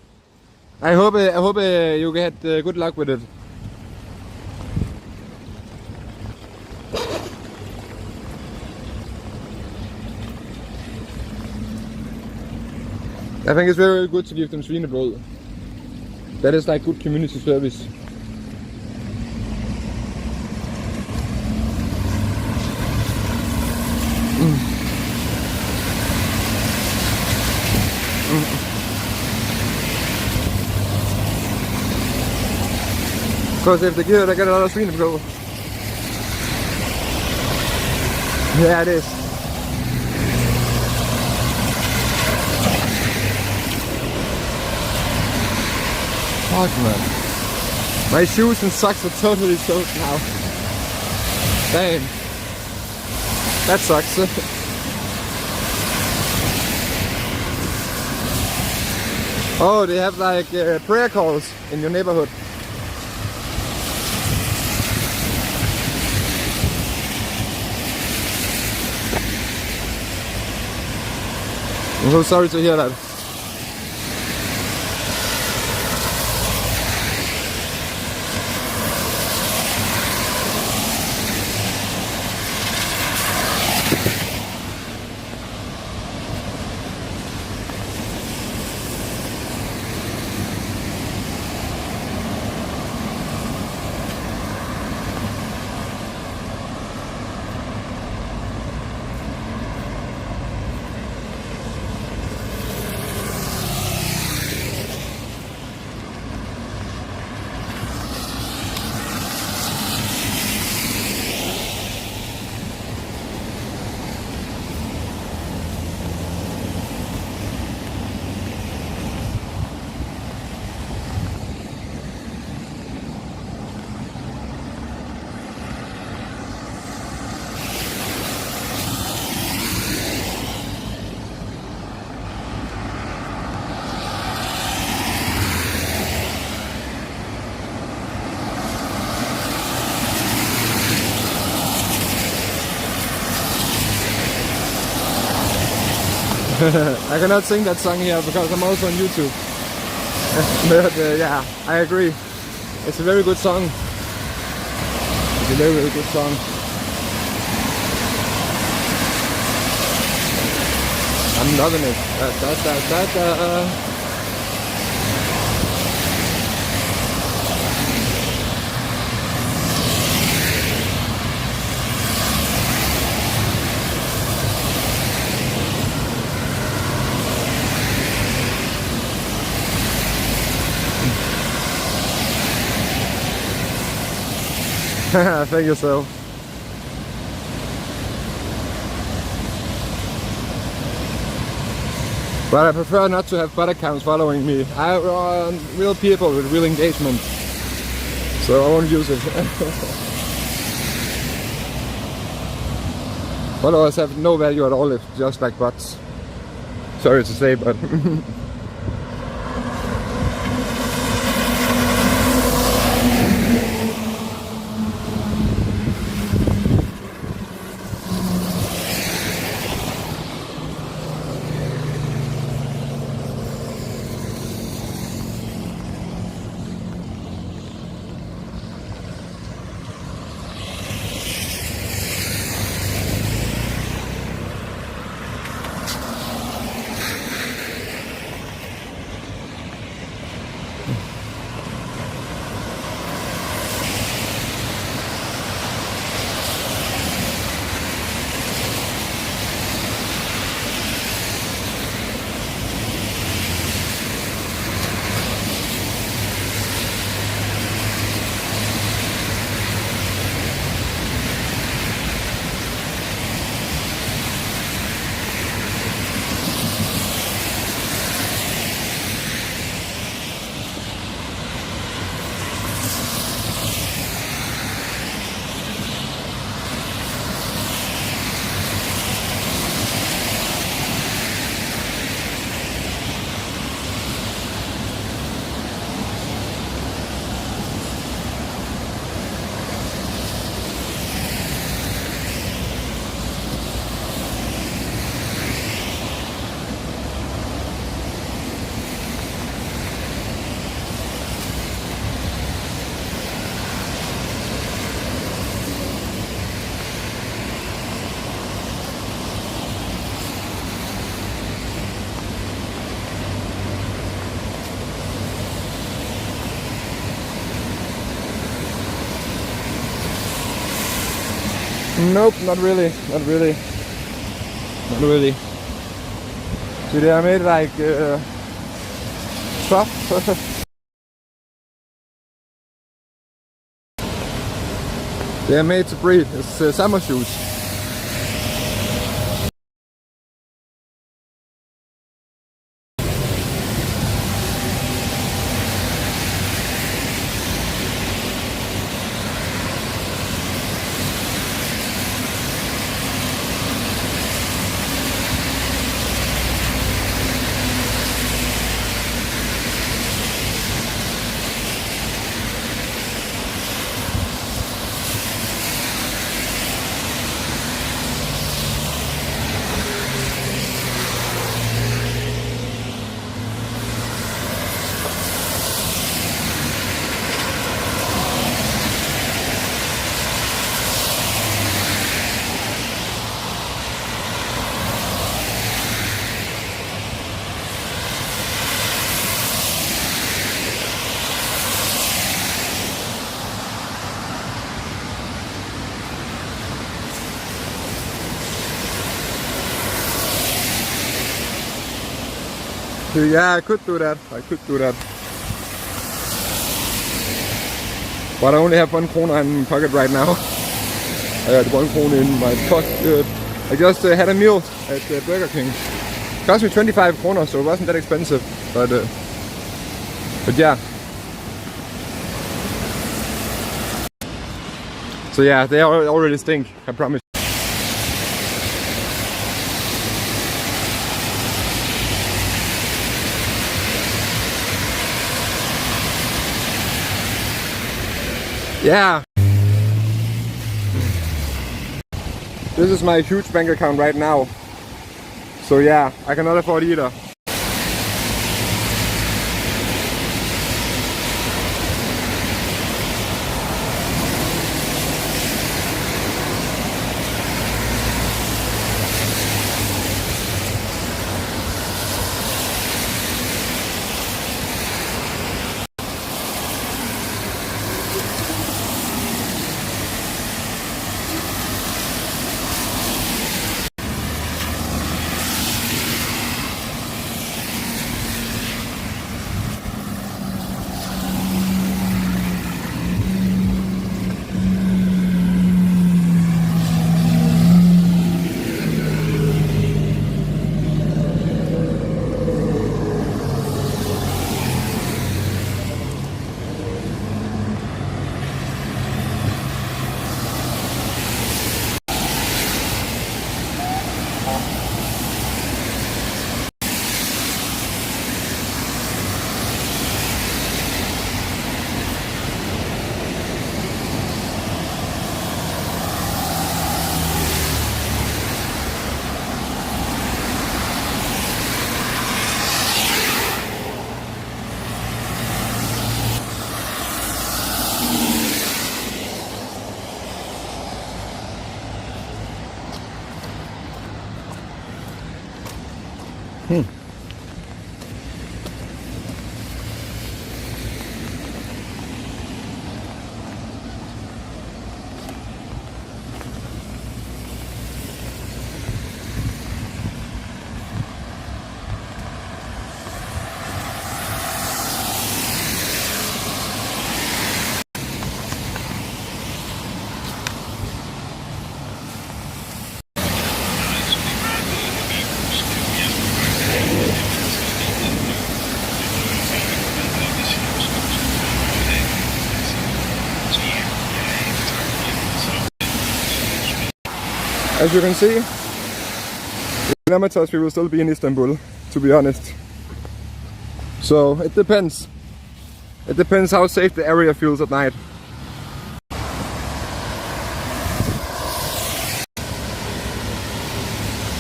I hope you get good luck with it. I think it's very good to give them svinebrød. That is like good community service. Because if they give it, I get a lot of screen approval. Yeah, it is. Fuck, man. My shoes and socks are totally soaked now. Damn. That sucks. Oh, they have like prayer calls in your neighborhood. I'm so sorry to hear that. I cannot sing that song here because I'm also on YouTube. But yeah, I agree. It's a very good song. It's a very, very good song. I'm loving it. Thank you, so. But I prefer not to have bot accounts following me. I want real people with real engagement. So I won't use it. Followers have no value at all, if just like bots. Sorry to say, but nope, not really. Today I made like stuff. They are made to breathe. It's summer shoes. Yeah, I could do that. But I only have 1 krone in my pocket right now. I got 1 krone in my pocket. I just had a meal at Burger King. It cost me 25 kroner, so it wasn't that expensive. But yeah. So yeah, they already stink, I promise. Yeah. This is my huge bank account right now. So yeah, I cannot afford either. As you can see, in kilometers we will still be in Istanbul, to be honest. So it depends. It depends how safe the area feels at night.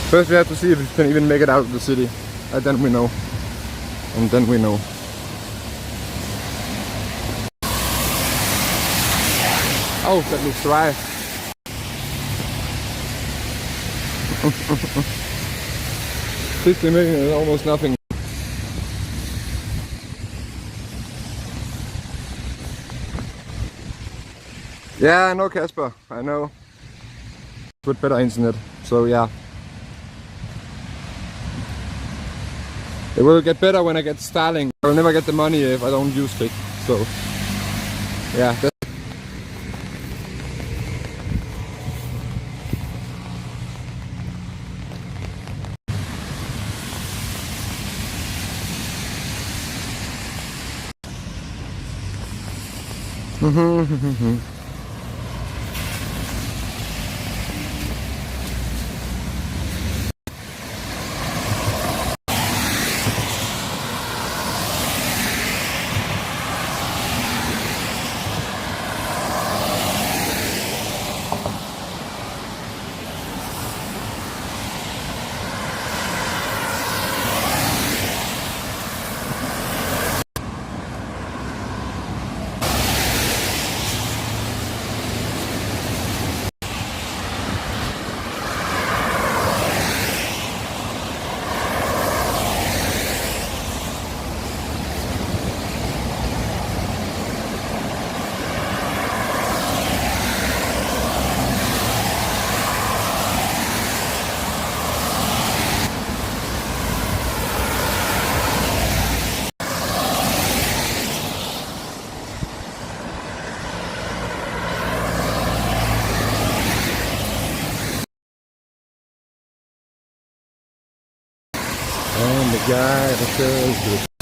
First we have to see if we can even make it out of the city. And then we know. And then we know. Oh, that looks dry. 50 million is almost nothing. Yeah, I know, Casper. I know. With better internet. So yeah. It will get better when I get Starlink. I will never get the money if I don't use Click. So yeah. And the guy that says